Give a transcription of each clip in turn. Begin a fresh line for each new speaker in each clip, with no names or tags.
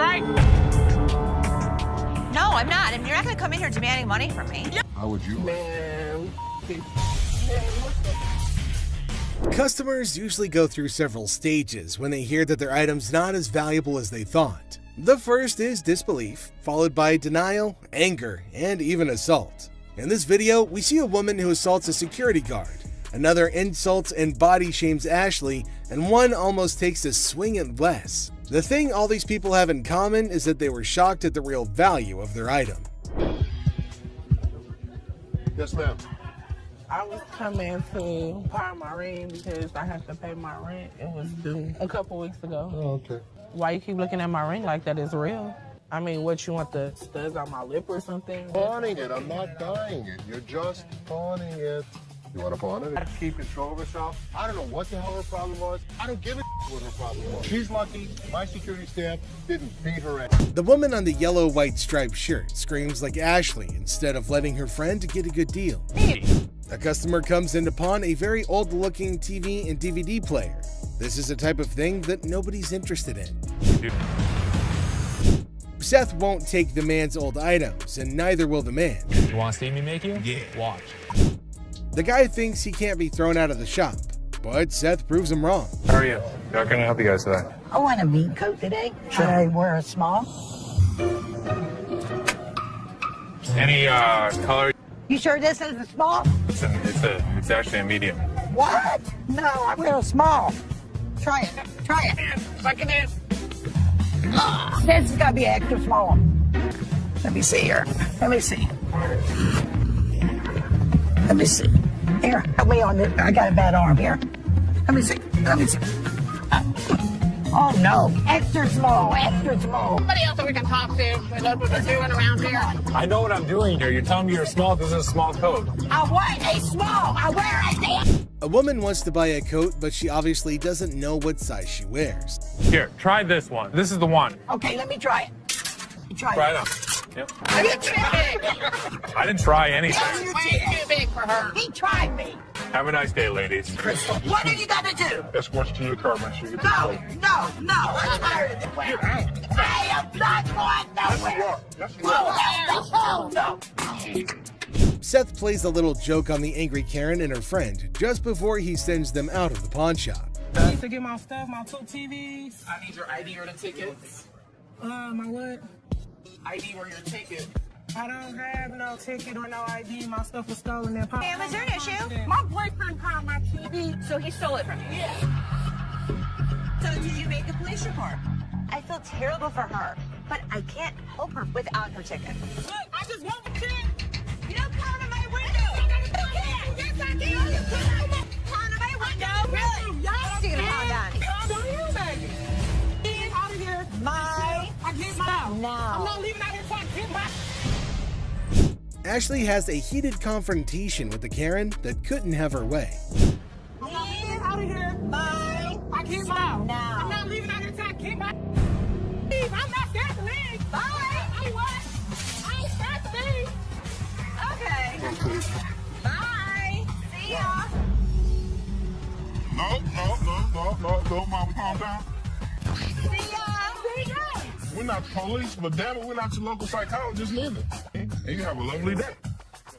right?
No, I'm not. And you're not going to come in here demanding money from me.
How would you?
Man.
Customers usually go through several stages when they hear that their item's not as valuable as they thought. The first is disbelief, followed by denial, anger, and even assault. In this video, we see a woman who assaults a security guard, another insults and body shames Ashley, and one almost takes a swing at Wes. The thing all these people have in common is that they were shocked at the real value of their item.
Yes, ma'am.
I was coming to pawn my ring because I have to pay my rent. It was due a couple weeks ago.
Oh, okay.
Why you keep looking at my ring like that is real? I mean, what, you want the studs on my lip or something?
Pawning it. I'm not buying it. You're just pawning it. You want to pawn it? Keep control of herself. I don't know what the hell her problem was. I don't give a what her problem was. She's lucky my security staff didn't beat her ass.
The woman on the yellow-white striped shirt screams like Ashley instead of letting her friend get a good deal. A customer comes in to pawn a very old-looking TV and DVD player. This is a type of thing that nobody's interested in. Seth won't take the man's old items, and neither will the man.
You want to see me make you? Yeah. Watch.
The guy thinks he can't be thrown out of the shop, but Seth proves him wrong.
How are you? How can I help you guys today?
I want a meat coat today. Should I wear a small?
Any color?
You sure this is a small?
It's actually a medium.
What? No, I wear a small. Try it. Try it. Suck it in. This has got to be an extra small. Let me see here. Let me see. Let me see. Here, help me on this. I got a bad arm here. Let me see. Let me see. Oh no, extra small, extra small.
Somebody else that we can talk to. We know what they're doing around here.
I know what I'm doing here. You're telling me you're small. This is a small coat.
I want a small. I wear it.
A woman wants to buy a coat, but she obviously doesn't know what size she wears.
Here, try this one. This is the one.
Okay, let me try it. Try
Try
it.
it out. Yep.
You're too big.
I didn't try anything.
You're
Way too big for her.
He tried me.
Have a nice day, ladies.
What are you gonna do?
Escort you to your car, make sure you get
No, no, no. I'm tired of this. I am not going nowhere.
Yes, you are.
Oh, no.
Seth plays a little joke on the angry Karen and her friend just before he sends them out of the pawn shop.
I need to get my stuff, my 2 TVs. I need your ID or the tickets. My what? ID or your ticket. I don't have no ticket or no ID. My stuff was stolen in
Hey, was there an issue?
My boyfriend pawned my TV.
So he stole it from you?
Yeah.
So did you make a police report? I feel terrible for her, but I can't help her without her ticket.
Look, I just want the ticket.
You don't pound on my window!
You can. Yes, I can.
Pound on my window? Really?
Y'all
You're gonna pound on.
Pound on you, baby. Get out of here. I get mine.
No.
I'm not leaving out here until I get mine.
Ashley has a heated confrontation with the Karen that couldn't have her way.
Get out of here. Bye. I get mine.
No.
I'm not leaving out here until I get mine. I'm not scared to leave. Bye. I what? I ain't scared to leave.
Okay. Bye. See ya.
No, Mama, calm down.
See ya.
We're not the police, but damn it, we're not your local psychologist neither. And you have a lovely day.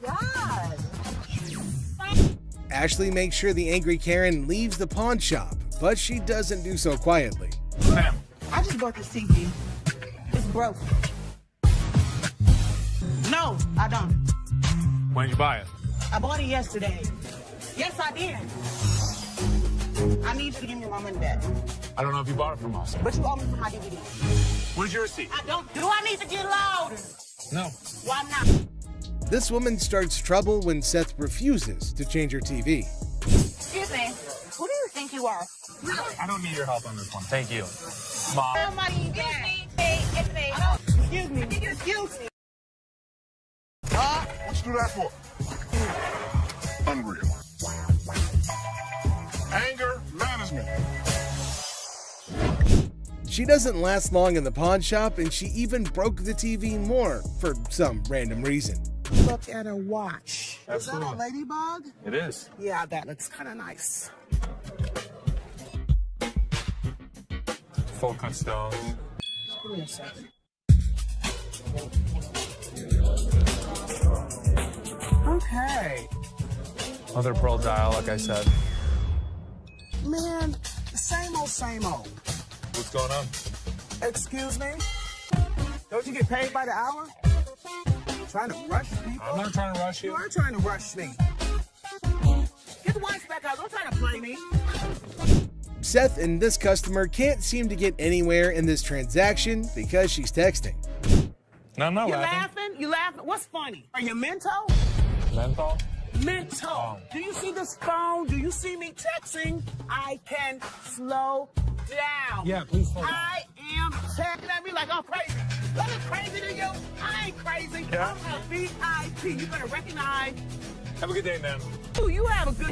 God.
Ashley makes sure the angry Karen leaves the pawn shop, but she doesn't do so quietly.
Ma'am.
I just bought this TV. It's broke. No, I don't.
When did you buy it?
I bought it yesterday. Yes, I did. I need you to give me my money back.
I don't know if you bought it from us.
But you owe me for my DVD.
Where's your receipt?
I don't. Do I need to get loud?
No.
Why not?
This woman starts trouble when Seth refuses to change her TV.
Excuse me. Who do you think you are?
I don't need your help on this one. Thank you. Mom.
Excuse me. Hey, it's me.
Excuse me. Excuse me.
What you do that for? Unreal. Anger management.
She doesn't last long in the pawn shop, and she even broke the TV more for some random reason.
Look at her watch.
Absolutely.
Is that a ladybug?
It is.
Yeah, that looks kind of nice.
Full cut stones.
Give me a second. Okay.
Mother Pearl dial, like I said.
Man, same old, same old.
What's going on?
Excuse me? Don't you get paid by the hour? Trying to rush people?
I'm not trying to rush
You
you.
are trying to rush me. Get the wires back out. Don't try to play me.
Seth and this customer can't seem to get anywhere in this transaction because she's texting.
No, I'm not
You
laughing.
laughing? You laughing? What's funny? Are you mental?
Menthol?
Mental.
Oh.
Do you see this phone? Do you see me texting? I can slow down.
Yeah, please slow down.
I am texting at me like I'm crazy. Look crazy to you. I ain't crazy.
Yeah.
I'm a VIP. You better recognize.
Have a good day, man.
Ooh, you have a good.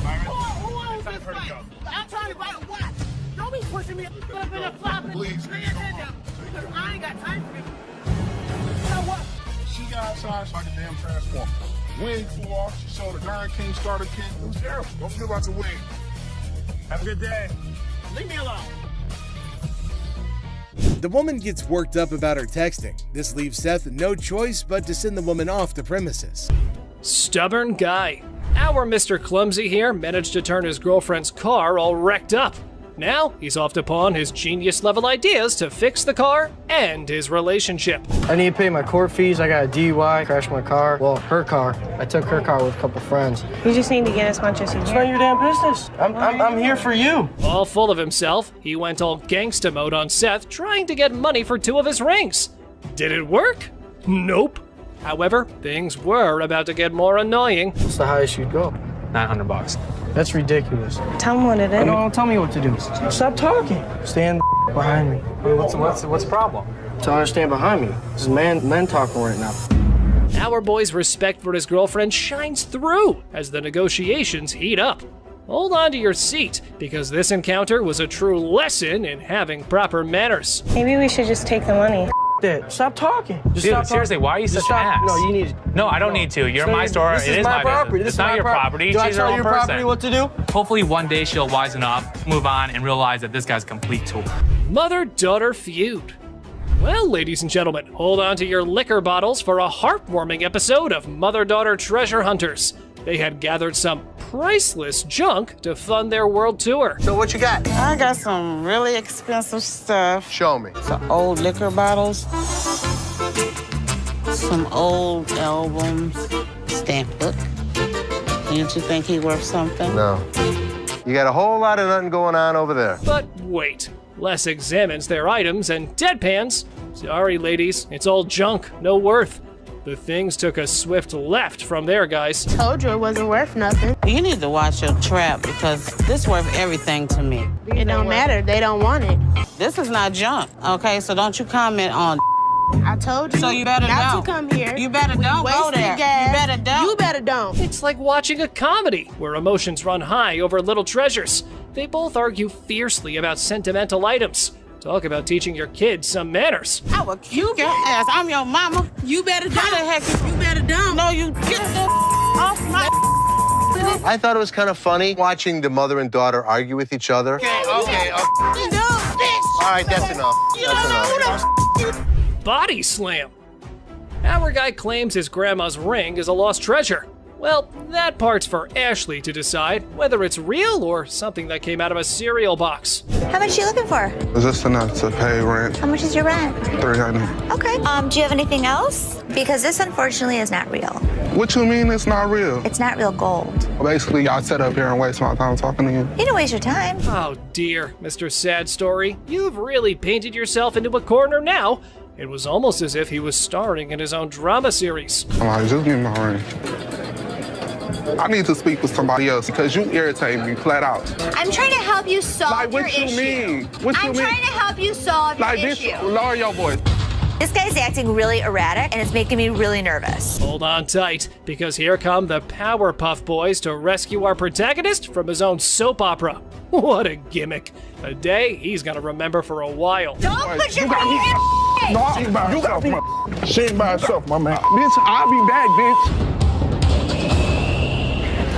Byron,
Who owns
it's time
this
for her to
fight?
go.
I'm trying to buy a watch. Don't be pushing me up in a flop.
Please.
Because I ain't got time for this. You know what?
She got outside like a damn transformer. Wing flew off. She showed a Iron King starter kit. It was terrible. Don't forget about your wing.
Have a good day.
Leave me alone.
The woman gets worked up about her texting. This leaves Seth no choice but to send the woman off the premises.
Stubborn guy. Our Mr. Clumsy here managed to turn his girlfriend's car all wrecked up. Now he's off to pawn his genius-level ideas to fix the car and his relationship.
I need to pay my court fees. I got a DUI, crashed my car. Well, her car. I took her car with a couple friends.
You just need to get as much as you
It's
can.
not your damn business. I'm here for you.
All full of himself, he went all gangsta mode on Seth, trying to get money for 2 of his rings. Did it work? Nope. However, things were about to get more annoying.
What's the highest you'd go?
$900.
That's ridiculous.
Tell him what it is.
No, don't tell me what to do. Stop talking. Stand behind me.
What's the problem?
Tell her to stand behind me. This is men talking right now.
Our boy's respect for his girlfriend shines through as the negotiations heat up. Hold on to your seat, because this encounter was a true lesson in having proper manners.
Maybe we should just take the money.
That. Stop talking. Just
Dude,
stop
seriously,
talking.
why are you
Just
such an
stop.
ass?
No, you need.
No, I don't need to. You're my store.
This
It
is
my
property.
business.
This
It's
is
not
my
your property.
Do I
She's her
tell
own
your
person.
property what to do?
Hopefully one day she'll wisen up, move on, and realize that this guy's a complete tool.
Mother-daughter feud. Well, ladies and gentlemen, hold on to your liquor bottles for a heartwarming episode of Mother-Daughter Treasure Hunters. They had gathered some priceless junk to fund their world tour.
So what you got?
I got some really expensive stuff.
Show me.
Some old liquor bottles. Some old albums. Stamp book. Didn't you think he worth something?
No. You got a whole lot of nothing going on over there.
But wait, Les examines their items and deadpans. Sorry, ladies, it's all junk, no worth. The things took a swift left from there, guys.
Told you it wasn't worth nothing.
You need to watch your trap because this worth everything to me.
It don't matter. They don't want it.
This is not junk, okay? So don't you comment on.
I told you.
So you better
not
don't.
to come here.
You better
We
don't go
wasted
there.
gas.
You better don't.
You better don't.
It's like watching a comedy where emotions run high over little treasures. They both argue fiercely about sentimental items. Talk about teaching your kids some manners.
I will kick your ass. I'm your mama. You better don't. How the heck you better don't. No, you get the off my.
I thought it was kind of funny watching the mother and daughter argue with each other. Okay.
No, bitch.
All right, that's enough. That's enough.
Body slam. Our guy claims his grandma's ring is a lost treasure. Well, that part's for Ashley to decide whether it's real or something that came out of a cereal box.
How much are you looking for?
Is this enough to pay rent?
How much is your rent?
$300.
Okay. Do you have anything else? Because this unfortunately is not real.
What you mean it's not real?
It's not real gold.
Basically, y'all sit up here and waste my time talking to you.
You don't waste your time.
Oh dear, Mr. Sad Story, you've really painted yourself into a corner now. It was almost as if he was starring in his own drama series.
I'm like, just give me my ring. I need to speak with somebody else because you irritate me flat out.
I'm trying to help you solve
Like, what
your
you
issue.
mean? What you
I'm
mean?
trying to help you solve
Like,
your
bitch,
issue.
lower your voice.
This guy's acting really erratic, and it's making me really nervous.
Hold on tight, because here come the Powerpuff Boys to rescue our protagonist from his own soap opera. What a gimmick. A day he's gonna remember for a while.
Don't put your
You got
finger
me.
in my face!
No, she ain't by herself, man. She ain't by herself, my man. Bitch, I'll be back, bitch.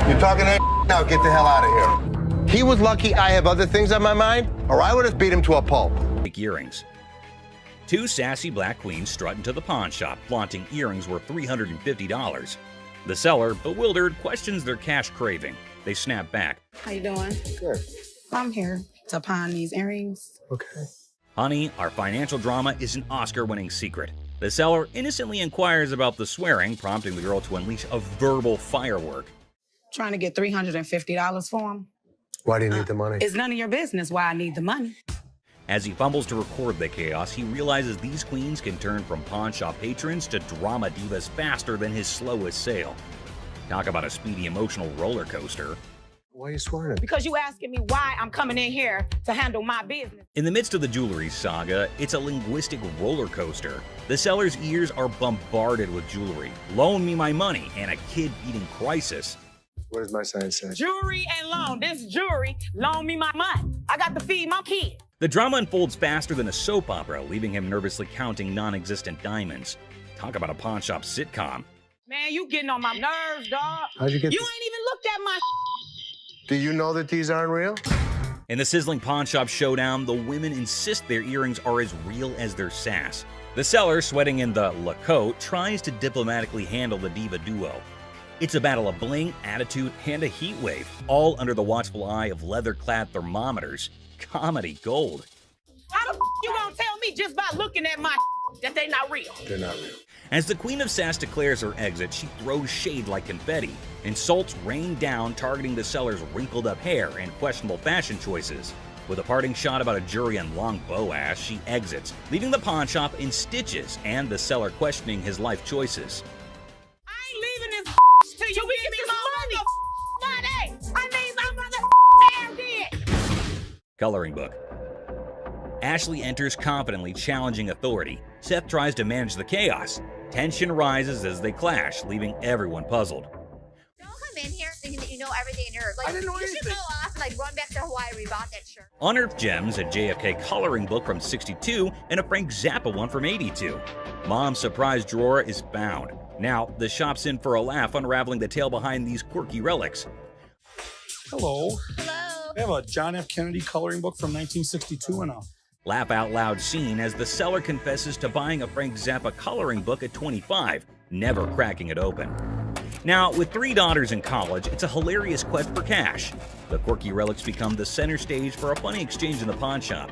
You're talking that now. Get the hell out of here. He was lucky I have other things on my mind, or I would have beat him to a pulp.
Earrings. Two sassy black queens strut into the pawn shop, flaunting earrings worth $350. The seller, bewildered, questions their cash craving. They snap back.
How you doing?
Good.
I'm here to pawn these earrings.
Okay.
Honey, our financial drama is an Oscar-winning secret. The seller innocently inquires about the swearing, prompting the girl to unleash a verbal firework.
Trying to get $350 for them.
Why do you need the money?
It's none of your business why I need the money.
As he fumbles to record the chaos, he realizes these queens can turn from pawn shop patrons to drama divas faster than his slowest sale. Talk about a speedy emotional roller coaster.
Why are you swearing at me?
Because you asking me why I'm coming in here to handle my business.
In the midst of the jewelry saga, it's a linguistic roller coaster. The seller's ears are bombarded with jewelry, loan me my money, and a kid-eating crisis.
What does my sign say?
Jewelry and loan. This jewelry, loan me my money. I got to feed my kid.
The drama unfolds faster than a soap opera, leaving him nervously counting non-existent diamonds. Talk about a pawn shop sitcom.
Man, you getting on my nerves, dog.
How'd you get
You
this?
ain't even looked at my
Do you know that these aren't real?
In the sizzling pawn shop showdown, the women insist their earrings are as real as their sass. The seller, sweating in the Lacoste, tries to diplomatically handle the diva duo. It's a battle of bling, attitude, and a heat wave, all under the watchful eye of leather-clad thermometers. Comedy gold.
How the you gonna tell me just by looking at my that they not real?
They're not real.
As the Queen of Sass declares her exit, she throws shade like confetti. Insults rain down, targeting the seller's wrinkled-up hair and questionable fashion choices. With a parting shot about a jury and long bow ass, she exits, leaving the pawn shop in stitches and the seller questioning his life choices.
I ain't leaving this till you give me my money. I need my mother did.
Coloring book. Ashley enters confidently, challenging authority. Seth tries to manage the chaos. Tension rises as they clash, leaving everyone puzzled.
Don't come in here thinking that you know everything in your like.
I didn't know
you
anything.
should go off and like run back to Hawaii where you bought that shirt.
Unearthed gems, a JFK coloring book from '62, and a Frank Zappa one from '82. Mom's surprise drawer is found. Now, the shop's in for a laugh, unraveling the tale behind these quirky relics.
Hello.
Hello.
I have a John F. Kennedy coloring book from 1962 and a
Laugh out loud scene as the seller confesses to buying a Frank Zappa coloring book at 25, never cracking it open. Now, with 3 daughters in college, it's a hilarious quest for cash. The quirky relics become the center stage for a funny exchange in the pawn shop.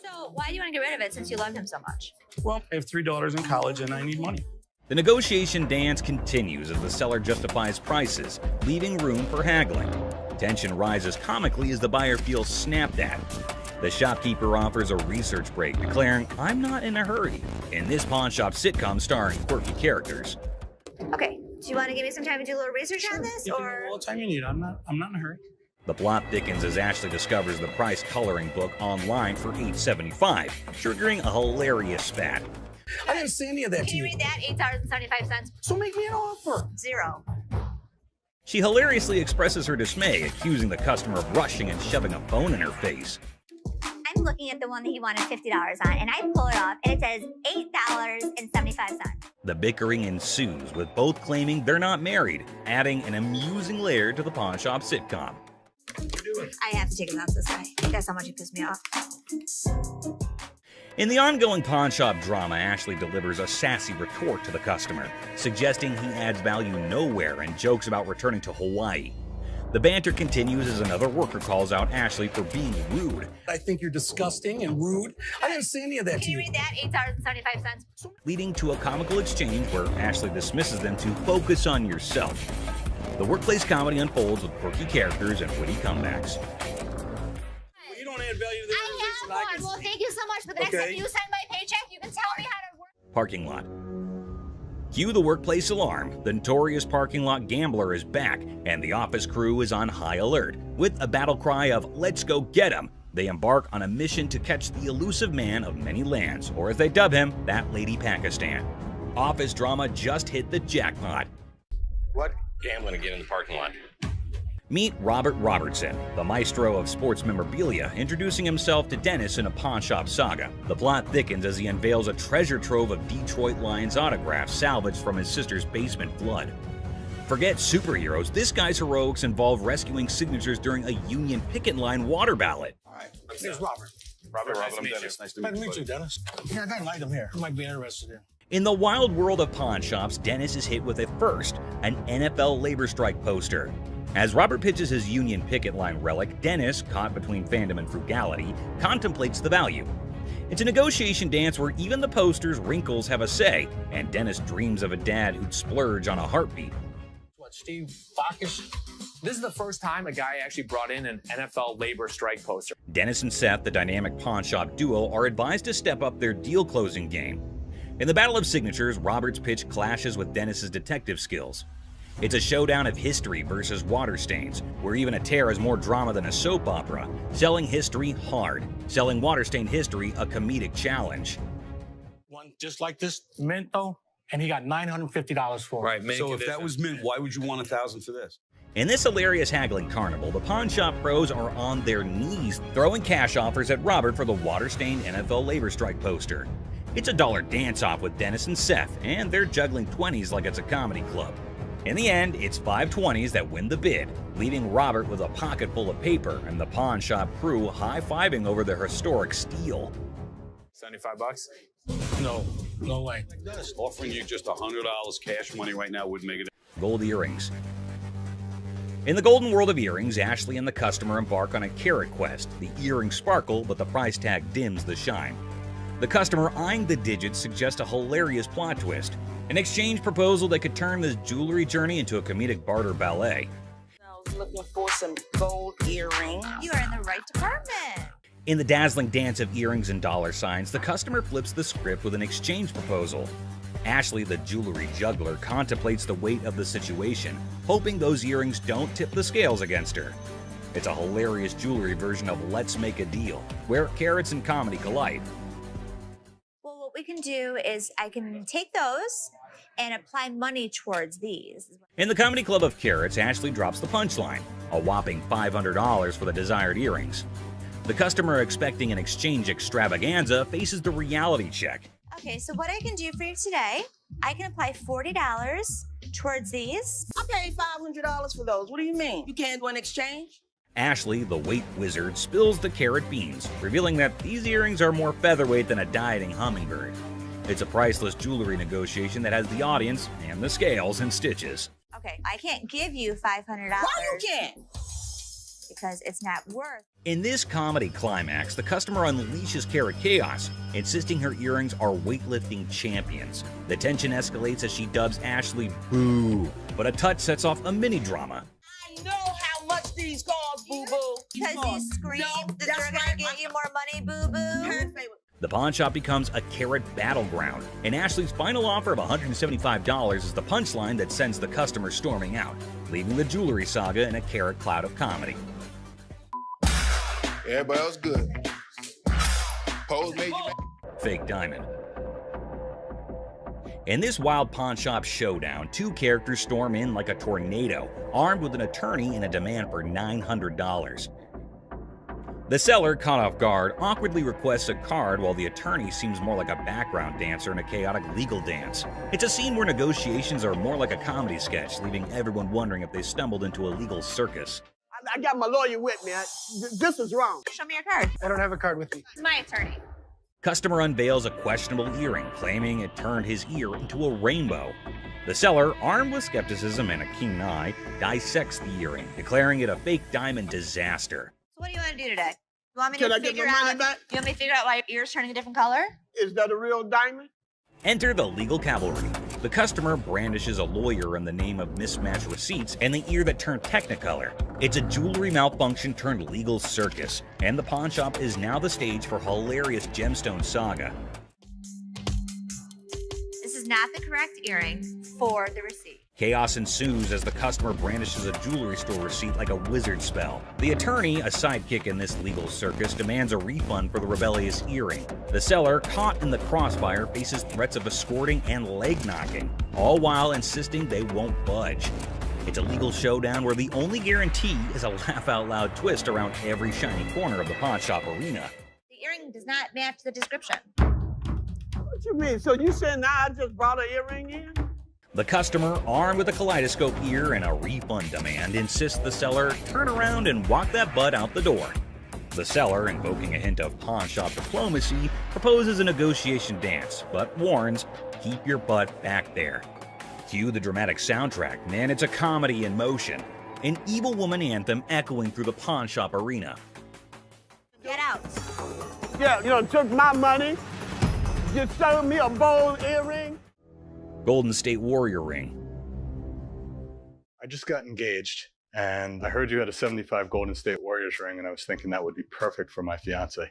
So why do you want to get rid of it since you love him so much?
well, I have 3 daughters in college and I need money.
The negotiation dance continues as the seller justifies prices, leaving room for haggling. Tension rises comically as the buyer feels snapped at. The shopkeeper offers a research break, declaring, "I'm not in a hurry," in this pawn shop sitcom starring quirky characters.
Okay, do you want to give me some time to do a little research on this,
You can
or?
have all the time you need. I'm not in a hurry.
The plot thickens as Ashley discovers the price coloring book online for $8.75, triggering a hilarious spat.
I didn't say any of that
Can
to
you
you.
read that? $8.75.
So make me an offer.
0.
She hilariously expresses her dismay, accusing the customer of rushing and shoving a phone in her face.
I'm looking at the one that he wanted $50 on, and I pull it off, and it says $8.75.
The bickering ensues, with both claiming they're not married, adding an amusing layer to the pawn shop sitcom.
I have to take him out this guy. That's how much he pissed me off.
In the ongoing pawn shop drama, Ashley delivers a sassy retort to the customer, suggesting he adds value nowhere and jokes about returning to Hawaii. The banter continues as another worker calls out Ashley for being rude,
I think you're disgusting and rude. I didn't say any of that
Can
to
you
you.
read that? $8.75.
leading to a comical exchange where Ashley dismisses them to focus on yourself. The workplace comedy unfolds with quirky characters and witty comebacks.
You don't add value to the
I
organization.
have one. Well, thank you so much. But the next
Okay.
time you send my paycheck, you can tell me how to work.
Parking lot. Cue the workplace alarm. The notorious parking lot gambler is back, and the office crew is on high alert. With a battle cry of "Let's go get him!" they embark on a mission to catch the elusive man of many lands, or as they dub him, that lady Pakistan. Office drama just hit the jackpot.
What?
Gambling again in the parking lot.
Meet Robert Robertson, the maestro of sports memorabilia, introducing himself to Dennis in a pawn shop saga. The plot thickens as he unveils a treasure trove of Detroit Lions autographs salvaged from his sister's basement flood. Forget superheroes, this guy's heroics involve rescuing signatures during a Union picket line water ballot.
All right, here's Robert. Robert, I'm Dennis. Nice to meet you, Dennis. Yeah, I got an item here. You might be interested in.
In the wild world of pawn shops, Dennis is hit with a first, an NFL labor strike poster. As Robert pitches his Union picket line relic, Dennis, caught between fandom and frugality, contemplates the value. It's a negotiation dance where even the poster's wrinkles have a say, and Dennis dreams of a dad who'd splurge on a heartbeat.
What, Steve Backus? This is the first time a guy actually brought in an NFL labor strike poster.
Dennis and Seth, the dynamic pawn shop duo, are advised to step up their deal-closing game. In the battle of signatures, Robert's pitch clashes with Dennis's detective skills. It's a showdown of history versus water stains, where even a tear is more drama than a soap opera. Selling history hard, selling water-stained history a comedic challenge.
One just like this mint, though, and he got $950 for it.
Right, so if that was mint, why would you want $1,000 for this?
In this hilarious haggling carnival, the pawn shop pros are on their knees throwing cash offers at Robert for the water-stained NFL labor strike poster. It's a dollar dance-off with Dennis and Seth, and they're juggling 20s like it's a comedy club. In the end, it's 5 20s that win the bid, leaving Robert with a pocket full of paper and the pawn shop crew high-fiving over their historic steal.
$75?
No way.
Dennis, offering you just $100 cash money right now wouldn't make it.
Gold earrings. In the golden world of earrings, Ashley and the customer embark on a carat quest. The earrings sparkle, but the price tag dims the shine. The customer eyeing the digits suggests a hilarious plot twist, an exchange proposal that could turn this jewelry journey into a comedic barter ballet.
I was looking for some gold earrings.
You are in the right department.
In the dazzling dance of earrings and dollar signs, the customer flips the script with an exchange proposal. Ashley, the jewelry juggler, contemplates the weight of the situation, hoping those earrings don't tip the scales against her. It's a hilarious jewelry version of Let's Make a Deal, where carrots and comedy collide.
Well, what we can do is I can take those and apply money towards these.
In the comedy club of carrots, Ashley drops the punchline, a whopping $500 for the desired earrings. The customer expecting an exchange extravaganza faces the reality check.
Okay, so what I can do for you today, I can apply $40 towards these.
I paid $500 for those. What do you mean? You can't do an exchange?
Ashley, the weight wizard, spills the carrot beans, revealing that these earrings are more featherweight than a dieting hummingbird. It's a priceless jewelry negotiation that has the audience and the scales in stitches.
Okay, I can't give you $500.
Why you can't?
Because it's not worth.
In this comedy climax, the customer unleashes carrot chaos, insisting her earrings are weightlifting champions. The tension escalates as she dubs Ashley boo, but a touch sets off a mini drama.
I know how much these cost, boo-boo.
Because you scream that they're gonna get you more money, boo-boo.
The pawn shop becomes a carrot battleground, and Ashley's final offer of $175 is the punchline that sends the customer storming out, leaving the jewelry saga in a carrot cloud of comedy.
Everybody else good. Pose made you
Fake diamond. In this wild pawn shop showdown, two characters storm in like a tornado, armed with an attorney and a demand for $900. The seller, caught off guard, awkwardly requests a card while the attorney seems more like a background dancer in a chaotic legal dance. It's a scene where negotiations are more like a comedy sketch, leaving everyone wondering if they stumbled into a legal circus.
I got my lawyer with me. This is wrong.
Show me your card.
I don't have a card with me.
My attorney.
Customer unveils a questionable earring, claiming it turned his ear into a rainbow. The seller, armed with skepticism and a keen eye, dissects the earring, declaring it a fake diamond disaster.
So what do you want to do today? You want me
Can
to
I get
figure
my money
out?
back?
You want me to figure out why your ear's turning a different color?
Is that a real diamond?
Enter the legal cavalry. The customer brandishes a lawyer in the name of mismatched receipts and the ear that turned technicolor. It's a jewelry malfunction turned legal circus, and the pawn shop is now the stage for hilarious gemstone saga.
This is not the correct earring for the receipt.
Chaos ensues as the customer brandishes a jewelry store receipt like a wizard spell. The attorney, a sidekick in this legal circus, demands a refund for the rebellious earring. The seller, caught in the crossfire, faces threats of escorting and leg knocking, all while insisting they won't budge. It's a legal showdown where the only guarantee is a laugh-out-loud twist around every shiny corner of the pawn shop arena.
The earring does not match the description.
What you mean? So you saying now I just brought an earring in?
The customer, armed with a kaleidoscope ear and a refund demand, insists the seller turn around and walk that butt out the door. The seller, invoking a hint of pawn shop diplomacy, proposes a negotiation dance, but warns, keep your butt back there. Cue the dramatic soundtrack, man, it's a comedy in motion. An Evil Woman anthem echoing through the pawn shop arena.
Get out.
Yeah, you know, took my money, just sold me a gold earring.
Golden State Warrior ring.
I just got engaged, and I heard you had a 75 Golden State Warriors ring, and I was thinking that would be perfect for my fiance.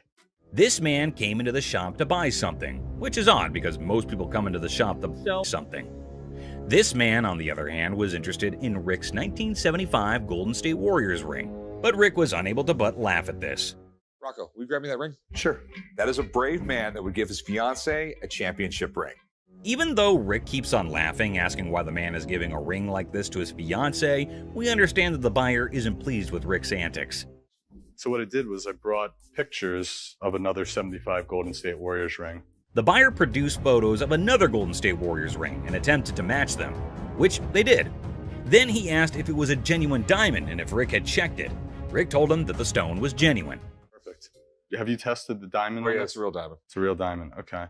This man came into the shop to buy something, which is odd because most people come into the shop to sell something. This man, on the other hand, was interested in Rick's 1975 Golden State Warriors ring, but Rick was unable to but laugh at this.
Rocco, will you grab me that ring?
Sure.
That is a brave man that would give his fiance a championship ring.
Even though Rick keeps on laughing, asking why the man is giving a ring like this to his fiance, we understand that the buyer isn't pleased with Rick's antics.
So what I did was I brought pictures of another 75 Golden State Warriors ring.
The buyer produced photos of another Golden State Warriors ring and attempted to match them, which they did. Then he asked if it was a genuine diamond and if Rick had checked it. Rick told him that the stone was genuine.
Perfect. Have you tested the diamond?
Oh, yeah, it's a real diamond.
It's a real diamond, okay.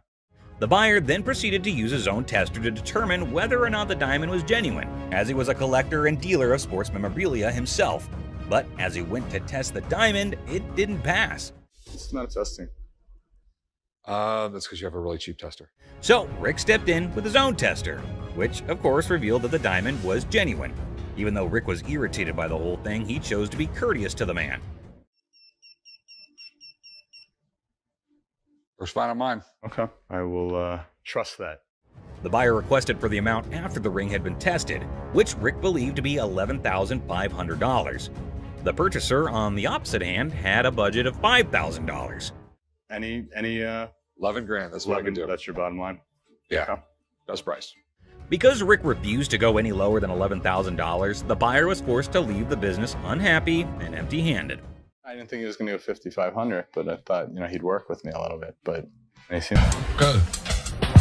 The buyer then proceeded to use his own tester to determine whether or not the diamond was genuine, as he was a collector and dealer of sports memorabilia himself. But as he went to test the diamond, it didn't pass.
It's not testing.
That's because you have a really cheap tester.
So Rick stepped in with his own tester, which of course revealed that the diamond was genuine. Even though Rick was irritated by the whole thing, he chose to be courteous to the man.
First fine on mine.
Okay. I will trust that.
The buyer requested for the amount after the ring had been tested, which Rick believed to be $11,500. The purchaser, on the opposite hand, had a budget of $5,000.
Any
11 grand, that's what I can do.
That's your bottom line?
Yeah,
okay.
Best price.
Because Rick refused to go any lower than $11,000, the buyer was forced to leave the business unhappy and empty-handed.
I didn't think he was going to go 5,500, but I thought, you know, he'd work with me a little bit, but he seemed...
Good.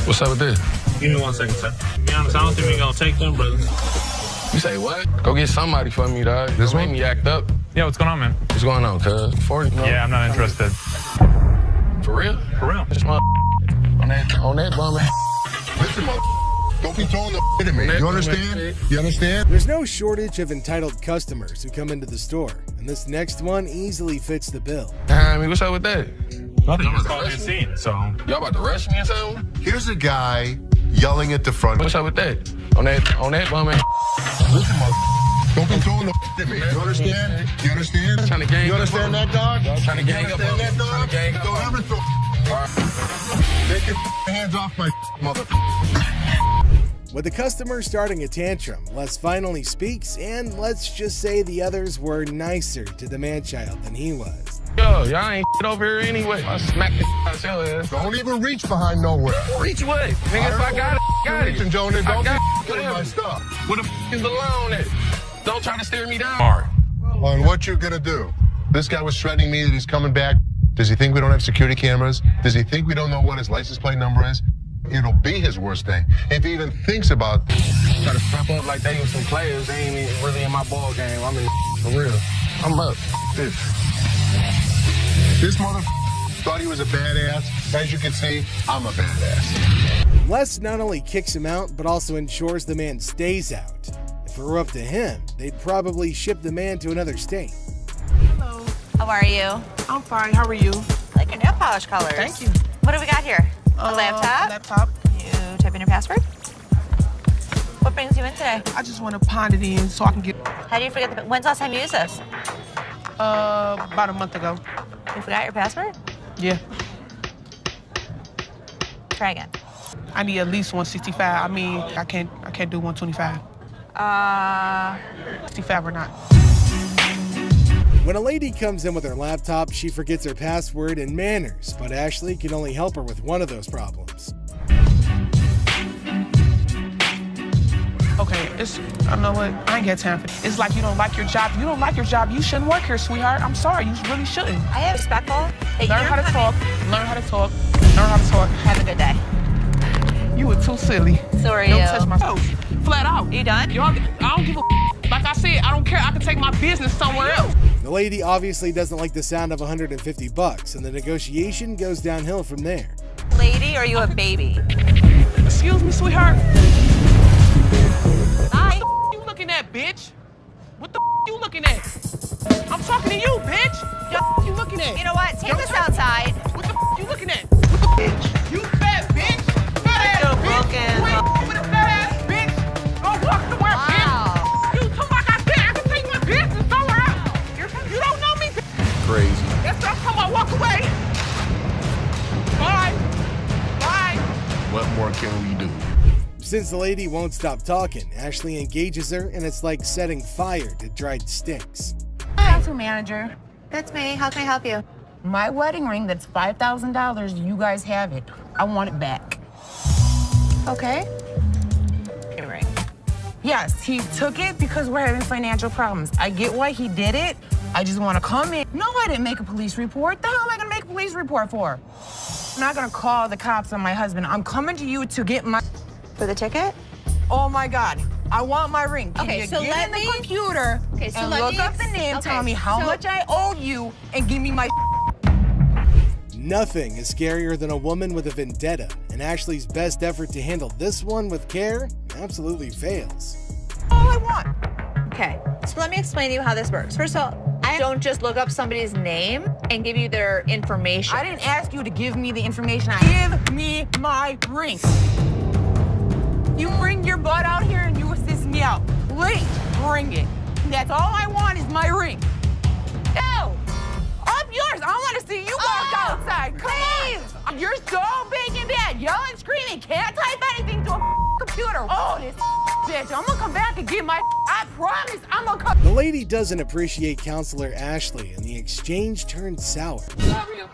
What's up with this?
Give me 1 second, sir. To be honest, I don't think we're going to take them, but...
You say what? Go get somebody for me, dog. This made me act up.
Yeah, what's going on, man?
What's going on, cuz? 40? No?
Yeah, I'm not interested.
For real?
For real.
This on that bum ass.
Listen, don't be throwing the at me. You understand? You understand?
There's no shortage of entitled customers who come into the store, and this next one easily fits the bill.
I mean, what's up with that?
Nothing. It's called good scene, so...
Y'all about to rush me or something?
Here's a guy yelling at the front.
What's up with that? On that bum ass.
Listen, don't be throwing the at me. You understand? You understand?
Trying to gang.
You understand that, dog?
Trying to gang up.
You understand that, dog? Don't ever throw. Take your hands off my mother.
With the customer starting a tantrum, Les finally speaks, and let's just say the others were nicer to the man-child than he was.
Yo, y'all ain't shit over here anyway. I smack the out your ass.
Don't even reach behind nowhere.
Reach what? Nigga, if I got it, got it.
Reaching, Jonah. Don't
got
be killing my stuff.
Where the is the loan at? Don't try to stare me down.
All right. On what you're gonna do? This guy was threatening me that he's coming back. Does he think we don't have security cameras? Does he think we don't know what his license plate number is? It'll be his worst thing. If he even thinks about
try to step up like they were some players, they ain't even really in my ball game. I'm in for real. I'm up.
This mother thought he was a badass. As you can see, I'm a badass.
Les not only kicks him out, but also ensures the man stays out. If it were up to him, they'd probably ship the man to another state.
Hello. How are you?
I'm fine. How are you?
I like your nail polish colors.
Thank you.
What do we got here? A laptop?
Laptop.
You type in your password? What brings you in today?
I just want to pound it in so I can get...
How do you forget when's the last time you used this?
About a month ago.
You forgot your password?
Yeah.
Try again.
I need at least 165. I mean, I can't do 125. 65 or not.
When a lady comes in with her laptop, she forgets her password and manners, but Ashley can only help her with one of those problems.
Okay, I know what, I ain't got time for it. It's like you don't like your job. If you don't like your job, you shouldn't work here, sweetheart. I'm sorry, you really shouldn't.
I am respectful.
Learn how to talk, learn how to talk, learn how to talk.
Have a good day.
You were too silly.
So are you.
Don't touch my toes. Flat out.
You done?
I don't give a like I said, I don't care. I can take my business somewhere else.
The lady obviously doesn't like the sound of $150, and the negotiation goes downhill from there.
Lady, are you a baby?
Excuse me, sweetheart.
Hi.
What the you looking at, bitch? What the you looking at? I'm talking to you, bitch. What you looking at?
You know what? Take this outside.
What the you looking at? What the bitch? You fat bitch. Fat ass bitch. Wait, with a fat ass bitch. Go walk somewhere, bitch. You talk like I said. I can take my business somewhere else. You don't know me.
Crazy.
That's what I'm talking about. Walk away. Bye. Bye.
What more can we do?
Since the lady won't stop talking, Ashley engages her, and it's like setting fire to dried sticks.
Tattoo manager.
That's me. How can I help you?
My wedding ring that's $5,000, you guys have it. I want it back.
Okay.
Right. Yes, he took it because we're having financial problems. I get why he did it. I just want to come in. No, I didn't make a police report. The hell am I going to make a police report for? I'm not going to call the cops on my husband. I'm coming to you to get my...
For the ticket?
Oh my God. I want my ring. Can
Okay,
you
so
get
let
in the
me-
computer
Okay, so
and
let
look
me
up the name,
okay,
tell me how
so-
much I owe you, and give me my...
Nothing is scarier than a woman with a vendetta, and Ashley's best effort to handle this one with care absolutely fails.
All I want.
Okay, so let me explain to you how this works. First of all, I don't just look up somebody's name and give you their information.
I didn't ask you to give me the information. Give me my ring. You bring your butt out here and you assist me out. Please, bring it. That's all I want is my ring. No! Up yours. I want to see you walk outside. Come on. You're so big and bad. Yelling, screaming. Can't type anything to a computer. Oh, this bitch. I'm going to come back and get my... I promise I'm going to come...
The lady doesn't appreciate Counselor Ashley, and the exchange turns sour.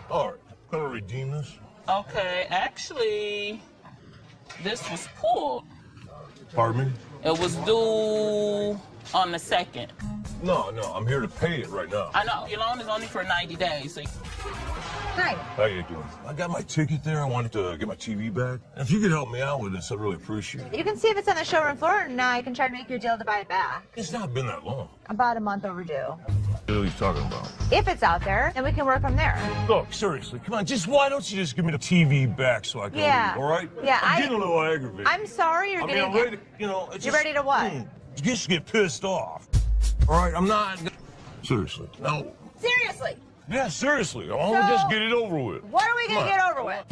All right, gonna redeem this.
Okay, actually, this was pulled.
Pardon me?
It was due on the 2nd.
No, I'm here to pay it right now.
I know, your loan is only for 90 days. So...
Hi.
How you doing? I got my ticket there. I wanted to get my TV back. If you could help me out with this, I'd really appreciate it.
You can see if it's on the showroom floor, and I can try to make you a deal to buy it back.
It's not been that long.
About a month overdue.
What are you talking about?
If it's out there, then we can work from there.
Look, seriously, come on. Why don't you just give me the TV back so I can
Yeah.
leave, all right?
Yeah,
I'm getting a little aggravated.
I'm sorry you're getting...
I'm ready to, it's
You're
just-
ready to what?
Just get pissed off. All right, I'm not... Seriously. No.
Seriously.
Yeah, seriously. I want to just get it over with.
What are we going to
Come
get
on.
over with?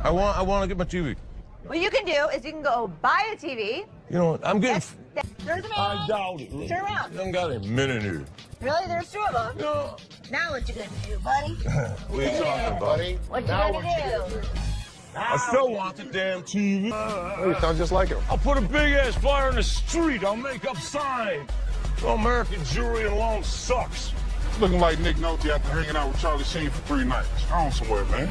I want to get my TV.
What you can do is you can go buy a TV.
You know what? I'm getting...
There's a man.
I doubt it.
Turn around.
I haven't got a minute here.
Really? There's two of them.
No.
Now what you gonna do, buddy?
What are you talking about?
What you gonna do?
I still want the damn TV.
You sound just like him.
I'll put a big-ass flyer in the street. I'll make up signs. No American jewelry alone sucks.
It's looking like Nick Nolte after hanging out with Charlie Sheen for 3 nights. Go on somewhere, man.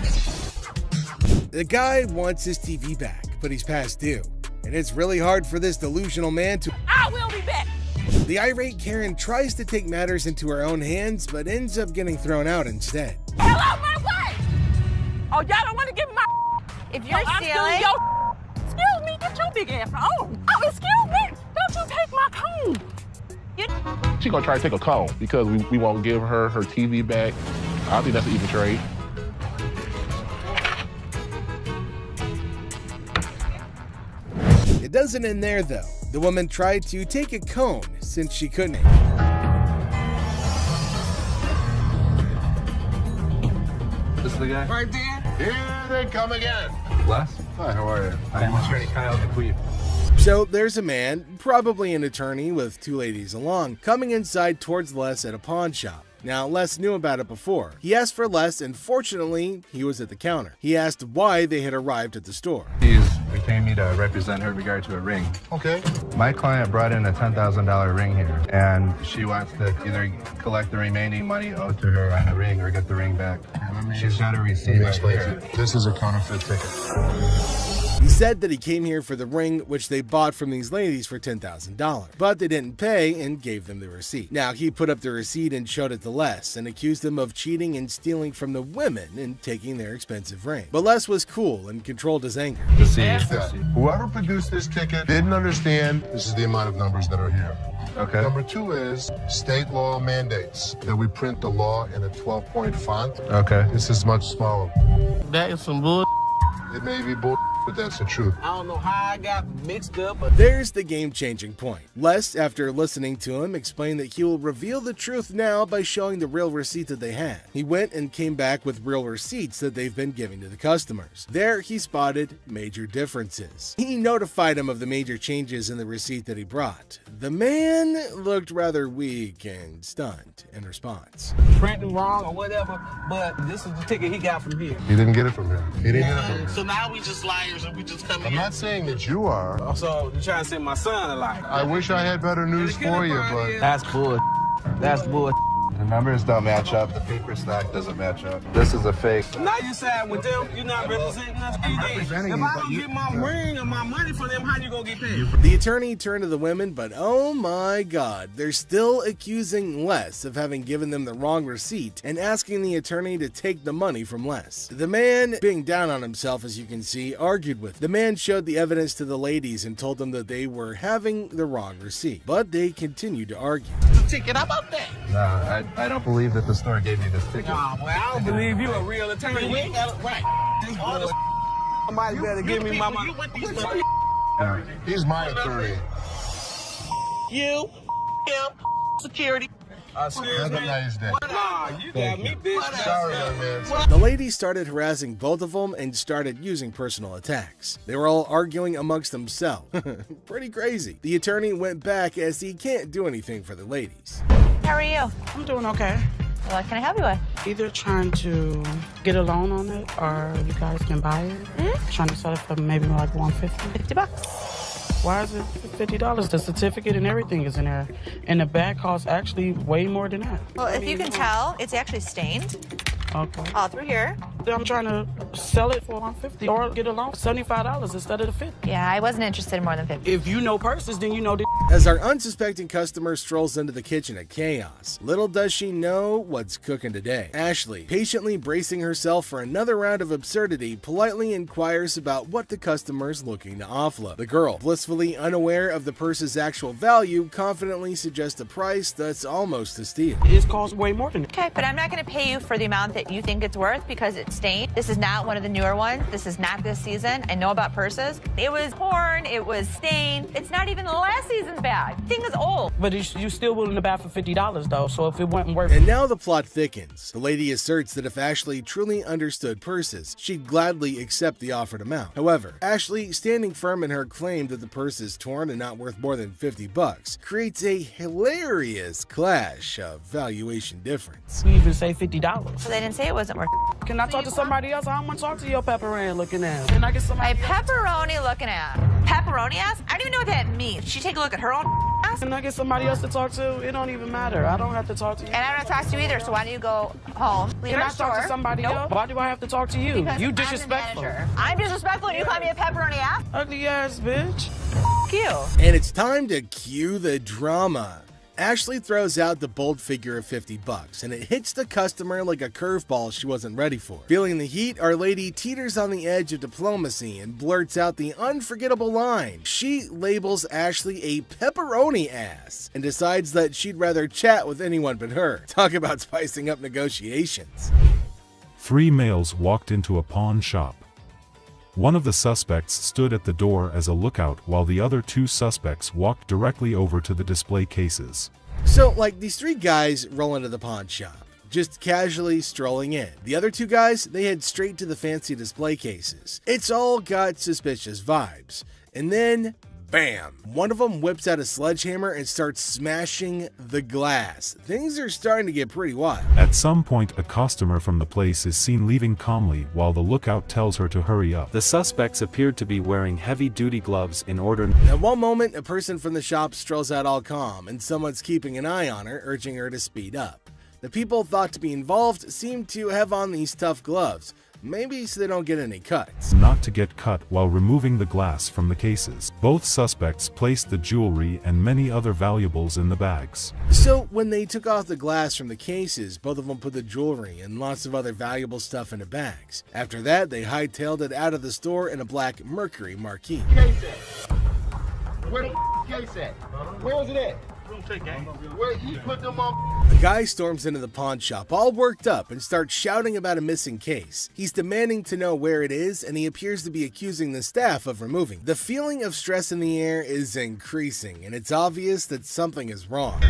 The guy wants his TV back, but he's past due, and it's really hard for this delusional man to...
I will be back.
The irate Karen tries to take matters into her own hands, but ends up getting thrown out instead.
Hello, my wife. Oh, y'all don't want to give me my...
If you're
I'm
stealing...
your... Excuse me, get your big ass on. Oh, excuse me. Don't you take my comb.
She's gonna try to take a call because we won't give her TV back. I think that's an even trade.
It doesn't end there, though. The woman tried to take a cone since she couldn't.
This is the guy?
Right there. Here they come again.
Les?
Hi, how are you?
I'm Attorney Kyle McQueen.
So there's a man, probably an attorney with 2 ladies along, coming inside towards Les at a pawn shop. Now, Les knew about it before. He asked for Les, and fortunately, he was at the counter. He asked why they had arrived at the store.
He's retained me to represent her in regard to a ring.
Okay.
My client brought in a $10,000 ring here, and she wants to either collect the remaining money owed to her on the ring or get the ring back. She's got a receipt right here.
This is a counterfeit ticket.
He said that he came here for the ring, which they bought from these ladies for $10,000, but they didn't pay and gave them the receipt. Now, he put up the receipt and showed it to Les and accused them of cheating and stealing from the women and taking their expensive ring. But Les was cool and controlled his anger.
Whoever produced this ticket didn't understand this is the amount of numbers that are here.
Okay.
Number 2 is state law mandates that we print the law in a 12-point font.
Okay.
This is much smaller.
That is some bull.
It may be bull, but that's the truth.
I don't know how I got mixed up, but
There's the game-changing point. Les, after listening to him, explained that he will reveal the truth now by showing the real receipt that they had. He went and came back with real receipts that they've been giving to the customers. There, he spotted major differences. He notified him of the major changes in the receipt that he brought. The man looked rather weak and stunned in response.
printing wrong or whatever, but this is the ticket he got from here.
He didn't get it from him. He didn't get it from him.
So now we just liars and we just come
I'm
here.
not saying that you are.
So you trying to send my son a liar.
I wish I had better news for you, but
That's bull. That's bull.
The numbers don't match up. The paper stack doesn't match up. This is a fake.
Now you side with them. You're not representing us.
I'm representing
if
you,
I
but
don't
you-
get my ring or my money from them, how you gonna get paid?
The attorney turned to the women, but oh my god, they're still accusing Les of having given them the wrong receipt and asking the attorney to take the money from Les. The man, being down on himself as you can see, argued with. The man showed the evidence to the ladies and told them that they were having the wrong receipt, but they continued to argue.
The ticket, how about that?
No, I don't believe that the store gave you this ticket.
Nah, well, I don't believe you a real attorney. We ain't got it right. All this somebody better give me my money.
he's my attorney.
You, him, security. Excuse
Have a
me.
nice day.
Nah, you got me, bitch.
Sorry, young man.
The ladies started harassing both of them and started using personal attacks. They were all arguing amongst themselves. Pretty crazy. The attorney went back as he can't do anything for the ladies.
How are you?
I'm doing okay.
What can I help you with?
Either trying to get a loan on it or you guys can buy it. Trying to sell it for maybe like $150.
$50.
Why is it $50? The certificate and everything is in there. And the bag costs actually way more than that.
Well, if you can tell, it's actually stained
Okay.
all through here.
I'm trying to sell it for $150 or get a loan for $75 instead of the $50.
Yeah, I wasn't interested in more than 50.
If you know purses, then you know the
As our unsuspecting customer strolls into the kitchen at Chaos, little does she know what's cooking today. Ashley, patiently bracing herself for another round of absurdity, politely inquires about what the customer's looking to offload. The girl, blissfully unaware of the purse's actual value, confidently suggests a price that's almost a steal.
It costs way more than that.
Okay, but I'm not going to pay you for the amount that you think it's worth because it's stained. This is not one of the newer ones. This is not this season. I know about purses. It was torn. It was stained. It's not even the last season's bag. The thing is old.
But you still willing to buy for $50 though, so if it wasn't worth
And now the plot thickens. The lady asserts that if Ashley truly understood purses, she'd gladly accept the offered amount. However, Ashley, standing firm in her claim that the purse is torn and not worth more than $50, creates a hilarious clash of valuation difference.
we even say $50.
So they didn't say it wasn't worth.
Can I talk to somebody else? I don't want to talk to your pepperoni looking ass. Can I get
My
somebody
pepperoni looking at. Pepperoni ass? I don't even know what that means. She take a look at her own ass?
Can I get somebody else to talk to? It don't even matter. I don't have to talk to you.
And I don't talk to you either, so why don't you go home? Leave
Can
our
I talk
store.
to somebody
Nope.
else? Why do I have to talk to you?
Because
You
I'm the
disrespectful.
manager. I'm disrespectful and you call me a pepperoni ass?
Ugly ass bitch.
F you.
And it's time to cue the drama. Ashley throws out the bold figure of $50, and it hits the customer like a curveball she wasn't ready for. Feeling the heat, Our Lady teeters on the edge of diplomacy and blurts out the unforgettable line. She labels Ashley a pepperoni ass and decides that she'd rather chat with anyone but her. Talk about spicing up negotiations.
3 males walked into a pawn shop. One of the suspects stood at the door as a lookout while the other 2 suspects walked directly over to the display cases.
So, like, these 3 guys roll into the pawn shop, just casually strolling in. The other 2 guys, they head straight to the fancy display cases. It's all got suspicious vibes. And then, bam! One of them whips out a sledgehammer and starts smashing the glass. Things are starting to get pretty wild.
At some point, a customer from the place is seen leaving calmly while the lookout tells her to hurry up.
The suspects appeared to be wearing heavy-duty gloves in order.
At one moment, a person from the shop strolls out all calm, and someone's keeping an eye on her, urging her to speed up. The people thought to be involved seem to have on these tough gloves, maybe so they don't get any cuts.
Not to get cut while removing the glass from the cases. Both suspects placed the jewelry and many other valuables in the bags.
So when they took off the glass from the cases, both of them put the jewelry and lots of other valuable stuff into bags. After that, they hightailed it out of the store in a black Mercury Marquis.
Case at? Where the case at? Where was it at?
Where he put them on?
A guy storms into the pawn shop all worked up and starts shouting about a missing case. He's demanding to know where it is, and he appears to be accusing the staff of removing. The feeling of stress in the air is increasing, and it's obvious that something is wrong.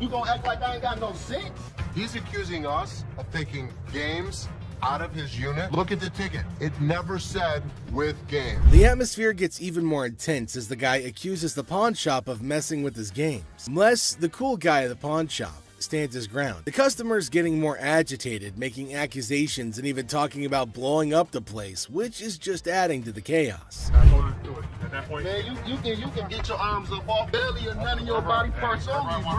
You gonna act like I ain't got no sense? He's accusing us of taking games out of his unit. Look at the ticket. It never said with game.
The atmosphere gets even more intense as the guy accuses the pawn shop of messing with his games. Unless the cool guy at the pawn shop stands his ground. The customer's getting more agitated, making accusations and even talking about blowing up the place, which is just adding to the chaos.
Man, you can get your arms up off belly or none of your body parts on me, bro.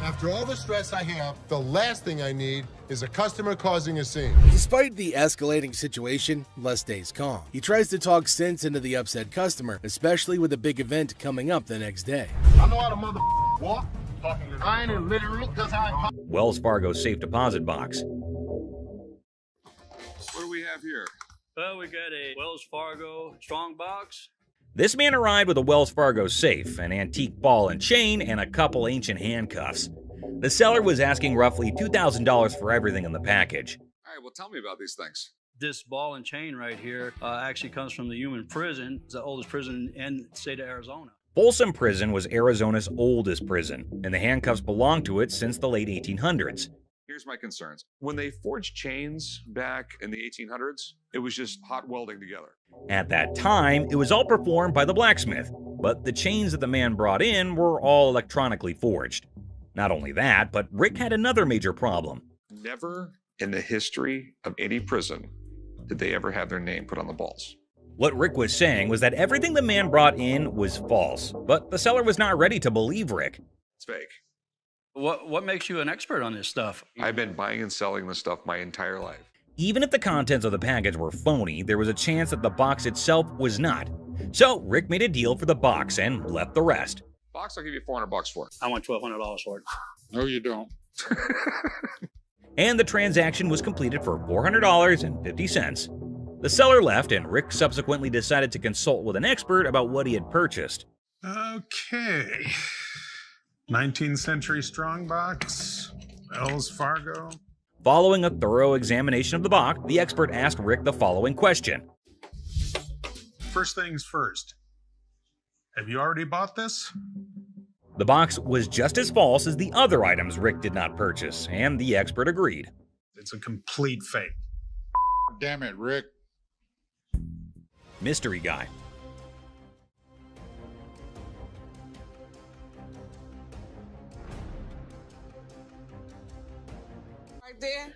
After all the stress I have, the last thing I need is a customer causing a scene.
Despite the escalating situation, Les stays calm. He tries to talk sense into the upset customer, especially with a big event coming up the next day.
I know how to walk. I ain't illiterate because I...
Wells Fargo safe deposit box.
What do we have here?
Well, we got a Wells Fargo strong box.
This man arrived with a Wells Fargo safe, an antique ball and chain, and a couple ancient handcuffs. The seller was asking roughly $2,000 for everything in the package.
All right, well, tell me about these things.
This ball and chain right here actually comes from the Human Prison. It's the oldest prison in the state of Arizona.
Folsom Prison was Arizona's oldest prison, and the handcuffs belonged to it since the late 1800s.
Here's my concerns. When they forged chains back in the 1800s, it was just hot welding together.
At that time, it was all performed by the blacksmith, but the chains that the man brought in were all electronically forged. Not only that, but Rick had another major problem.
Never in the history of any prison did they ever have their name put on the balls.
What Rick was saying was that everything the man brought in was false, but the seller was not ready to believe Rick.
It's fake.
What makes you an expert on this stuff?
I've been buying and selling this stuff my entire life.
Even if the contents of the package were phony, there was a chance that the box itself was not. So Rick made a deal for the box and left the rest.
Box, I'll give you $400 for it.
I want $1,200 for it.
No, you don't.
And the transaction was completed for $400.50. The seller left, and Rick subsequently decided to consult with an expert about what he had purchased.
Okay. 19th century strongbox, Wells Fargo.
Following a thorough examination of the box, the expert asked Rick the following question.
First things first. Have you already bought this?
The box was just as false as the other items Rick did not purchase, and the expert agreed.
It's a complete fake.
Damn it, Rick.
Mystery guy.
Right there.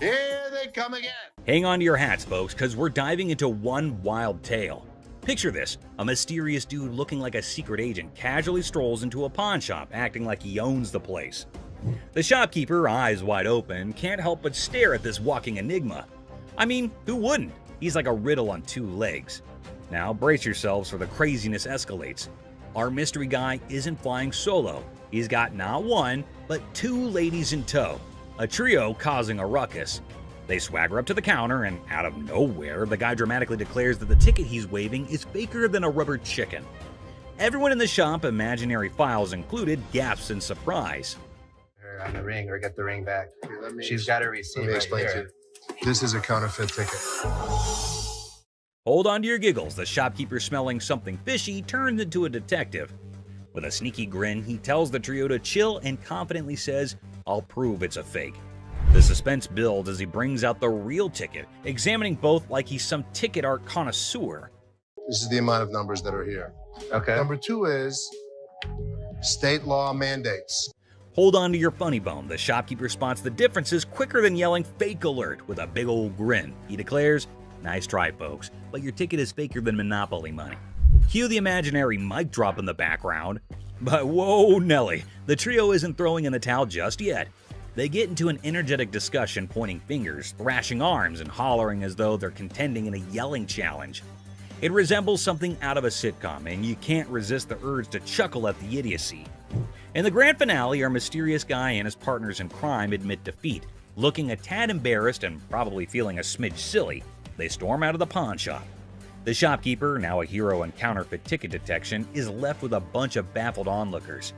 Here they come again.
Hang on to your hats, folks, because we're diving into one wild tale. Picture this, a mysterious dude looking like a secret agent casually strolls into a pawn shop, acting like he owns the place. The shopkeeper, eyes wide open, can't help but stare at this walking enigma. I mean, who wouldn't? He's like a riddle on two legs. Now brace yourselves for the craziness escalates. Our mystery guy isn't flying solo. He's got not one, but two ladies in tow, a trio causing a ruckus. They swagger up to the counter, and out of nowhere, the guy dramatically declares that the ticket he's waving is faker than a rubber chicken. Everyone in the shop, imaginary files included, gasps in surprise.
Her on the ring or get the ring back. She's got a receipt.
Let me explain to you. This is a counterfeit ticket.
Hold on to your giggles. The shopkeeper, smelling something fishy, turns into a detective. With a sneaky grin, he tells the trio to chill and confidently says, "I'll prove it's a fake." The suspense builds as he brings out the real ticket, examining both like he's some ticket art connoisseur.
This is the amount of numbers that are here.
Okay.
Number 2 is state law mandates.
Hold on to your funny bone. The shopkeeper spots the differences quicker than yelling "fake alert" with a big old grin. He declares, "Nice try, folks, but your ticket is faker than Monopoly money." Cue the imaginary mic drop in the background. But whoa, Nelly, the trio isn't throwing in the towel just yet. They get into an energetic discussion, pointing fingers, thrashing arms, and hollering as though they're contending in a yelling challenge. It resembles something out of a sitcom, and you can't resist the urge to chuckle at the idiocy. In the grand finale, our mysterious guy and his partners in crime admit defeat. Looking a tad embarrassed and probably feeling a smidge silly, they storm out of the pawn shop. The shopkeeper, now a hero in counterfeit ticket detection, is left with a bunch of baffled onlookers.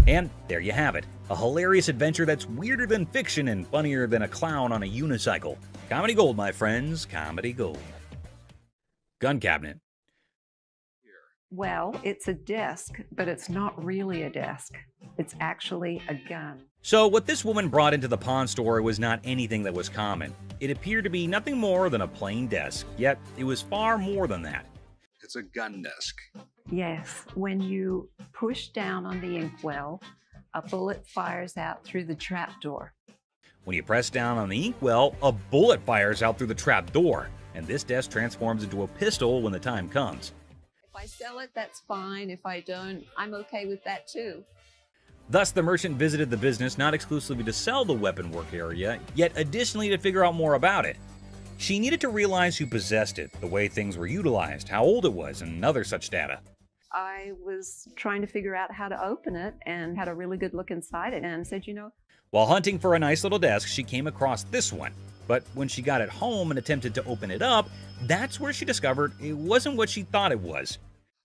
And there you have it, a hilarious adventure that's weirder than fiction and funnier than a clown on a unicycle. Comedy gold, my friends, comedy gold. Gun cabinet.
Well, it's a desk, but it's not really a desk. It's actually a gun.
So what this woman brought into the pawn store was not anything that was common. It appeared to be nothing more than a plain desk, yet it was far more than that.
It's a gun desk.
Yes, when you push down on the inkwell, a bullet fires out through the trapdoor.
When you press down on the inkwell, a bullet fires out through the trap door, and this desk transforms into a pistol when the time comes.
If I sell it, that's fine. If I don't, I'm okay with that too.
Thus, the merchant visited the business not exclusively to sell the weapon work area, yet additionally to figure out more about it. She needed to realize who possessed it, the way things were utilized, how old it was, and other such data.
I was trying to figure out how to open it and had a really good look inside it and said,
While hunting for a nice little desk, she came across this one. But when she got it home and attempted to open it up, that's where she discovered it wasn't what she thought it was.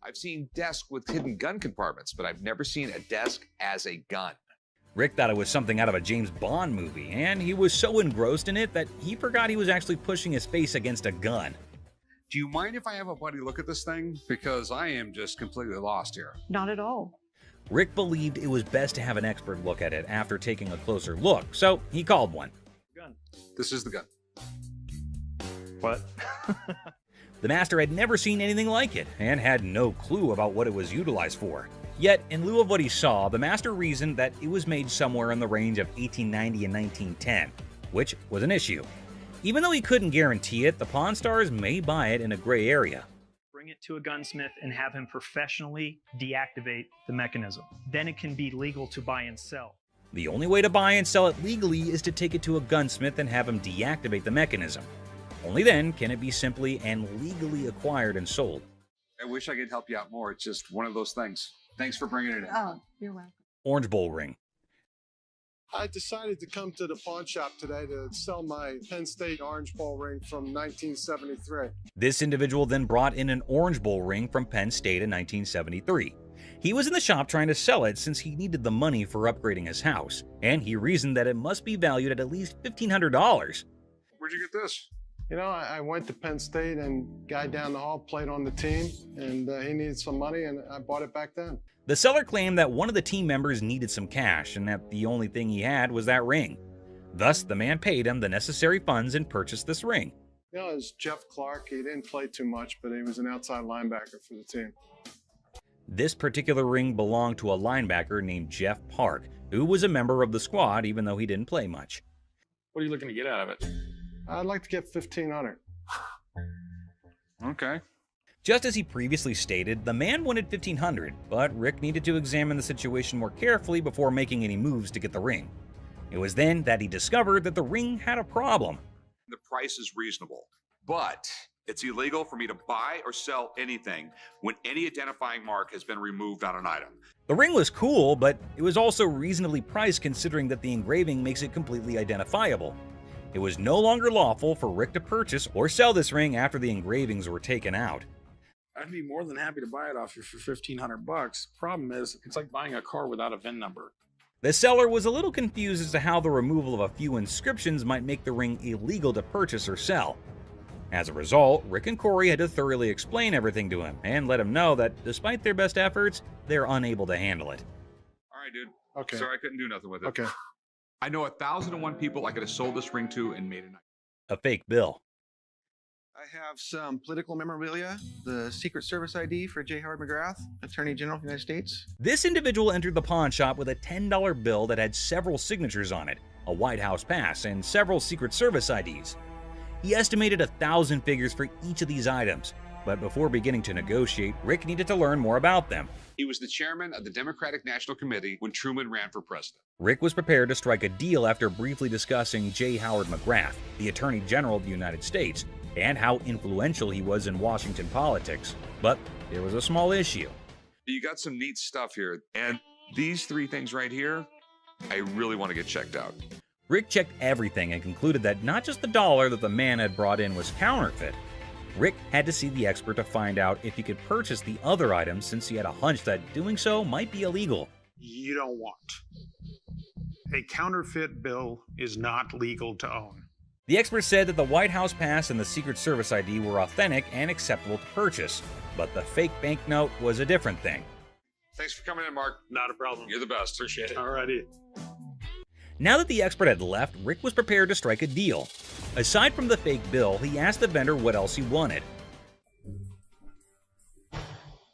I've seen desks with hidden gun compartments, but I've never seen a desk as a gun.
Rick thought it was something out of a James Bond movie, and he was so engrossed in it that he forgot he was actually pushing his face against a gun.
Do you mind if I have a buddy look at this thing? Because I am just completely lost here.
Not at all.
Rick believed it was best to have an expert look at it after taking a closer look, so he called one.
Gun. This is the gun.
What?
The master had never seen anything like it, and had no clue about what it was utilized for. Yet, in lieu of what he saw, the master reasoned that it was made somewhere in the range of 1890 and 1910, which was an issue. Even though he couldn't guarantee it, the Pawn Stars may buy it in a gray area.
Bring it to a gunsmith and have him professionally deactivate the mechanism. Then it can be legal to buy and sell.
The only way to buy and sell it legally is to take it to a gunsmith and have him deactivate the mechanism. Only then can it be simply and legally acquired and sold.
I wish I could help you out more. It's just one of those things. Thanks for bringing it in.
Oh, you're welcome.
Orange Bowl ring.
I decided to come to the pawn shop today to sell my Penn State Orange Bowl ring from 1973.
This individual then brought in an Orange Bowl ring from Penn State in 1973. He was in the shop trying to sell it since he needed the money for upgrading his house, and he reasoned that it must be valued at least $1,500.
Where'd you get this?
I went to Penn State and guy down the hall played on the team, and he needed some money, and I bought it back then.
The seller claimed that one of the team members needed some cash, and that the only thing he had was that ring. Thus, the man paid him the necessary funds and purchased this ring.
It was Jeff Clark. He didn't play too much, but he was an outside linebacker for the team.
This particular ring belonged to a linebacker named Jeff Park, who was a member of the squad even though he didn't play much.
What are you looking to get out of it?
I'd like to get $1,500.
Okay.
Just as he previously stated, the man wanted $1,500, but Rick needed to examine the situation more carefully before making any moves to get the ring. It was then that he discovered that the ring had a problem.
The price is reasonable, but it's illegal for me to buy or sell anything when any identifying mark has been removed on an item.
The ring was cool, but it was also reasonably priced considering that the engraving makes it completely identifiable. It was no longer lawful for Rick to purchase or sell this ring after the engravings were taken out.
I'd be more than happy to buy it off you for $1,500. Problem is, it's like buying a car without a VIN number.
The seller was a little confused as to how the removal of a few inscriptions might make the ring illegal to purchase or sell. As a result, Rick and Corey had to thoroughly explain everything to him and let him know that despite their best efforts, they're unable to handle it.
All right, dude.
Okay.
Sorry I couldn't do nothing with it.
Okay.
I know 1,001 people I could have sold this ring to and made
a fake bill.
I have some political memorabilia, the Secret Service ID for J. Howard McGrath, Attorney General of the United States.
This individual entered the pawn shop with a $10 bill that had several signatures on it, a White House pass, and several Secret Service IDs. He estimated 1,000 figures for each of these items, but before beginning to negotiate, Rick needed to learn more about them.
He was the chairman of the Democratic National Committee when Truman ran for president.
Rick was prepared to strike a deal after briefly discussing J. Howard McGrath, the Attorney General of the United States, and how influential he was in Washington politics. But there was a small issue.
You got some neat stuff here, and these three things right here, I really want to get checked out.
Rick checked everything and concluded that not just the dollar that the man had brought in was counterfeit, Rick had to see the expert to find out if he could purchase the other items since he had a hunch that doing so might be illegal.
You don't want. A counterfeit bill is not legal to own.
The expert said that the White House pass and the Secret Service ID were authentic and acceptable to purchase, but the fake banknote was a different thing.
Thanks for coming in, Mark.
Not a problem.
You're the best.
Appreciate it. Alrighty.
Now that the expert had left, Rick was prepared to strike a deal. Aside from the fake bill, he asked the vendor what else he wanted.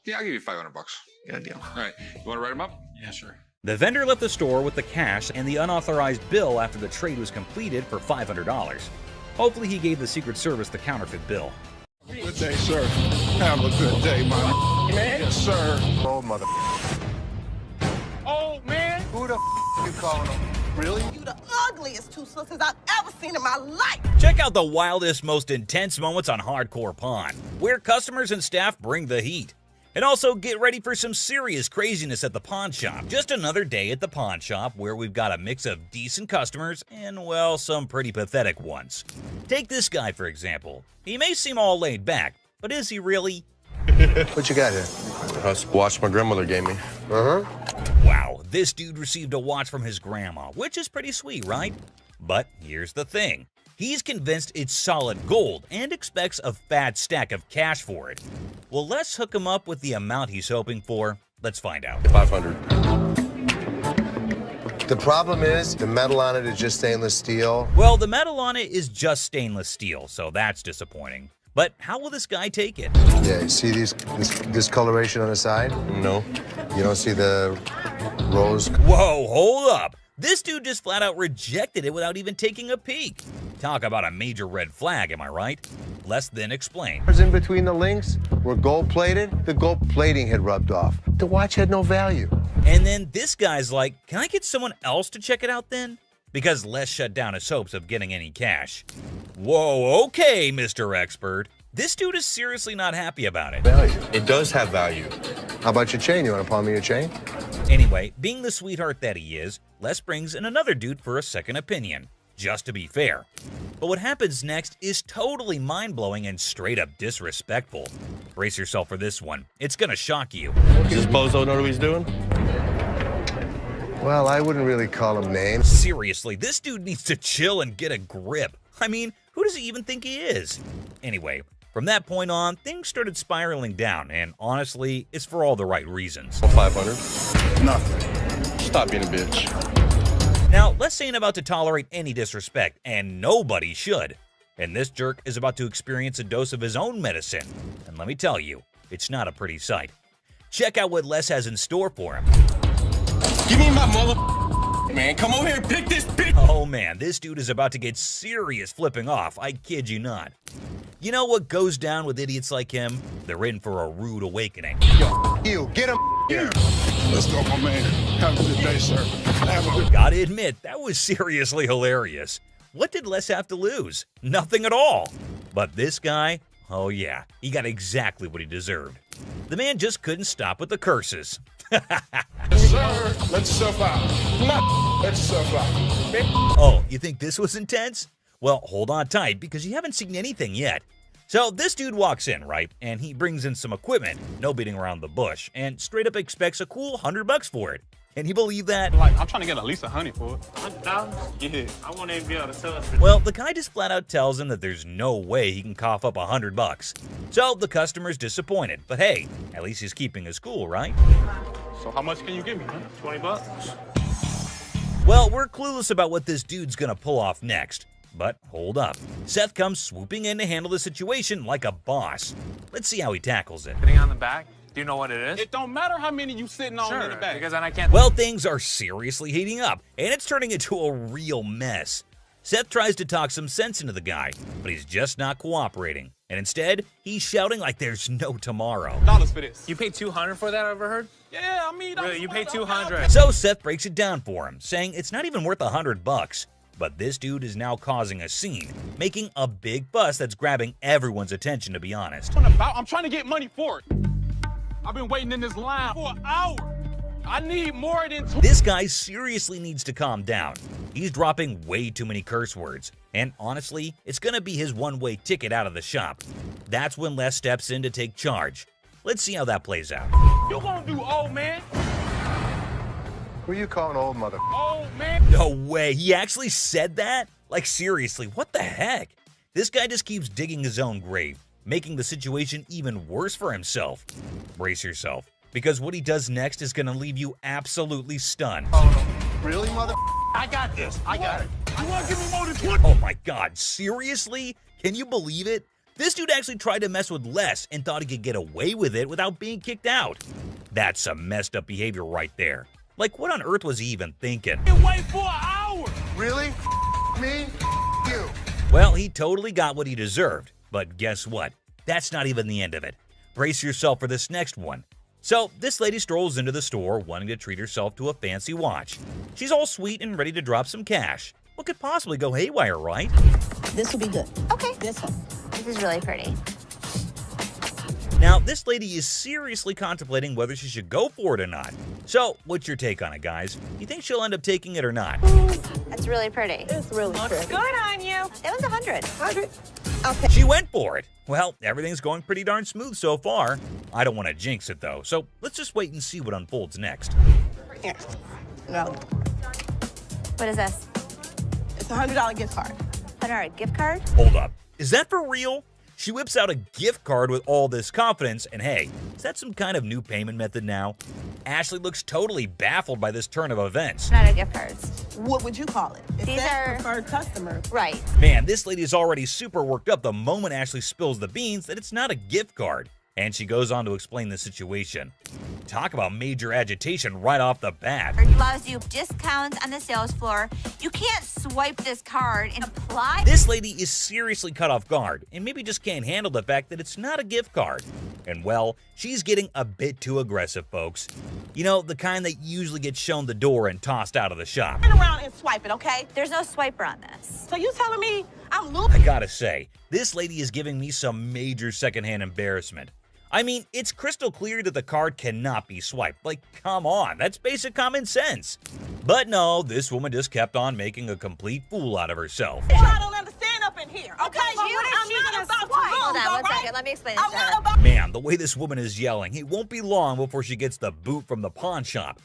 Yeah, I'll give you $500.
Got a deal.
All right. You want to write them up?
Yeah, sure.
The vendor left the store with the cash and the unauthorized bill after the trade was completed for $500. Hopefully he gave the Secret Service the counterfeit bill.
Good day, sir. Have a good day, my man. Yes, sir.
Old mother.
Oh, man.
Who the you calling him? Really?
You the ugliest two sisters I've ever seen in my life.
Check out the wildest, most intense moments on Hardcore Pawn, where customers and staff bring the heat. And also get ready for some serious craziness at the pawn shop. Just another day at the pawn shop where we've got a mix of decent customers and, well, some pretty pathetic ones. Take this guy, for example. He may seem all laid back, but is he really?
What you got here?
That's a watch my grandmother gave me.
Wow, this dude received a watch from his grandma, which is pretty sweet, right? But here's the thing. He's convinced it's solid gold and expects a fat stack of cash for it. Well, let's hook him up with the amount he's hoping for. Let's find out.
500.
The problem is the metal on it is just stainless steel.
Well, the metal on it is just stainless steel, so that's disappointing. But how will this guy take it?
Yeah, you see this discoloration on the side?
No.
You don't see the rose?
Whoa, hold up. This dude just flat out rejected it without even taking a peek. Talk about a major red flag, am I right? Less than explain.
In between the links were gold plated. The gold plating had rubbed off. The watch had no value.
And then this guy's like, can I get someone else to check it out then? Because Les shut down his hopes of getting any cash. Whoa, okay, Mr. Expert. This dude is seriously not happy about it.
Value.
It does have value.
How about your chain? You want to pawn me your chain?
Anyway, being the sweetheart that he is, Les brings in another dude for a second opinion, just to be fair. But what happens next is totally mind-blowing and straight up disrespectful. Brace yourself for this one. It's gonna shock you.
Does this bozo know what he's doing?
Well, I wouldn't really call him names.
Seriously, this dude needs to chill and get a grip. I mean, who does he even think he is? Anyway, from that point on, things started spiraling down, and honestly, it's for all the right reasons.
500. Nothing. Stop being a bitch.
Now, Les ain't about to tolerate any disrespect, and nobody should. And this jerk is about to experience a dose of his own medicine. And let me tell you, it's not a pretty sight. Check out what Les has in store for him.
Give me my mother, man. Come over here and pick this bitch.
Oh man, this dude is about to get serious flipping off, I kid you not. You know what goes down with idiots like him? They're in for a rude awakening.
Yo, you, get him here.
Let's go, my man. Have a good day, sir. Have a good
Gotta admit, that was seriously hilarious. What did Les have to lose? Nothing at all. But this guy, oh yeah, he got exactly what he deserved. The man just couldn't stop with the curses.
Sir, let yourself out. Let yourself out.
Oh, you think this was intense? Well, hold on tight because you haven't seen anything yet. So this dude walks in, right? And he brings in some equipment, no beating around the bush, and straight up expects a cool $100 for it. Can you believe that?
Like, I'm trying to get at least $100 for it. $100? Yeah. I won't even be able to sell it.
Well, the guy just flat out tells him that there's no way he can cough up $100. So the customer's disappointed. But hey, at least he's keeping his cool, right?
So how much can you give me, man? $20?
Well, we're clueless about what this dude's gonna pull off next. But hold up. Seth comes swooping in to handle the situation like a boss. Let's see how he tackles it.
Sitting on the back? Do you know what it is?
It don't matter how many you sitting on in the back.
Because then I can't.
Well, things are seriously heating up, and it's turning into a real mess. Seth tries to talk some sense into the guy, but he's just not cooperating. And instead, he's shouting like there's no tomorrow.
Dollars for this. You paid $200 for that, I ever heard? Yeah, I mean, really, you paid $200.
So Seth breaks it down for him, saying it's not even worth $100. But this dude is now causing a scene, making a big fuss that's grabbing everyone's attention, to be honest.
I'm trying to get money for it. I've been waiting in this line for an hour. I need more than
This guy seriously needs to calm down. He's dropping way too many curse words. And honestly, it's gonna be his one-way ticket out of the shop. That's when Les steps in to take charge. Let's see how that plays out.
You gonna do old man?
Who are you calling old mother?
Old man?
No way, he actually said that? Like seriously, what the heck? This guy just keeps digging his own grave, making the situation even worse for himself. Brace yourself, because what he does next is gonna leave you absolutely stunned.
Really, mother?
I got this. I got it. You wanna give me more than 20?
Oh my god, seriously? Can you believe it? This dude actually tried to mess with Les and thought he could get away with it without being kicked out. That's some messed up behavior right there. Like, what on earth was he even thinking?
Wait for an hour.
Really? Me? You?
Well, he totally got what he deserved. But guess what? That's not even the end of it. Brace yourself for this next one. So, this lady strolls into the store wanting to treat herself to a fancy watch. She's all sweet and ready to drop some cash. What could possibly go haywire, right?
This will be good.
Okay.
This one.
This is really pretty.
Now, this lady is seriously contemplating whether she should go for it or not. So, what's your take on it, guys? You think she'll end up taking it or not?
That's really pretty.
It's really pretty.
Good on you. That was 100.
100. Okay.
She went for it. Well, everything's going pretty darn smooth so far. I don't want to jinx it, though, so let's just wait and see what unfolds next.
Here. No.
What is this?
It's a $100 gift card.
$100 gift card?
Hold up. Is that for real? She whips out a gift card with all this confidence, and hey, is that some kind of new payment method now? Ashley looks totally baffled by this turn of events.
Not a gift cards.
What would you call it? It
These
says
are
preferred customer.
Right.
Man, this lady is already super worked up the moment Ashley spills the beans that it's not a gift card. And she goes on to explain the situation. Talk about major agitation right off the bat.
It allows you discounts on the sales floor. You can't swipe this card and apply.
This lady is seriously caught off guard and maybe just can't handle the fact that it's not a gift card. And well, she's getting a bit too aggressive, folks. You know, the kind that usually gets shown the door and tossed out of the shop.
Turn around and swipe it, okay?
There's no swiper on this.
So you telling me I'm
I
losing?
gotta say, this lady is giving me some major secondhand embarrassment. I mean, it's crystal clear that the card cannot be swiped. Like, come on, that's basic common sense. But no, this woman just kept on making a complete fool out of herself.
I don't understand up in here, okay?
Because you
I'm
she's
not
gonna
about to
swipe.
lose,
Hold on
all
one
right?
second. Let me explain this
I'm
to
not
her.
about
Man, the way this woman is yelling, it won't be long before she gets the boot from the pawn shop.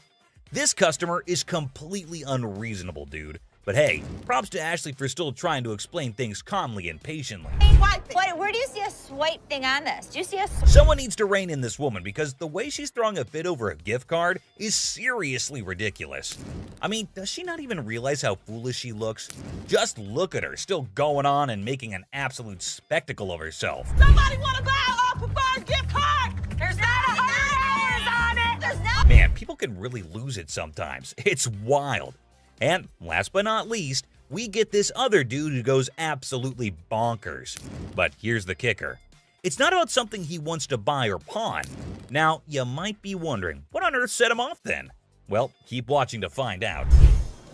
This customer is completely unreasonable, dude. But hey, props to Ashley for still trying to explain things calmly and patiently.
swipe it.
Wait, where do you see a swipe thing on this? Do you see a
Someone needs to rein in this woman because the way she's throwing a fit over a gift card is seriously ridiculous. I mean, does she not even realize how foolish she looks? Just look at her, still going on and making an absolute spectacle of herself.
Somebody want to buy a preferred gift card?
There's not $100 on it. There's not.
Man, people can really lose it sometimes. It's wild. And last but not least, we get this other dude who goes absolutely bonkers. But here's the kicker. It's not about something he wants to buy or pawn. Now, you might be wondering, what on earth set him off then? Well, keep watching to find out.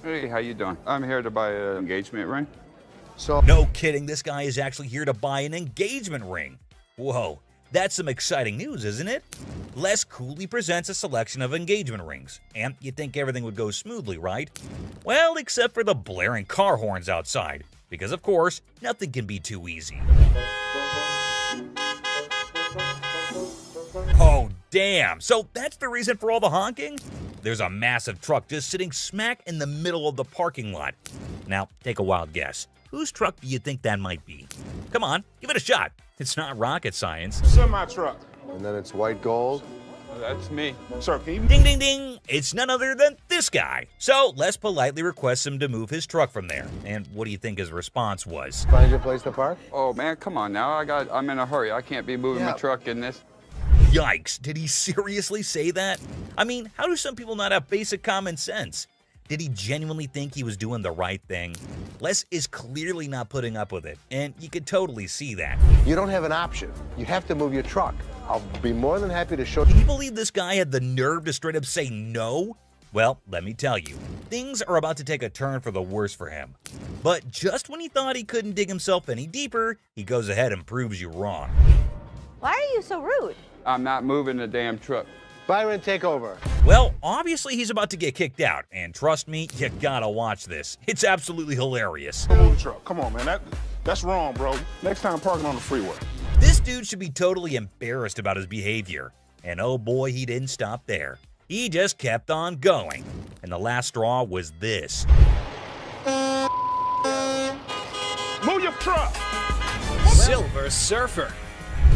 Hey, how you doing? I'm here to buy an engagement ring.
So,
No kidding, this guy is actually here to buy an engagement ring. Whoa, that's some exciting news, isn't it? Les coolly presents a selection of engagement rings, and you'd think everything would go smoothly, right? Well, except for the blaring car horns outside, because of course, nothing can be too easy. Oh, damn. So that's the reason for all the honking? There's a massive truck just sitting smack in the middle of the parking lot. Now, take a wild guess. Whose truck do you think that might be? Come on, give it a shot. It's not rocket science.
Semi-truck.
and then it's white gold.
That's me.
Sir, can you...
Ding, ding, ding. It's none other than this guy. So Les politely requests him to move his truck from there. And what do you think his response was?
Find your place to park?
Oh man, come on now. I'm in a hurry. I can't be moving my truck in this.
Yikes, did he seriously say that? I mean, how do some people not have basic common sense? Did he genuinely think he was doing the right thing? Les is clearly not putting up with it, and you could totally see that.
You don't have an option. You have to move your truck. I'll be more than happy to show
Can you believe this guy had the nerve to straight up say no? Well, let me tell you, things are about to take a turn for the worse for him. But just when he thought he couldn't dig himself any deeper, he goes ahead and proves you wrong.
Why are you so rude?
I'm not moving the damn truck.
Byron, take over.
Well, obviously he's about to get kicked out, and trust me, you gotta watch this. It's absolutely hilarious.
Move the truck. Come on, man. That's wrong, bro. Next time, parking on the freeway.
This dude should be totally embarrassed about his behavior. And oh boy, he didn't stop there. He just kept on going. And the last straw was this.
Move your truck!
Silver Surfer.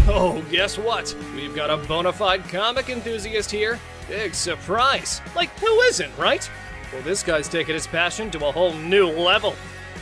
Oh, guess what? We've got a bona fide comic enthusiast here. Big surprise. Like, who isn't, right? Well, this guy's taking his passion to a whole new level.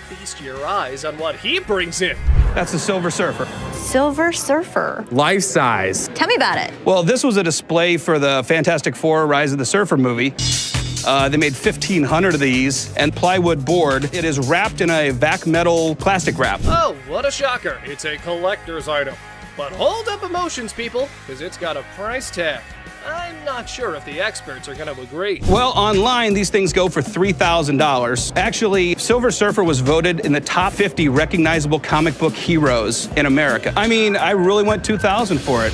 Feast your eyes on what he brings in.
That's the Silver Surfer.
Silver Surfer.
Life size.
Tell me about it.
Well, this was a display for the Fantastic Four Rise of the Surfer movie. They made 1,500 of these, and plywood board. It is wrapped in a vac metal plastic wrap.
Oh, what a shocker. It's a collector's item. But hold up emotions, people, because it's got a price tag. I'm not sure if the experts are going to agree.
Well, online, these things go for $3,000. Actually, Silver Surfer was voted in the top 50 recognizable comic book heroes in America. I mean, I really went $2,000 for it.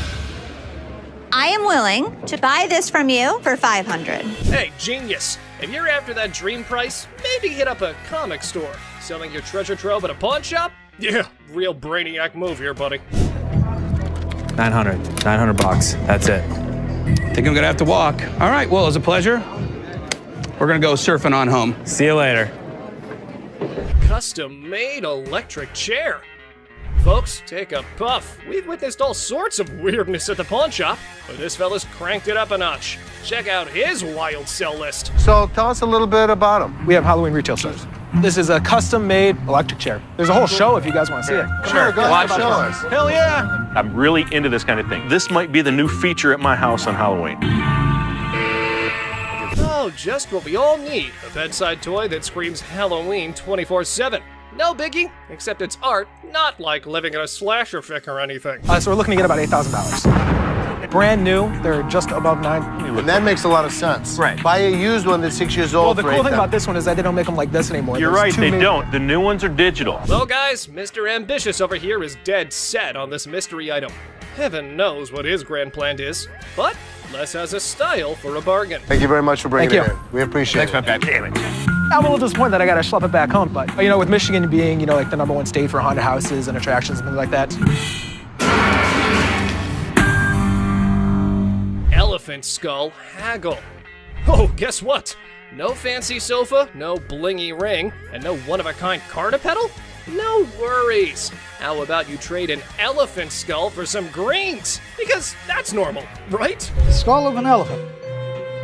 I am willing to buy this from you for $500.
Hey, genius. If you're after that dream price, maybe hit up a comic store. Selling your treasure trove at a pawn shop? Yeah, real brainiac move here, buddy.
900 bucks. That's it. Think I'm gonna have to walk. All right, well, it was a pleasure. We're gonna go surfing on home. See you later.
Custom-made electric chair. Folks, take a puff. We've witnessed all sorts of weirdness at the pawn shop, but this fella's cranked it up a notch. Check out his wild sell list.
So tell us a little bit about them.
We have Halloween retail stores. This is a custom-made electric chair. There's a whole show if you guys want to see it.
Sure, go ahead, show us.
Hell yeah!
I'm really into this kind of thing. This might be the new feature at my house on Halloween.
Oh, just what we all need. A bedside toy that screams Halloween 24/7. No biggie, except it's art, not like living in a slasher fic or anything.
So we're looking to get about $8,000. Brand new, they're just above $9,000.
And that makes a lot of sense.
Right.
Buy a used one that's 6 years old.
Well, the cool thing about this one is that they don't make them like this anymore.
You're right, they don't. The new ones are digital.
Well, guys, Mr. Ambitious over here is dead set on this mystery item. Heaven knows what his grand plan is, but Les has a style for a bargain.
Thank you very much for bringing
Thank
it
you.
in. We appreciate it.
Thanks, damn it.
I'm a little disappointed that I gotta schlep it back home, but you know, with Michigan being, you know, like the #1 state for haunted houses and attractions and things like that.
Elephant skull haggle. Oh, guess what? No fancy sofa, no blingy ring, and no one-of-a-kind car to pedal? No worries. How about you trade an elephant skull for some greens? Because that's normal, right?
Skull of an elephant.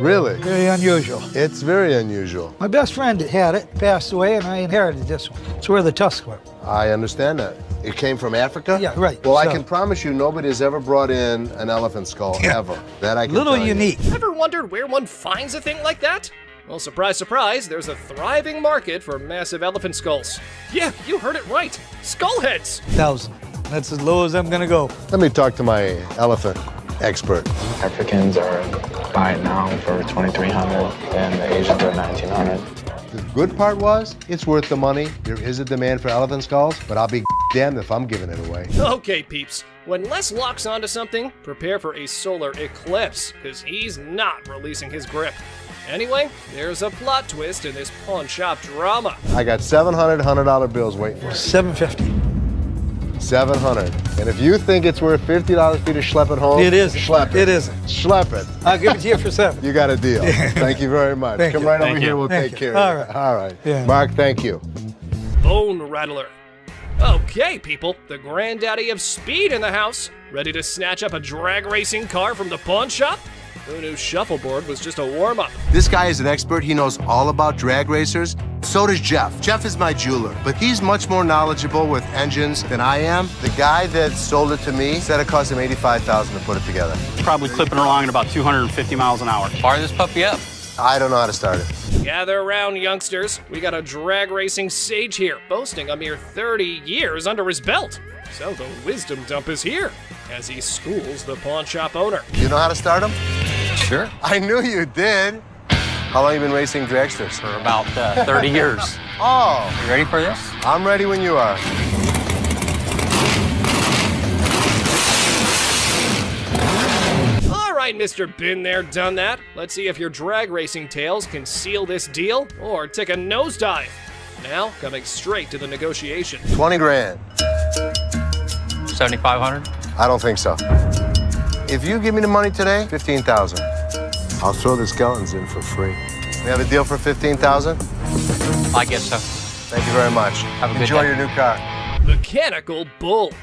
Really?
Very unusual.
It's very unusual.
My best friend had it, passed away, and I inherited this one. It's where the tusks were.
I understand that. It came from Africa?
Yeah, right.
Well, I
So-
can promise you nobody has ever brought in an elephant skull, ever. That I can
Little
tell you.
unique.
Ever wondered where one finds a thing like that? Well, surprise, surprise, there's a thriving market for massive elephant skulls. Yeah, you heard it right. Skull heads.
1,000. That's as low as I'm gonna go.
Let me talk to my elephant expert.
Africans are buying now for $2,300 and the Asians are $1,900.
The good part was, it's worth the money. There is a demand for elephant skulls, but I'll be damned if I'm giving it away.
Okay, peeps. When Les locks onto something, prepare for a solar eclipse, because he's not releasing his grip. Anyway, there's a plot twist in this pawn shop drama.
I got $700 $100 bills waiting for me.
$750.
$700. And if you think it's worth $50 for you to schlep it home,
It isn't.
Schlep it.
It isn't.
Schlep it.
I'll give it to you for $7.
You got a deal. Thank you very much.
Thank
Come
you.
right
Thank
over
you.
here. We'll
Thank
take
you.
care
All
of
right.
it. All right.
Yeah.
Mark, thank you.
Bone Rattler. Okay, people, the granddaddy of speed in the house. Ready to snatch up a drag racing car from the pawn shop? Who knew shuffleboard was just a warm-up?
This guy is an expert. He knows all about drag racers. So does Jeff. Jeff is my jeweler, but he's much more knowledgeable with engines than I am. The guy that sold it to me said it cost him $85,000 to put it together.
Probably clipping along at about 250 miles an hour. Fire this puppy up.
I don't know how to start it.
Gather around, youngsters. We got a drag racing sage here, boasting a mere 30 years under his belt. So the wisdom dump is here, as he schools the pawn shop owner.
You know how to start them?
Sure.
I knew you did. How long you been racing dragsters?
For about 30 years.
Oh.
You ready for this?
I'm ready when you are.
All right, Mr. Been There, Done That. Let's see if your drag racing tales can seal this deal or take a nosedive. Now, coming straight to the negotiation.
20 grand.
7,500.
I don't think so. If you give me the money today, $15,000. I'll throw the skeletons in for free. We have a deal for $15,000?
I guess so.
Thank you very much.
Have a good
Enjoy
day.
your new car.
Mechanical Bull.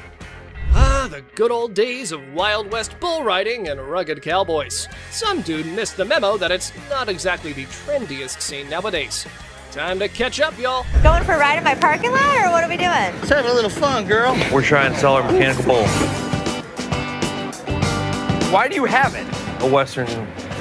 Ah, the good old days of Wild West bull riding and rugged cowboys. Some dude missed the memo that it's not exactly the trendiest scene nowadays. Time to catch up, y'all.
Going for a ride in my parking lot, or what are we doing?
Let's have a little fun, girl.
We're trying to sell our mechanical bull.
Why do you have it?
A Western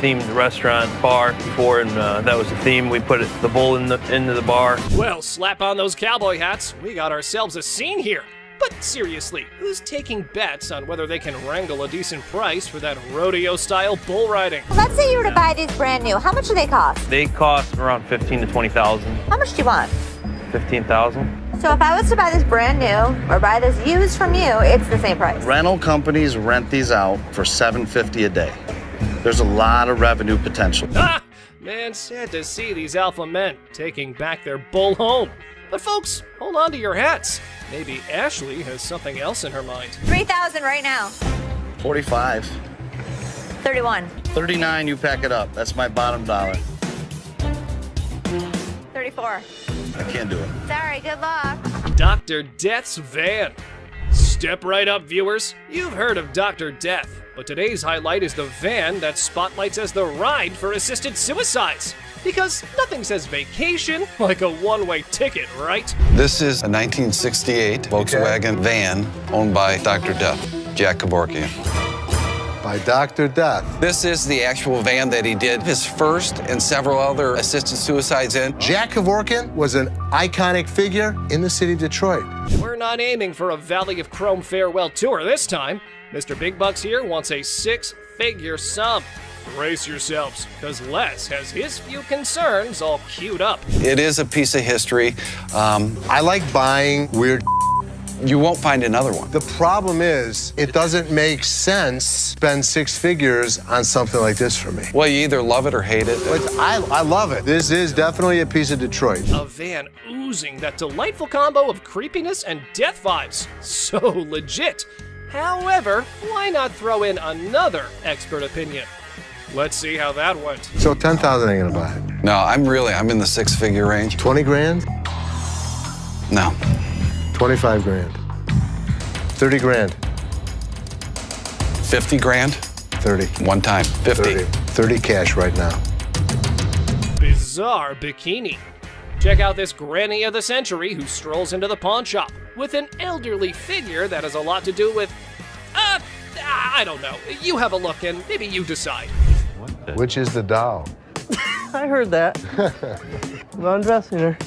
themed restaurant bar before, and that was the theme. We put the bull into the bar.
Well, slap on those cowboy hats. We got ourselves a scene here. But seriously, who's taking bets on whether they can wrangle a decent price for that rodeo-style bull riding?
Let's say you were to buy these brand new. How much do they cost?
They cost around $15,000 to $20,000.
How much do you want?
$15,000.
So if I was to buy this brand new or buy this used from you, it's the same price.
Rental companies rent these out for $750 a day. There's a lot of revenue potential.
Ah! Man, sad to see these alpha men taking back their bull home. But folks, hold on to your hats. Maybe Ashley has something else in her mind.
3,000 right now.
45.
31.
39, you pack it up. That's my bottom dollar.
34.
I can't do it.
Sorry, good luck.
Dr. Death's van. Step right up, viewers. You've heard of Dr. Death, but today's highlight is the van that spotlights as the ride for assisted suicides. Because nothing says vacation like a one-way ticket, right?
This is a 1968 Volkswagen van owned by Dr. Death, Jack Kevorkian.
By Dr. Death.
This is the actual van that he did his first and several other assisted suicides in.
Jack Kevorkian was an iconic figure in the city of Detroit.
We're not aiming for a Valley of Chrome farewell tour this time. Mr. Big Bucks here wants a six-figure sum. Brace yourselves, because Les has his few concerns all queued up.
It is a piece of history.
I like buying weird.
You won't find another one.
The problem is, it doesn't make sense to spend six figures on something like this for me.
Well, you either love it or hate it.
I love it. This is definitely a piece of Detroit.
A van oozing that delightful combo of creepiness and death vibes. So legit. However, why not throw in another expert opinion? Let's see how that went.
So 10,000 ain't gonna buy it.
No, I'm in the six-figure range.
20 grand?
No.
25 grand. 30 grand.
50 grand?
30.
One time. 50.
30 cash right now.
Bizarre bikini. Check out this granny of the century who strolls into the pawn shop with an elderly figure that has a lot to do with, I don't know. You have a look and maybe you decide.
Which is the doll?
I heard that. I'm undressing her.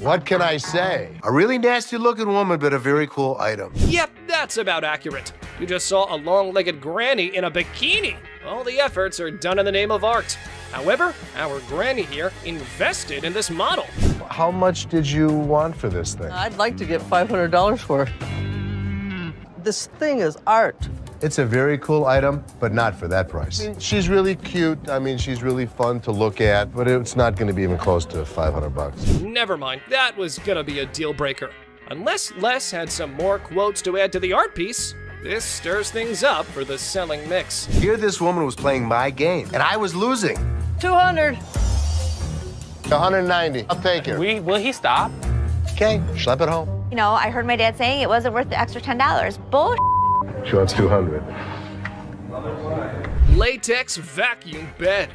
What can I say? A really nasty looking woman, but a very cool item.
Yep, that's about accurate. You just saw a long-legged granny in a bikini. All the efforts are done in the name of art. However, our granny here invested in this model.
How much did you want for this thing?
I'd like to get $500 for it. This thing is art.
It's a very cool item, but not for that price. I mean, she's really cute. I mean, she's really fun to look at, but it's not going to be even close to 500 bucks.
Never mind, that was gonna be a deal breaker. Unless Les had some more quotes to add to the art piece, this stirs things up for the selling mix.
Here this woman was playing my game, and I was losing.
200.
190. I'll take it.
Will he stop?
Okay, schlep it home.
You know, I heard my dad saying it wasn't worth the extra $10. Bull.
She wants 200.
Latex vacuum bed.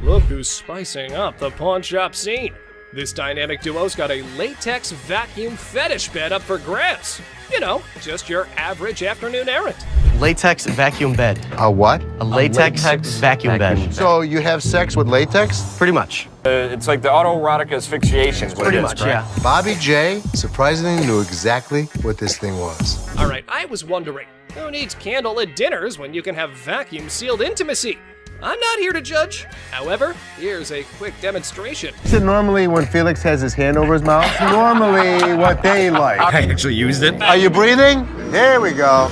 Look who's spicing up the pawn shop scene. This dynamic duo's got a latex vacuum fetish bed up for grabs. You know, just your average afternoon errand.
Latex vacuum bed.
A what?
A latex vacuum bed.
So you have sex with latex?
Pretty much.
It's like the autoerotic asphyxiation.
Pretty much, yeah.
Bobby J surprisingly knew exactly what this thing was.
All right, I was wondering, who needs candlelit dinners when you can have vacuum-sealed intimacy? I'm not here to judge. However, here's a quick demonstration.
Is it normally when Felix has his hand over his mouth? Normally what they like.
I actually used it.
Are you breathing? There we go.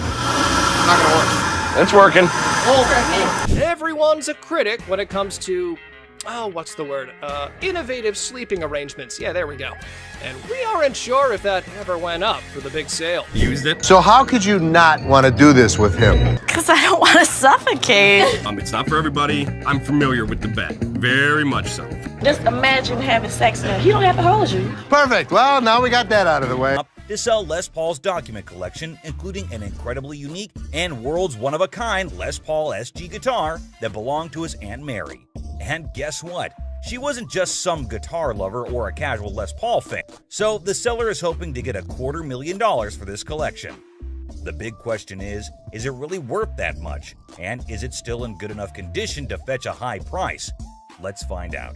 Not gonna work. It's working.
Everyone's a critic when it comes to what's the word? Innovative sleeping arrangements. Yeah, there we go. And we aren't sure if that ever went up for the big sale.
Used it.
So how could you not want to do this with him?
Because I don't want to suffocate.
It's not for everybody. I'm familiar with the bed. Very much so.
Just imagine having sex now. He don't have to hold you.
Perfect. Well, now we got that out of the way.
To sell Les Paul's document collection, including an incredibly unique and world's one-of-a-kind Les Paul SG guitar that belonged to his Aunt Mary. And guess what? She wasn't just some guitar lover or a casual Les Paul fan. So the seller is hoping to get $250,000 for this collection. The big question is it really worth that much? And is it still in good enough condition to fetch a high price? Let's find out.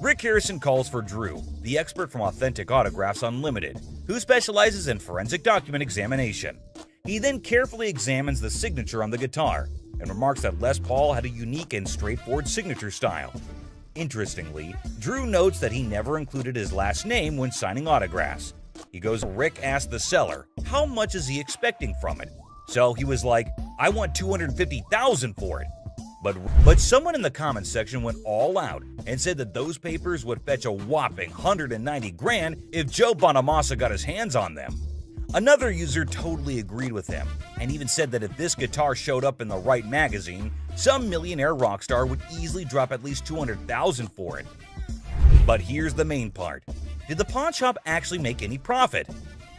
Rick Harrison calls for Drew, the expert from Authentic Autographs Unlimited, who specializes in forensic document examination. He then carefully examines the signature on the guitar and remarks that Les Paul had a unique and straightforward signature style. Interestingly, Drew notes that he never included his last name when signing autographs. He goes, Rick asked the seller, how much is he expecting from it? So he was like, I want $250,000 for it. But someone in the comments section went all out and said that those papers would fetch a whopping $190,000 if Joe Bonamassa got his hands on them. Another user totally agreed with him and even said that if this guitar showed up in the right magazine, some millionaire rock star would easily drop at least $200,000 for it. But here's the main part. Did the pawn shop actually make any profit?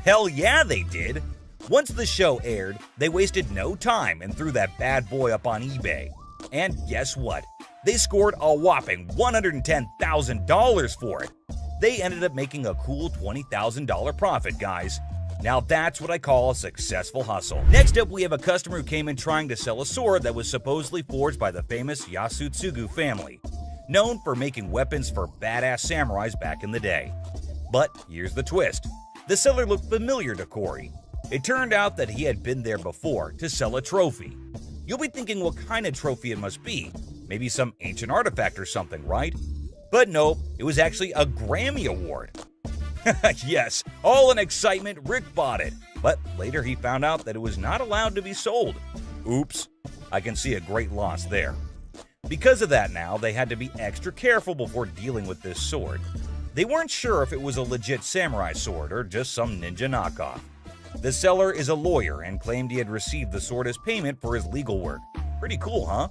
Hell yeah, they did. Once the show aired, they wasted no time and threw that bad boy up on eBay. And guess what? They scored a whopping $110,000 for it. They ended up making a cool $20,000 profit, guys. Now that's what I call a successful hustle. Next up, we have a customer who came in trying to sell a sword that was supposedly forged by the famous Yasutsugu family, known for making weapons for badass samurais back in the day. But here's the twist. The seller looked familiar to Corey. It turned out that he had been there before to sell a trophy. You'll be thinking what kind of trophy it must be. Maybe some ancient artifact or something, right? But nope, it was actually a Grammy Award. Yes, all in excitement, Rick bought it. But later he found out that it was not allowed to be sold. Oops, I can see a great loss there. Because of that now, they had to be extra careful before dealing with this sword. They weren't sure if it was a legit samurai sword or just some ninja knockoff. The seller is a lawyer and claimed he had received the sword as payment for his legal work. Pretty cool, huh?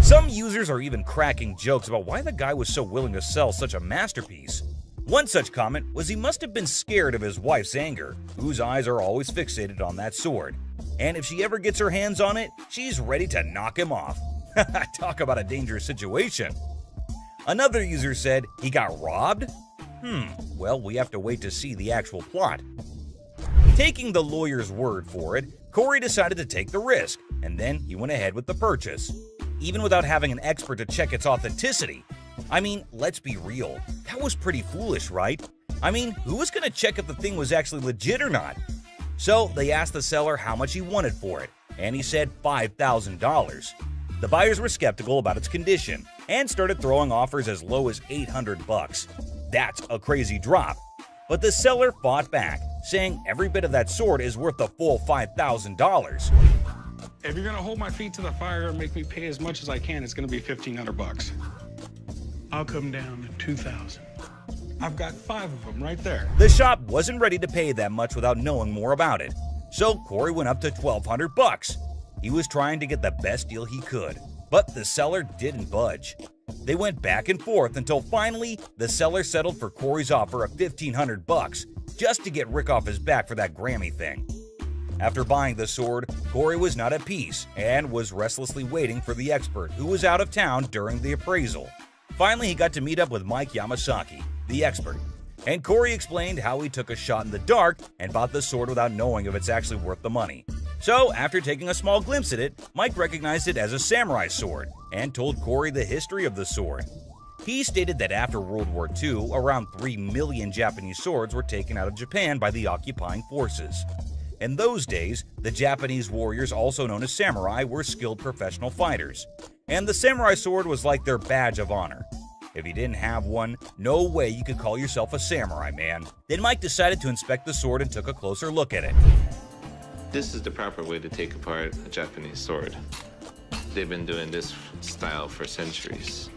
Some users are even cracking jokes about why the guy was so willing to sell such a masterpiece. One such comment was he must have been scared of his wife's anger, whose eyes are always fixated on that sword. And if she ever gets her hands on it, she's ready to knock him off. Talk about a dangerous situation. Another user said he got robbed? Well, we have to wait to see the actual plot. Taking the lawyer's word for it, Corey decided to take the risk, and then he went ahead with the purchase, even without having an expert to check its authenticity. I mean, let's be real, that was pretty foolish, right? I mean, who was going to check if the thing was actually legit or not? So they asked the seller how much he wanted for it, and he said $5,000. The buyers were skeptical about its condition and started throwing offers as low as $800. That's a crazy drop. But the seller fought back, saying every bit of that sword is worth the full $5,000.
If you're gonna hold my feet to the fire and make me pay as much as I can, it's gonna be $1,500. I'll come down to $2,000. I've got 5 of them right there.
The shop wasn't ready to pay that much without knowing more about it, so Corey went up to $1,200. He was trying to get the best deal he could, but the seller didn't budge. They went back and forth until finally the seller settled for Corey's offer of $1,500 just to get Rick off his back for that Grammy thing. After buying the sword, Corey was not at peace and was restlessly waiting for the expert who was out of town during the appraisal. Finally, he got to meet up with Mike Yamasaki, the expert, and Corey explained how he took a shot in the dark and bought the sword without knowing if it's actually worth the money. So, after taking a small glimpse at it, Mike recognized it as a samurai sword and told Corey the history of the sword. He stated that after World War II, around 3 million Japanese swords were taken out of Japan by the occupying forces. In those days, the Japanese warriors, also known as samurai, were skilled professional fighters, and the samurai sword was like their badge of honor. If you didn't have one, no way you could call yourself a samurai, man. Then Mike decided to inspect the sword and took a closer look at it.
This is the proper way to take apart a Japanese sword. They've been doing this style for centuries.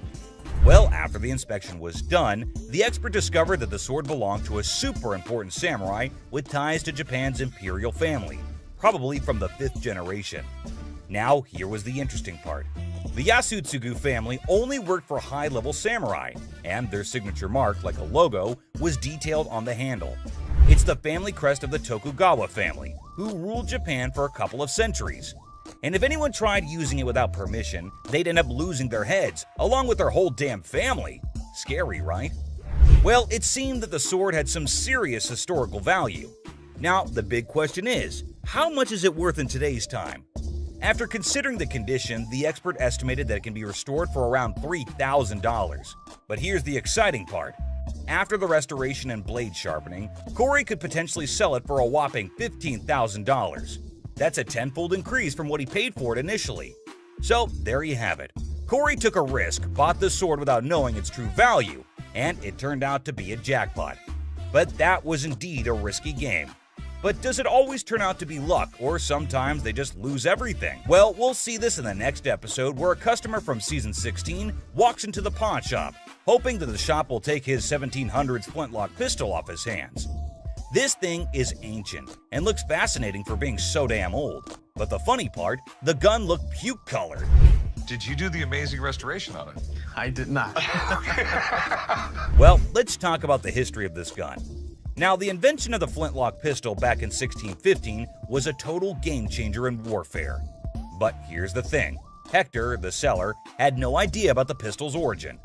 Well, after the inspection was done, the expert discovered that the sword belonged to a super important samurai with ties to Japan's imperial family, probably from the 5th generation. Now, here was the interesting part. The Yasutsugu family only worked for high-level samurai, and their signature mark, like a logo, was detailed on the handle. It's the family crest of the Tokugawa family, who ruled Japan for a couple of centuries. And if anyone tried using it without permission, they'd end up losing their heads, along with their whole damn family. Scary, right? Well, it seemed that the sword had some serious historical value. Now, the big question is, how much is it worth in today's time? After considering the condition, the expert estimated that it can be restored for around $3,000. But here's the exciting part. After the restoration and blade sharpening, Corey could potentially sell it for a whopping $15,000. That's a tenfold increase from what he paid for it initially. So there you have it. Corey took a risk, bought the sword without knowing its true value, and it turned out to be a jackpot. But that was indeed a risky game. But does it always turn out to be luck, or sometimes they just lose everything? Well, we'll see this in the next episode, where a customer from Season 16 walks into the pawn shop, hoping that the shop will take his 1700s flintlock pistol off his hands. This thing is ancient, and looks fascinating for being so damn old. But the funny part, the gun looked puke-colored.
Did you do the amazing restoration on it?
I did not.
Well, let's talk about the history of this gun. Now, the invention of the flintlock pistol back in 1615 was a total game-changer in warfare. But here's the thing. Hector, the seller, had no idea about the pistol's origin.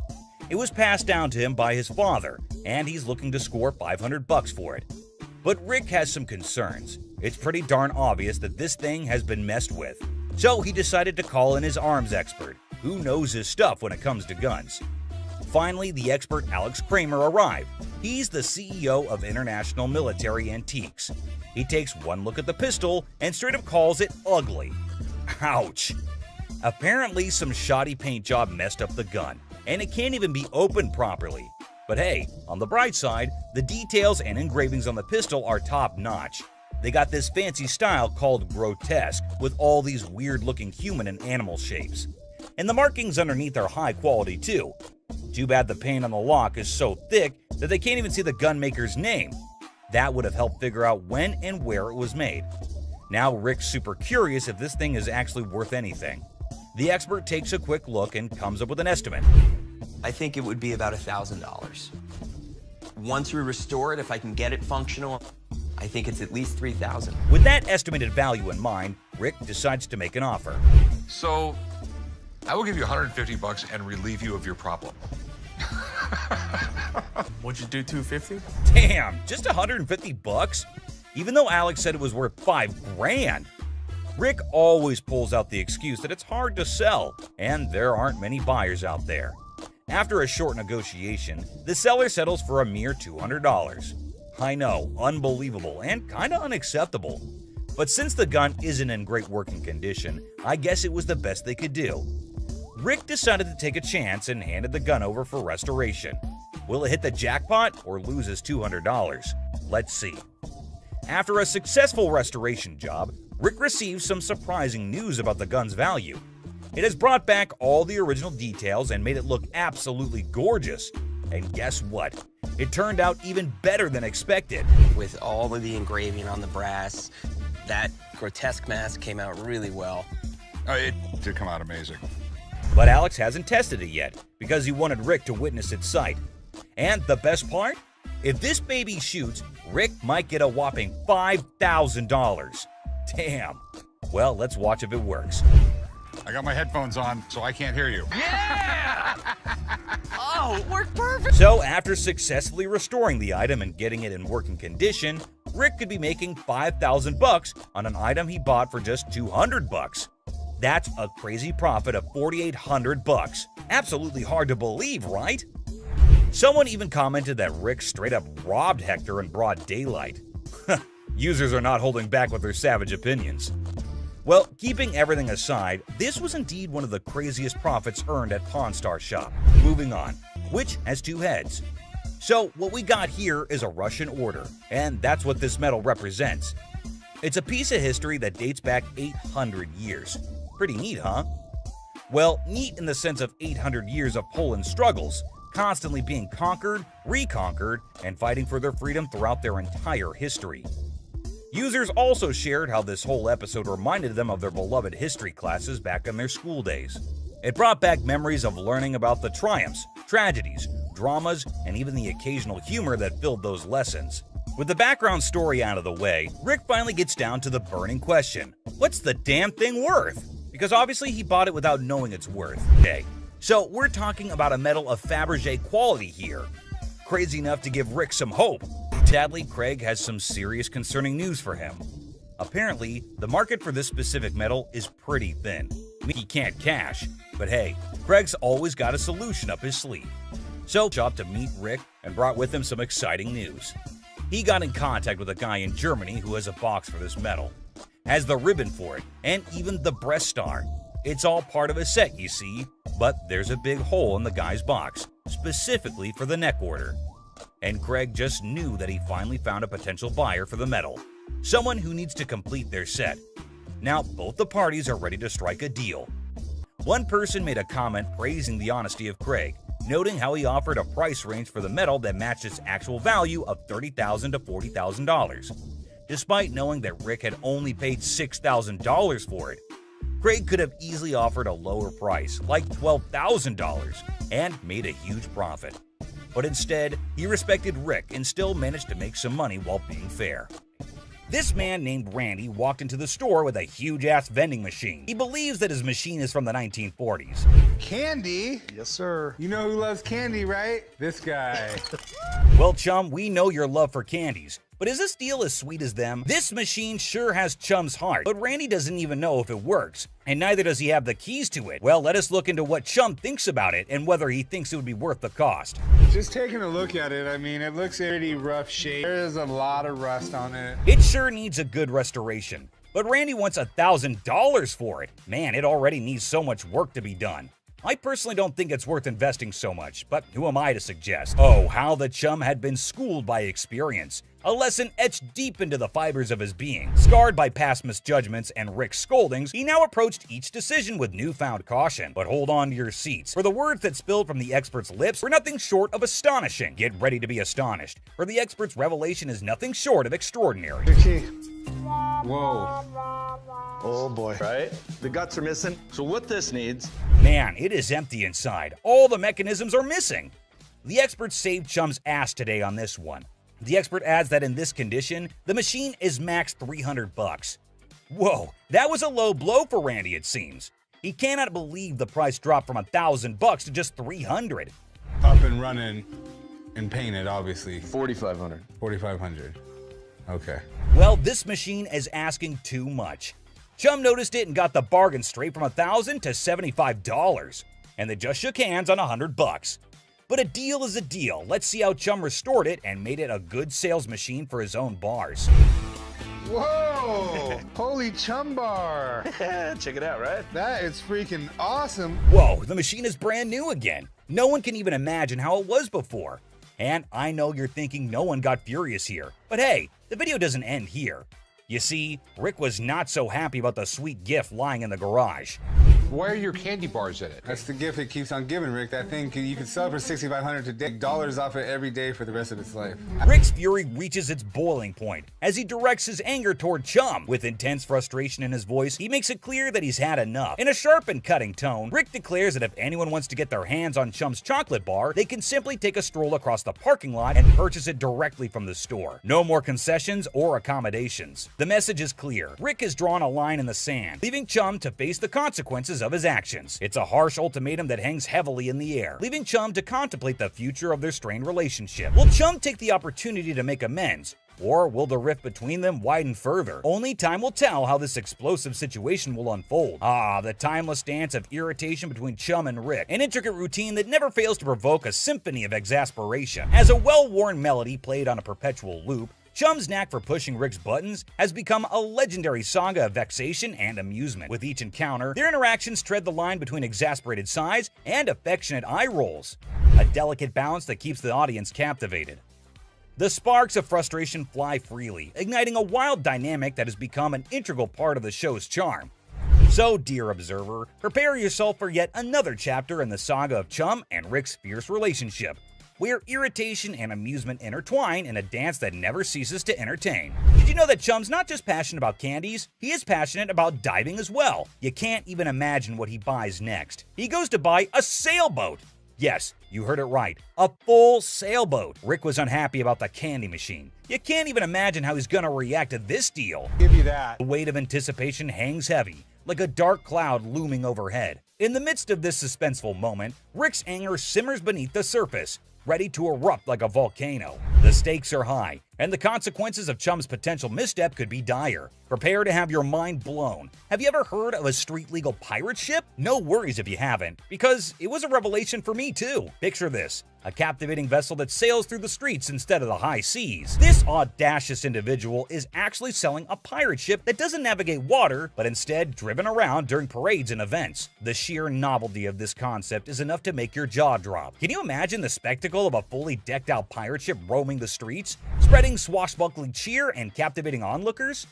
It was passed down to him by his father, and he's looking to score $500 for it. But Rick has some concerns. It's pretty darn obvious that this thing has been messed with. So he decided to call in his arms expert, who knows his stuff when it comes to guns. Finally, the expert Alex Kramer arrived. He's the CEO of International Military Antiques. He takes one look at the pistol and straight up calls it ugly. Ouch! Apparently, some shoddy paint job messed up the gun, and it can't even be opened properly. But hey, on the bright side, the details and engravings on the pistol are top-notch. They got this fancy style called grotesque, with all these weird-looking human and animal shapes. And the markings underneath are high quality too. Too bad the paint on the lock is so thick that they can't even see the gun maker's name. That would have helped figure out when and where it was made. Now Rick's super curious if this thing is actually worth anything. The expert takes a quick look and comes up with an estimate.
I think it would be about $1,000. Once we restore it, if I can get it functional, I think it's at least $3,000.
With that estimated value in mind, Rick decides to make an offer.
So, I will give you $150 and relieve you of your problem.
Would you do $250?
Damn, just $150? Even though Alex said it was worth $5,000. Rick always pulls out the excuse that it's hard to sell, and there aren't many buyers out there. After a short negotiation, the seller settles for a mere $200. I know, unbelievable and kinda unacceptable. But since the gun isn't in great working condition, I guess it was the best they could do. Rick decided to take a chance and handed the gun over for restoration. Will it hit the jackpot or lose his $200? Let's see. After a successful restoration job, Rick receives some surprising news about the gun's value. It has brought back all the original details and made it look absolutely gorgeous. And guess what? It turned out even better than expected.
With all of the engraving on the brass, that grotesque mask came out really well.
Oh, it did come out amazing.
But Alex hasn't tested it yet because he wanted Rick to witness its sight. And the best part? If this baby shoots, Rick might get a whopping $5,000. Damn. Well, let's watch if it works.
I got my headphones on, so I can't hear you.
Yeah! Oh, it worked perfect!
So after successfully restoring the item and getting it in working condition, Rick could be making $5,000 on an item he bought for just $200. That's a crazy profit of $4,800. Absolutely hard to believe, right? Someone even commented that Rick straight up robbed Hector in broad daylight. Users are not holding back with their savage opinions. Well, keeping everything aside, this was indeed one of the craziest profits earned at Pawn Star Shop. Moving on, which has two heads. So what we got here is a Russian order, and that's what this medal represents. It's a piece of history that dates back 800 years. Pretty neat, huh? Well, neat in the sense of 800 years of Poland struggles, constantly being conquered, reconquered, and fighting for their freedom throughout their entire history. Users also shared how this whole episode reminded them of their beloved history classes back in their school days. It brought back memories of learning about the triumphs, tragedies, dramas, and even the occasional humor that filled those lessons. With the background story out of the way, Rick finally gets down to the burning question: what's the damn thing worth? Because obviously he bought it without knowing its worth. Okay, so we're talking about a metal of Fabergé quality here. Crazy enough to give Rick some hope. Sadly, Craig has some serious concerning news for him. Apparently, the market for this specific metal is pretty thin. He can't cash, but hey, Craig's always got a solution up his sleeve. So, stopped to meet Rick and brought with him some exciting news. He got in contact with a guy in Germany who has a box for this metal, has the ribbon for it, and even the breast star. It's all part of a set, you see, but there's a big hole in the guy's box, specifically for the neck order. And Craig just knew that he finally found a potential buyer for the metal, someone who needs to complete their set. Now, both the parties are ready to strike a deal. One person made a comment praising the honesty of Craig, noting how he offered a price range for the metal that matched its actual value of $30,000 to $40,000. Despite knowing that Rick had only paid $6,000 for it, Craig could have easily offered a lower price, like $12,000, and made a huge profit. But instead, he respected Rick and still managed to make some money while being fair. This man named Randy walked into the store with a huge-ass vending machine. He believes that his machine is from the 1940s.
Candy? Yes, sir. You know who loves candy, right? This guy.
Well, chum, we know your love for candies, but is this deal as sweet as them? This machine sure has Chum's heart, but Randy doesn't even know if it works, and neither does he have the keys to it. Well, let us look into what Chum thinks about it and whether he thinks it would be worth the cost.
Just taking a look at it, I mean, it looks pretty rough shape. There is a lot of rust on it.
It sure needs a good restoration, but Randy wants $1,000 for it. Man, it already needs so much work to be done. I personally don't think it's worth investing so much, but who am I to suggest? Oh, how the chum had been schooled by experience. A lesson etched deep into the fibers of his being. Scarred by past misjudgments and Rick's scoldings, he now approached each decision with newfound caution. But hold on to your seats, for the words that spilled from the expert's lips were nothing short of astonishing. Get ready to be astonished, for the expert's revelation is nothing short of extraordinary.
Whoa.
Oh boy. Right? The guts are missing. So what this needs...
Man, it is empty inside. All the mechanisms are missing. The expert saved Chum's ass today on this one. The expert adds that in this condition, the machine is max $300. Whoa, that was a low blow for Randy, it seems. He cannot believe the price dropped from $1,000 to just $300.
Up and running and painted, obviously.
$4,500.
$4,500. Okay.
Well, this machine is asking too much. Chum noticed it and got the bargain straight from $1,000 to $75, and they just shook hands on $100. But a deal is a deal. Let's see how Chum restored it and made it a good sales machine for his own bars.
Whoa! Holy chum bar!
Check it out, right?
That is freaking awesome.
Whoa, the machine is brand new again. No one can even imagine how it was before. And I know you're thinking no one got furious here, but hey, the video doesn't end here. You see, Rick was not so happy about the sweet gift lying in the garage.
Why are your candy bars in it?
That's the gift it keeps on giving, Rick. That thing, you can sell it for $6,500 today, dollars off it every day for the rest of its life.
Rick's fury reaches its boiling point as he directs his anger toward Chum. With intense frustration in his voice, he makes it clear that he's had enough. In a sharp and cutting tone, Rick declares that if anyone wants to get their hands on Chum's chocolate bar, they can simply take a stroll across the parking lot and purchase it directly from the store. No more concessions or accommodations. The message is clear. Rick has drawn a line in the sand, leaving Chum to face the consequences of his actions. It's a harsh ultimatum that hangs heavily in the air, leaving Chum to contemplate the future of their strained relationship. Will Chum take the opportunity to make amends, or will the rift between them widen further? Only time will tell how this explosive situation will unfold. The timeless dance of irritation between Chum and Rick, an intricate routine that never fails to provoke a symphony of exasperation. As a well-worn melody played on a perpetual loop, Chum's knack for pushing Rick's buttons has become a legendary saga of vexation and amusement. With each encounter, their interactions tread the line between exasperated sighs and affectionate eye rolls, a delicate balance that keeps the audience captivated. The sparks of frustration fly freely, igniting a wild dynamic that has become an integral part of the show's charm. So, dear observer, prepare yourself for yet another chapter in the saga of Chum and Rick's fierce relationship, where irritation and amusement intertwine in a dance that never ceases to entertain. Did you know that Chum's not just passionate about candies, he is passionate about diving as well? You can't even imagine what he buys next. He goes to buy a sailboat. Yes, you heard it right, a full sailboat. Rick was unhappy about the candy machine. You can't even imagine how he's gonna react to this deal.
Give you that.
The weight of anticipation hangs heavy, like a dark cloud looming overhead. In the midst of this suspenseful moment, Rick's anger simmers beneath the surface, ready to erupt like a volcano. The stakes are high, and the consequences of Chum's potential misstep could be dire. Prepare to have your mind blown. Have you ever heard of a street-legal pirate ship? No worries if you haven't, because it was a revelation for me too. Picture this. A captivating vessel that sails through the streets instead of the high seas. This audacious individual is actually selling a pirate ship that doesn't navigate water, but instead driven around during parades and events. The sheer novelty of this concept is enough to make your jaw drop. Can you imagine the spectacle of a fully decked out pirate ship roaming the streets, spreading swashbuckling cheer and captivating onlookers?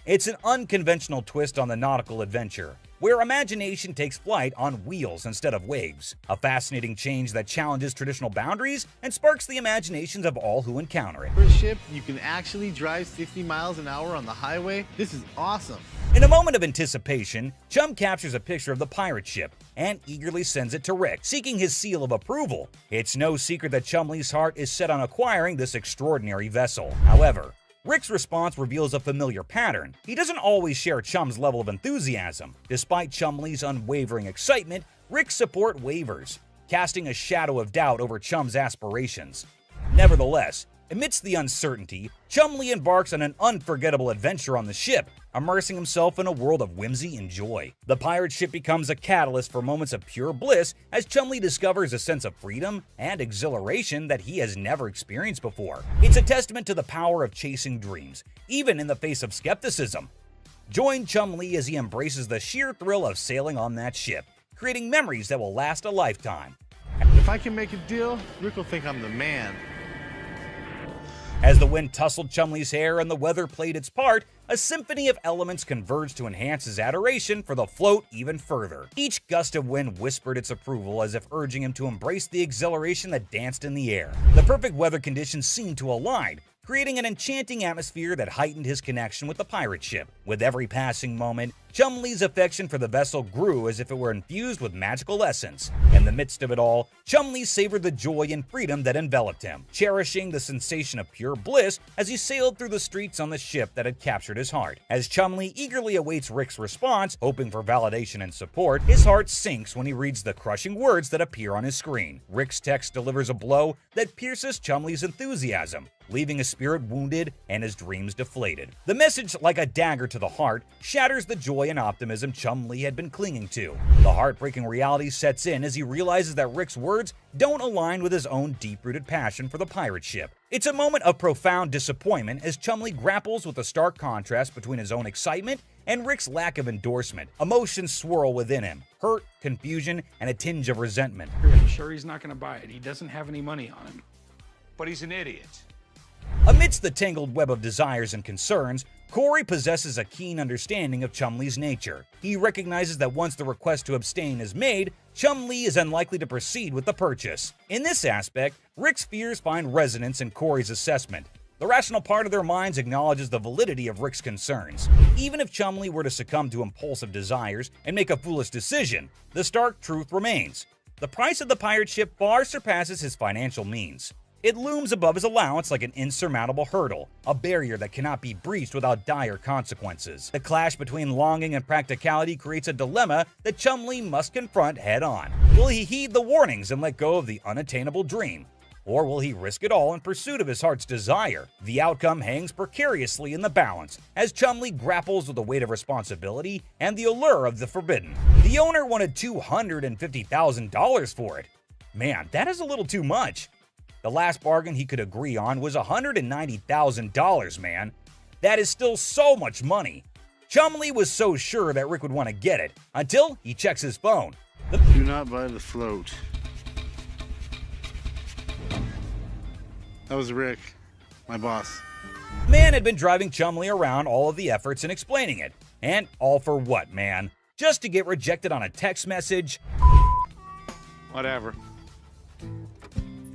It's an unconventional twist on the nautical adventure, where imagination takes flight on wheels instead of waves. A fascinating change that challenges traditional boundaries and sparks the imaginations of all who encounter it.
For a ship, you can actually drive 60 miles an hour on the highway. This is awesome.
In a moment of anticipation, Chum captures a picture of the pirate ship and eagerly sends it to Rick, seeking his seal of approval. It's no secret that Chumley's heart is set on acquiring this extraordinary vessel. However, Rick's response reveals a familiar pattern. He doesn't always share Chum's level of enthusiasm. Despite Chumley's unwavering excitement, Rick's support wavers, casting a shadow of doubt over Chum's aspirations. Nevertheless, amidst the uncertainty, Chumley embarks on an unforgettable adventure on the ship, immersing himself in a world of whimsy and joy. The pirate ship becomes a catalyst for moments of pure bliss as Chumley discovers a sense of freedom and exhilaration that he has never experienced before. It's a testament to the power of chasing dreams, even in the face of skepticism. Join Chumley as he embraces the sheer thrill of sailing on that ship, creating memories that will last a lifetime.
If I can make a deal, Rick will think I'm the man.
As the wind tousled Chumley's hair and the weather played its part, a symphony of elements converged to enhance his adoration for the float even further. Each gust of wind whispered its approval as if urging him to embrace the exhilaration that danced in the air. The perfect weather conditions seemed to align, creating an enchanting atmosphere that heightened his connection with the pirate ship. With every passing moment, Chumley's affection for the vessel grew as if it were infused with magical essence. In the midst of it all, Chumley savored the joy and freedom that enveloped him, cherishing the sensation of pure bliss as he sailed through the streets on the ship that had captured his heart. As Chumley eagerly awaits Rick's response, hoping for validation and support, his heart sinks when he reads the crushing words that appear on his screen. Rick's text delivers a blow that pierces Chumley's enthusiasm, leaving his spirit wounded and his dreams deflated. The message, like a dagger to the heart, shatters the joy and optimism Chumley had been clinging to. The heartbreaking reality sets in as he realizes that Rick's words don't align with his own deep-rooted passion for the pirate ship. It's a moment of profound disappointment as Chumley grapples with the stark contrast between his own excitement and Rick's lack of endorsement. Emotions swirl within him, hurt, confusion, and a tinge of resentment.
I'm sure he's not going to buy it. He doesn't have any money on him.
But he's an idiot.
Amidst the tangled web of desires and concerns, Corey possesses a keen understanding of Chumley's nature. He recognizes that once the request to abstain is made, Chumley is unlikely to proceed with the purchase. In this aspect, Rick's fears find resonance in Corey's assessment. The rational part of their minds acknowledges the validity of Rick's concerns. Even if Chumley were to succumb to impulsive desires and make a foolish decision, the stark truth remains. The price of the pirate ship far surpasses his financial means. It looms above his allowance like an insurmountable hurdle, a barrier that cannot be breached without dire consequences. The clash between longing and practicality creates a dilemma that Chumley must confront head-on. Will he heed the warnings and let go of the unattainable dream? Or will he risk it all in pursuit of his heart's desire? The outcome hangs precariously in the balance, as Chumley grapples with the weight of responsibility and the allure of the forbidden. The owner wanted $250,000 for it. Man, that is a little too much. The last bargain he could agree on was $190,000, man. That is still so much money. Chumley was so sure that Rick would want to get it, until he checks his phone.
Do not buy the float. That was Rick, my boss.
Man had been driving Chumley around all of the efforts in explaining it. And all for what, man? just to get rejected on a text message.
Whatever.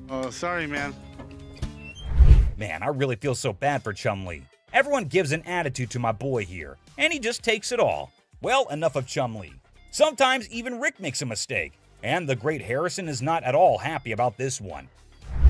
Oh, sorry, man.
Man, I really feel so bad for Chumlee. Everyone gives an attitude to my boy here, and he just takes it all. Well, enough of Chumlee. Sometimes even Rick makes a mistake, and the great Harrison is not at all happy about this one.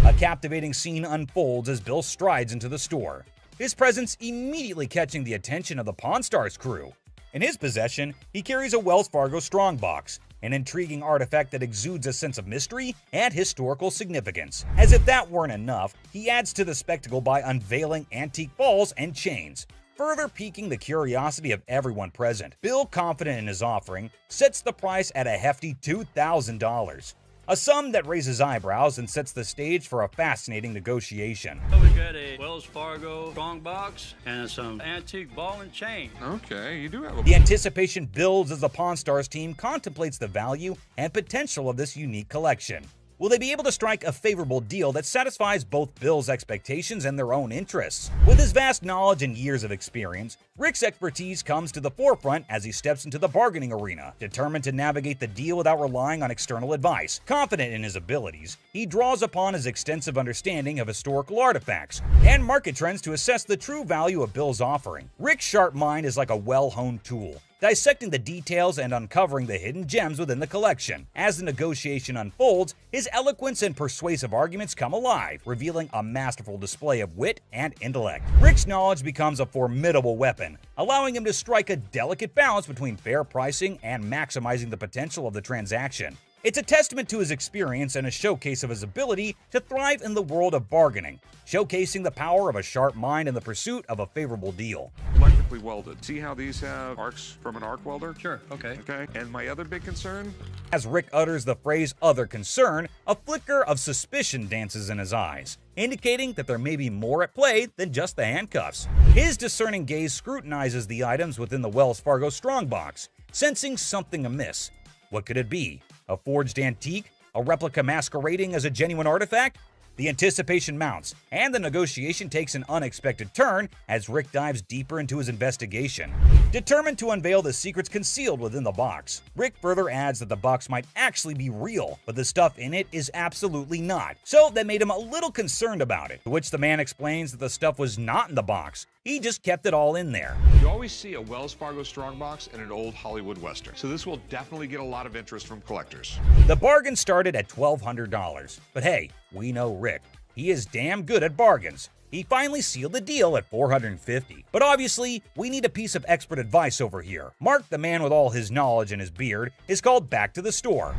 A captivating scene unfolds as Bill strides into the store, his presence immediately catching the attention of the Pawn Stars crew. In his possession, he carries a Wells Fargo Strongbox, an intriguing artifact that exudes a sense of mystery and historical significance. As if that weren't enough, he adds to the spectacle by unveiling antique balls and chains, further piquing the curiosity of everyone present. Bill, confident in his offering, sets the price at a hefty $2,000. A sum that raises eyebrows and sets the stage for a fascinating negotiation.
We got a Wells Fargo Strongbox and some antique ball and chain.
Okay, you do have a...
The anticipation builds as the Pawn Stars team contemplates the value and potential of this unique collection. Will they be able to strike a favorable deal that satisfies both Bill's expectations and their own interests? With his vast knowledge and years of experience, Rick's expertise comes to the forefront as he steps into the bargaining arena. Determined to navigate the deal without relying on external advice, confident in his abilities, he draws upon his extensive understanding of historical artifacts and market trends to assess the true value of Bill's offering. Rick's sharp mind is like a well-honed tool, dissecting the details and uncovering the hidden gems within the collection. As the negotiation unfolds, his eloquence and persuasive arguments come alive, revealing a masterful display of wit and intellect. Rick's knowledge becomes a formidable weapon, allowing him to strike a delicate balance between fair pricing and maximizing the potential of the transaction. It's a testament to his experience and a showcase of his ability to thrive in the world of bargaining, showcasing the power of a sharp mind in the pursuit of a favorable deal.
Electrically welded. See how these have arcs from an arc welder?
Sure, okay.
Okay, and my other big concern?
As Rick utters the phrase "other concern," a flicker of suspicion dances in his eyes, indicating that there may be more at play than just the handcuffs. His discerning gaze scrutinizes the items within the Wells Fargo Strongbox, sensing something amiss. What could it be? A forged antique? A replica masquerading as a genuine artifact? The anticipation mounts, and the negotiation takes an unexpected turn as Rick dives deeper into his investigation. Determined to unveil the secrets concealed within the box, Rick further adds that the box might actually be real, but the stuff in it is absolutely not. So that made him a little concerned about it, to which the man explains that the stuff was not in the box. He just kept it all in there.
You always see a Wells Fargo Strongbox in an old Hollywood Western, so this will definitely get a lot of interest from collectors.
The bargain started at $1,200, but hey, we know Rick. He is damn good at bargains. He finally sealed the deal at $450. But obviously, we need a piece of expert advice over here. Mark, the man with all his knowledge and his beard, is called back to the store.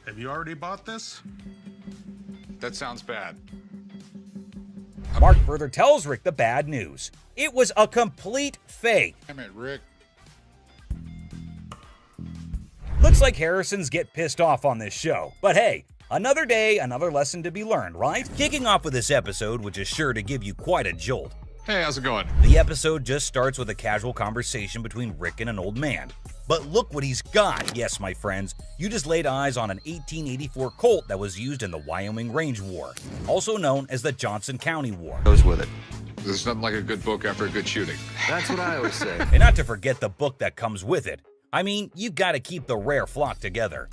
Have you already bought this?
That sounds bad.
Mark further tells Rick the bad news. It was a complete fake.
Damn it, Rick.
Looks like Harrisons get pissed off on this show. But hey, another day, another lesson to be learned, right? Kicking off with this episode, which is sure to give you quite a jolt.
Hey, how's it going?
The episode just starts with a casual conversation between Rick and an old man. But look what he's got. Yes, my friends, you just laid eyes on an 1884 Colt that was used in the Wyoming Range War, also known as the Johnson County War.
Goes with it.
There's nothing like a good book after a good shooting.
That's what I always say.
And not to forget the book that comes with it. I mean, you gotta keep the rare flock together.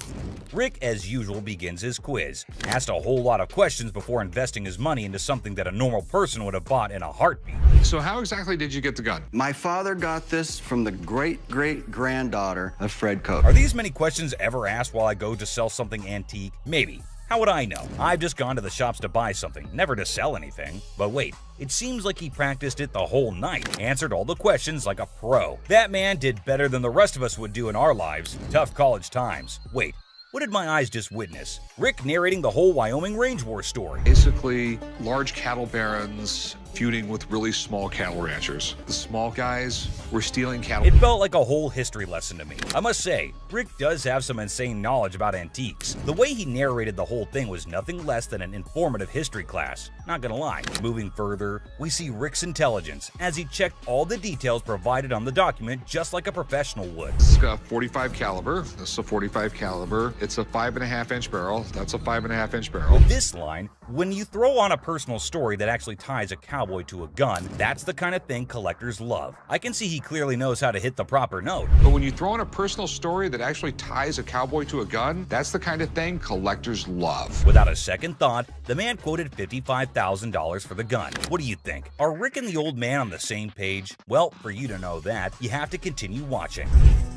Rick, as usual, begins his quiz, asked a whole lot of questions before investing his money into something that a normal person would have bought in a heartbeat.
So how exactly did you get the gun?
My father got this from the great-great-granddaughter of Fred Cote.
Are these many questions ever asked while I go to sell something antique? Maybe. How would I know? I've just gone to the shops to buy something, never to sell anything. But wait, it seems like he practiced it the whole night, answered all the questions like a pro. That man did better than the rest of us would do in our lives. Tough college times. Wait, what did my eyes just witness? Rick narrating the whole Wyoming Range War story.
Basically, large cattle barons feuding with really small cattle ranchers. The small guys were stealing cattle.
It felt like a whole history lesson to me. I must say, Rick does have some insane knowledge about antiques. The way he narrated the whole thing was nothing less than an informative history class. Not gonna lie. Moving further, we see Rick's intelligence as he checked all the details provided on the document just like a professional would.
This is a 45 caliber. This is a 45 caliber. It's a 5.5-inch barrel. That's a 5.5-inch barrel.
With this line, when you throw on a personal story that actually ties a cowboy to a gun, that's the kind of thing collectors love. I can see he clearly knows how to hit the proper note.
But when you throw in a personal story that actually ties a cowboy to a gun, that's the kind of thing collectors love.
Without a second thought, the man quoted $55,000 for the gun. What do you think? Are Rick and the old man on the same page? Well, for you to know that, you have to continue watching.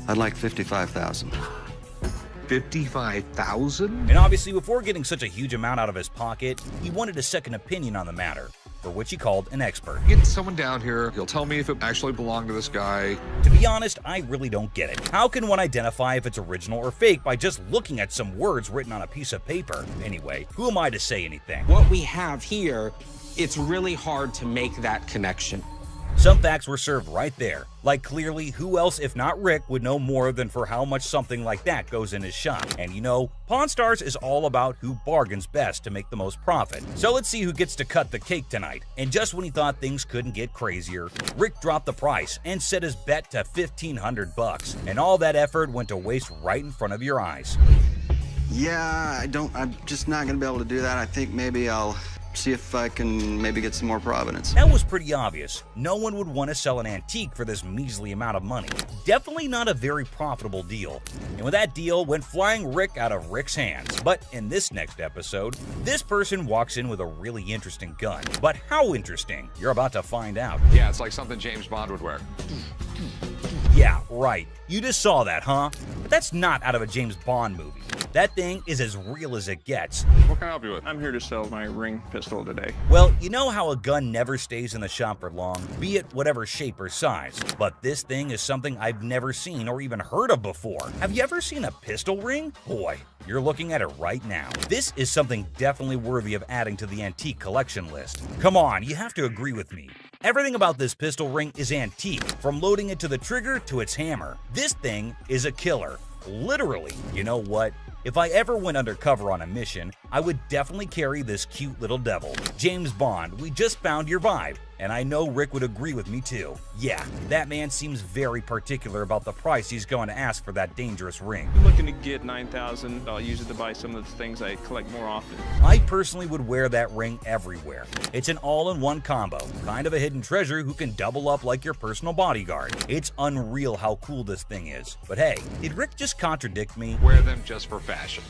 I'd like $55,000.
$55,000?
And obviously, before getting such a huge amount out of his pocket, he wanted a second opinion on the matter, for which he called an expert.
Get someone down here, he'll tell me if it actually belonged to this guy.
To be honest, I really don't get it. How can one identify if it's original or fake by just looking at some words written on a piece of paper? Anyway, who am I to say anything?
What we have here, it's really hard to make that connection.
Some facts were served right there. Like clearly, who else if not Rick would know more than for how much something like that goes in his shop. And you know, Pawn Stars is all about who bargains best to make the most profit. So let's see who gets to cut the cake tonight. And just when he thought things couldn't get crazier, Rick dropped the price and set his bet to $1,500. And all that effort went to waste right in front of your eyes.
Yeah, I'm just not gonna be able to do that. I think maybe I'll see if I can maybe get some more Providence.
That was pretty obvious. No one would want to sell an antique for this measly amount of money. Definitely not a very profitable deal. And with that deal went flying Rick out of Rick's hands. But in this next episode, this person walks in with a really interesting gun. But how interesting? You're about to find out.
Yeah, it's like something James Bond would wear.
Yeah, right. You just saw that, huh? But that's not out of a James Bond movie. That thing is as real as it gets.
What can I help you with? I'm here to sell my ring pistol today.
Well, you know how a gun never stays in the shop for long, be it whatever shape or size. But this thing is something I've never seen or even heard of before. Have you ever seen a pistol ring? Boy, you're looking at it right now. This is something definitely worthy of adding to the antique collection list. Come on, you have to agree with me. Everything about this pistol ring is antique, from loading it to the trigger to its hammer. This thing is a killer. Literally. You know what? If I ever went undercover on a mission, I would definitely carry this cute little devil. James Bond, we just found your vibe. And I know Rick would agree with me too. Yeah, that man seems very particular about the price he's going to ask for that dangerous ring.
I'm looking to get $9,000. I'll use it to buy some of the things I collect more often.
I personally would wear that ring everywhere. It's an all-in-one combo, kind of a hidden treasure who can double up like your personal bodyguard. It's unreal how cool this thing is. But hey, did Rick just contradict me?
Wear them just for fashion.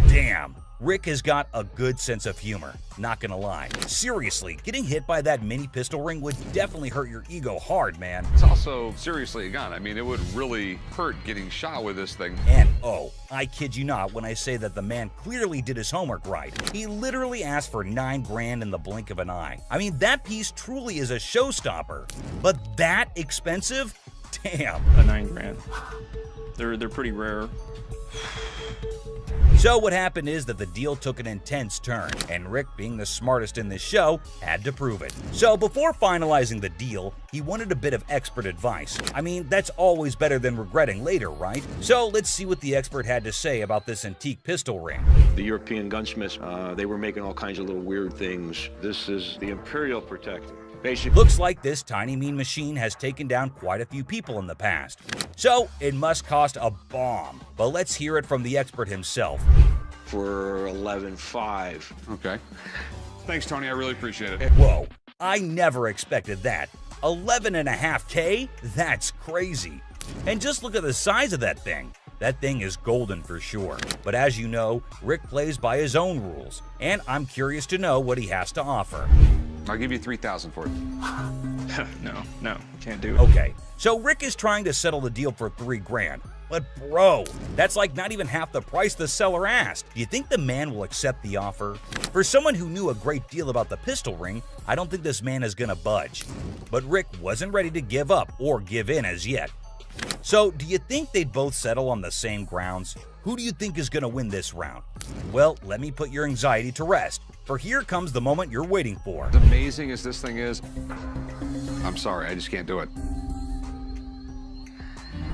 Damn. Rick has got a good sense of humor, not gonna lie. Seriously, getting hit by that mini pistol ring would definitely hurt your ego hard, man.
It's also seriously a gun. I mean, it would really hurt getting shot with this thing.
And oh, I kid you not when I say that the man clearly did his homework right. He literally asked for $9 grand in the blink of an eye. I mean, that piece truly is a showstopper. But that expensive? Damn.
A $9 grand. They're pretty rare.
So what happened is that the deal took an intense turn, and Rick, being the smartest in this show, had to prove it. So before finalizing the deal, he wanted a bit of expert advice. I mean, that's always better than regretting later, right? So let's see what the expert had to say about this antique pistol ring.
The European gunsmiths, they were making all kinds of little weird things. This is the Imperial Protector. Basically,
looks like this tiny mean machine has taken down quite a few people in the past. So it must cost a bomb. But let's hear it from the expert himself.
For $11,500.
Okay. Thanks, Tony. I really appreciate it.
Whoa, I never expected that. $11.5K? That's crazy. And just look at the size of that thing. That thing is golden for sure. But as you know, Rick plays by his own rules. And I'm curious to know what he has to offer.
I'll give you $3,000 for it.
No, can't do it.
Okay, so Rick is trying to settle the deal for $3 grand. But bro, that's like not even half the price the seller asked. Do you think the man will accept the offer? For someone who knew a great deal about the pistol ring, I don't think this man is gonna budge. But Rick wasn't ready to give up or give in as yet. So do you think they'd both settle on the same grounds? Who do you think is gonna win this round? Well, let me put your anxiety to rest. For here comes the moment you're waiting for.
As amazing as this thing is, I'm sorry, I just can't do it.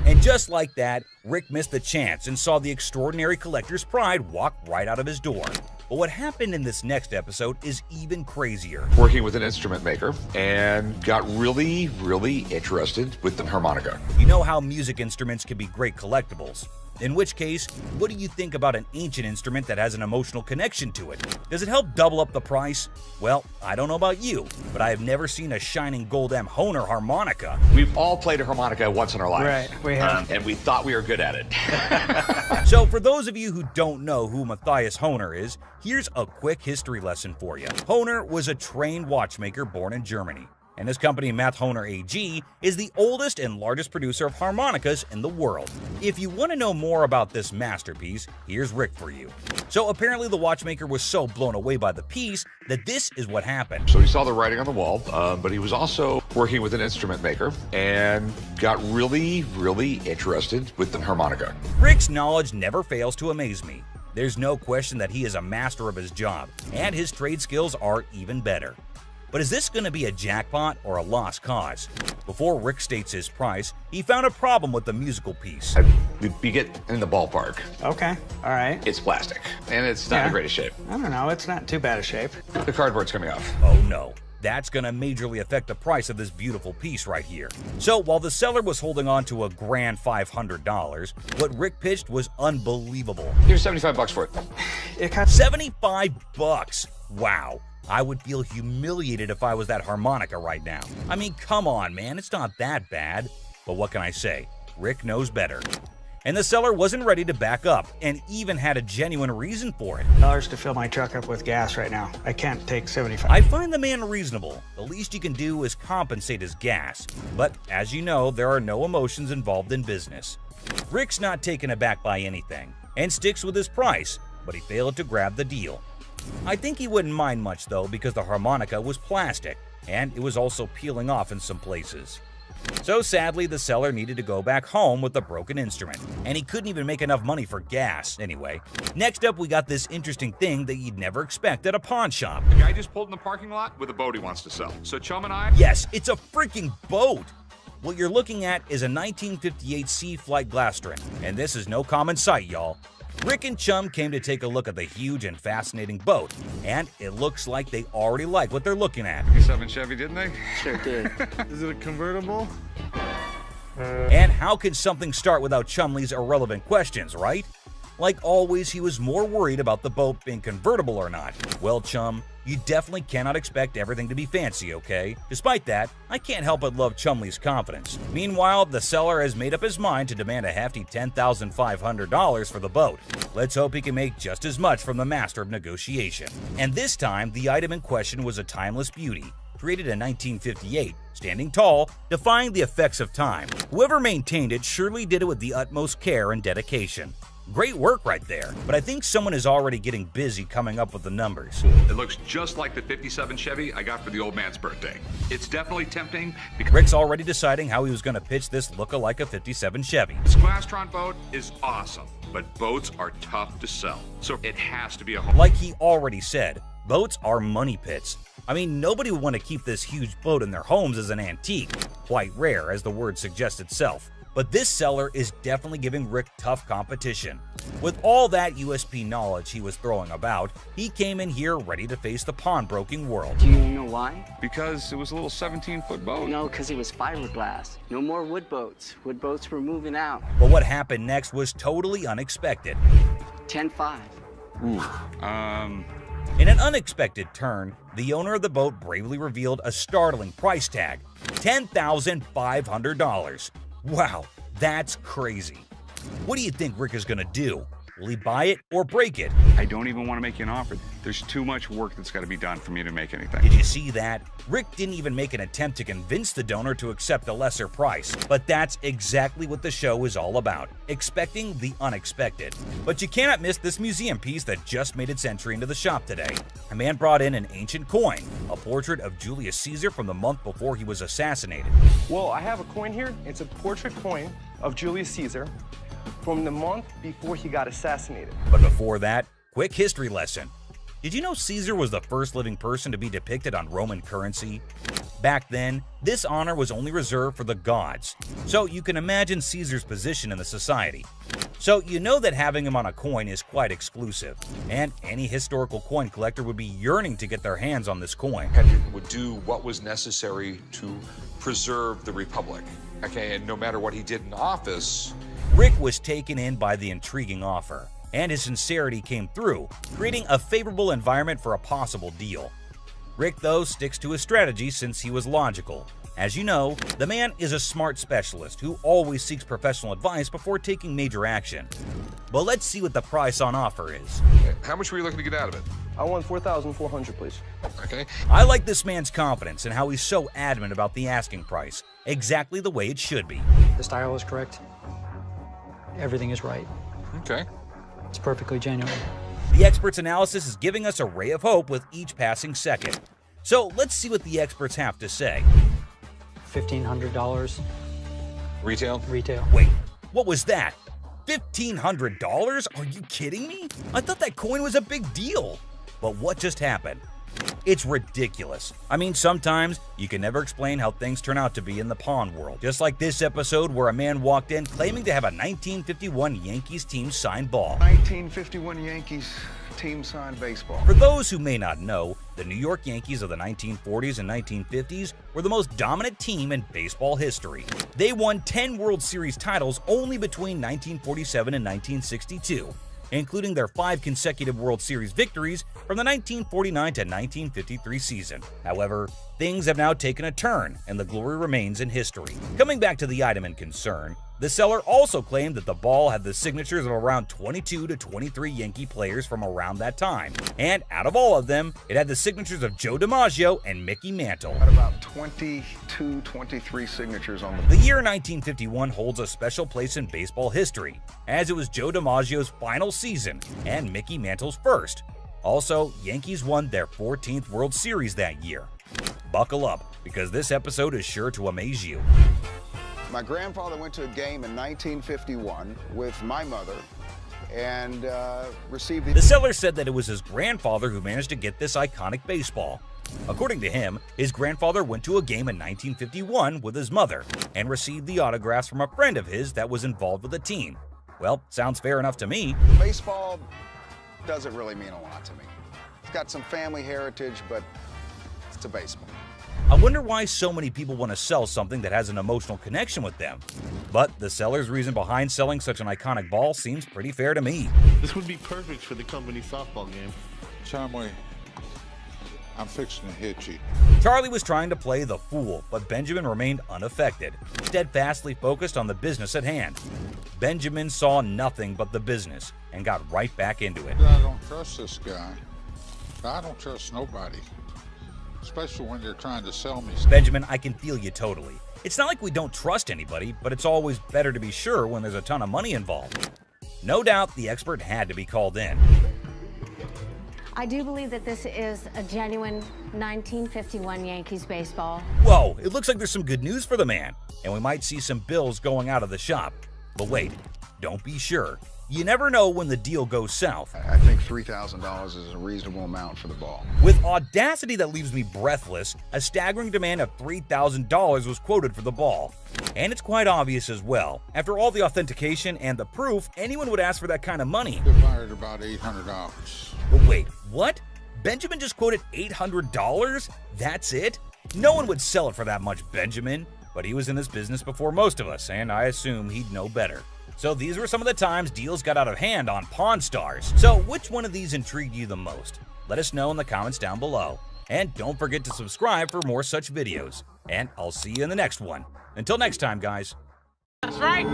And just like that, Rick missed the chance and saw the extraordinary collector's pride walk right out of his door. But what happened in this next episode is even crazier.
Working with an instrument maker and got really, really interested with the harmonica.
You know how music instruments can be great collectibles. In which case, what do you think about an ancient instrument that has an emotional connection to it? Does it help double up the price? Well, I don't know about you, but I have never seen a shining gold M Hohner harmonica.
We've all played a harmonica once in our lives.
Right, we have.
And we thought we were good at it.
So for those of you who don't know who Matthias Hohner is, here's a quick history lesson for you. Hohner was a trained watchmaker born in Germany, and his company Math Hohner AG is the oldest and largest producer of harmonicas in the world. If you want to know more about this masterpiece, here's Rick for you. So apparently the watchmaker was so blown away by the piece that this is what happened.
So he saw the writing on the wall, but he was also working with an instrument maker and got really, really interested with the harmonica.
Rick's knowledge never fails to amaze me. There's no question that he is a master of his job, and his trade skills are even better. But is this going to be a jackpot or a lost cause? Before Rick states his price, he found a problem with the musical piece.
We get in the ballpark.
Okay, all right.
It's plastic, and it's not in the greatest shape.
I don't know, it's not too bad a shape.
The cardboard's coming off.
Oh no. That's going to majorly affect the price of this beautiful piece right here. So while the seller was holding on to a grand $500, what Rick pitched was unbelievable.
Here's $75 for it.
It cost
$75. Wow. I would feel humiliated if I was that harmonica right now. I mean, come on, man, it's not that bad. But what can I say? Rick knows better. And the seller wasn't ready to back up, and even had a genuine reason for it.
$1 to fill my truck up with gas right now. I can't take 75.
I find the man reasonable. The least you can do is compensate his gas. But as you know, there are no emotions involved in business. Rick's not taken aback by anything, and sticks with his price, but he failed to grab the deal. I think he wouldn't mind much though, because the harmonica was plastic, and it was also peeling off in some places. So sadly, the seller needed to go back home with the broken instrument, and he couldn't even make enough money for gas anyway. Next up, we got this interesting thing that you'd never expect at a pawn shop.
The guy just pulled in the parking lot with a boat he wants to sell. So Chum and I...
Yes, it's a freaking boat! What you're looking at is a 1958 Sea Flight Glastron, and this is no common sight, y'all. Rick and Chum came to take a look at the huge and fascinating boat, and it looks like they already like what they're looking at.
57 Chevy, didn't they?
Sure did.
Is it a convertible?
And how can something start without Chumley's irrelevant questions, right? Like always, he was more worried about the boat being convertible or not. Well, Chum, you definitely cannot expect everything to be fancy, okay? Despite that, I can't help but love Chumley's confidence. Meanwhile, the seller has made up his mind to demand a hefty $10,500 for the boat. Let's hope he can make just as much from the master of negotiation. And this time, the item in question was a timeless beauty, created in 1958, standing tall, defying the effects of time. Whoever maintained it surely did it with the utmost care and dedication. Great work right there, but I think someone is already getting busy coming up with the numbers.
It looks just like the 57 Chevy I got for the old man's birthday. It's definitely tempting because
Rick's already deciding how he was going to pitch this look-alike a 57 Chevy.
this Glastron boat is awesome, but boats are tough to sell, so it has to be a home.
Like he already said, boats are money pits. I mean, nobody would want to keep this huge boat in their homes as an antique. Quite rare, as the word suggests itself. But this seller is definitely giving Rick tough competition. With all that USP knowledge he was throwing about, he came in here ready to face the pawnbroking world.
Do you know why?
Because it was a little 17-foot boat.
No, because it was fiberglass. No more wood boats. Wood boats were moving out.
But what happened next was totally unexpected.
10-5.
In an unexpected turn, the owner of the boat bravely revealed a startling price tag, $10,500. Wow, that's crazy. What do you think Rick is gonna do? Will he buy it or break it?
I don't even want to make you an offer. There's too much work that's got to be done for me to make anything.
Did you see that? Rick didn't even make an attempt to convince the donor to accept a lesser price. But that's exactly what the show is all about, expecting the unexpected. But you cannot miss this museum piece that just made its entry into the shop today. A man brought in an ancient coin, a portrait of Julius Caesar from the month before he was assassinated.
Well, I have a coin here. It's a portrait coin of Julius Caesar from the month before he got assassinated.
But before that, quick history lesson. Did you know Caesar was the first living person to be depicted on Roman currency? Back then, this honor was only reserved for the gods, so you can imagine Caesar's position in the society. So you know that having him on a coin is quite exclusive, and any historical coin collector would be yearning to get their hands on this coin.
Would do what was necessary to preserve the Republic. Okay, and no matter what he did in office,
Rick was taken in by the intriguing offer, and his sincerity came through, creating a favorable environment for a possible deal. Rick, though, sticks to his strategy since he was logical. As you know, the man is a smart specialist who always seeks professional advice before taking major action. But let's see what the price on offer is.
How much were you looking to get out of it?
I want $4,400, please.
Okay.
I like this man's confidence and how he's so adamant about the asking price, exactly the way it should be.
The style is correct. Everything is right.
Okay.
It's perfectly genuine.
The expert's analysis is giving us a ray of hope with each passing second. So let's see what the experts have to say.
$1,500.
Retail?
Retail.
Wait, what was that? $1,500? Are you kidding me? I thought that coin was a big deal. But what just happened? It's ridiculous. I mean, sometimes you can never explain how things turn out to be in the pawn world. Just like this episode where a man walked in claiming to have a 1951 Yankees team signed ball.
1951 Yankees team signed baseball.
For those who may not know, the New York Yankees of the 1940s and 1950s were the most dominant team in baseball history. They won 10 World Series titles only between 1947 and 1962. Including their 5 consecutive World Series victories from the 1949 to 1953 season. However, things have now taken a turn, and the glory remains in history. Coming back to the item in concern, the seller also claimed that the ball had the signatures of around 22 to 23 Yankee players from around that time, and out of all of them, it had the signatures of Joe DiMaggio and Mickey Mantle.
At about 22, 23 signatures on
The year 1951 holds a special place in baseball history, as it was Joe DiMaggio's final season and Mickey Mantle's first. Also, Yankees won their 14th World Series that year. Buckle up, because this episode is sure to amaze you.
My grandfather went to a game in 1951 with my mother and received
The seller said that it was his grandfather who managed to get this iconic baseball. According to him, his grandfather went to a game in 1951 with his mother and received the autographs from a friend of his that was involved with the team. Well, sounds fair enough to me.
Baseball doesn't really mean a lot to me. It's got some family heritage, but it's a baseball.
I wonder why so many people want to sell something that has an emotional connection with them. But the seller's reason behind selling such an iconic ball seems pretty fair to me.
This would be perfect for the company softball game.
Chumley, I'm fixing to hit you.
Charlie was trying to play the fool, but Benjamin remained unaffected, steadfastly focused on the business at hand. Benjamin saw nothing but the business and got right back into it.
I don't trust this guy. I don't trust nobody, especially when they're trying to sell me stuff.
Benjamin, I can feel you totally. It's not like we don't trust anybody, but it's always better to be sure when there's a ton of money involved. No doubt the expert had to be called in.
I do believe that this is a genuine 1951 Yankees baseball.
Whoa, it looks like there's some good news for the man, and we might see some bills going out of the shop. But wait, don't be sure. You never know when the deal goes south.
I think $3,000 is a reasonable amount for the ball.
With audacity that leaves me breathless, a staggering demand of $3,000 was quoted for the ball. And it's quite obvious as well. After all the authentication and the proof, anyone would ask for that kind of money.
They fired about $800.
But wait, what? Benjamin just quoted $800? That's it? No one would sell it for that much, Benjamin. But he was in this business before most of us, and I assume he'd know better. So these were some of the times deals got out of hand on Pawn Stars. So which one of these intrigued you the most? Let us know in the comments down below. And don't forget to subscribe for more such videos. And I'll see you in the next one. Until next time, guys.
That's right.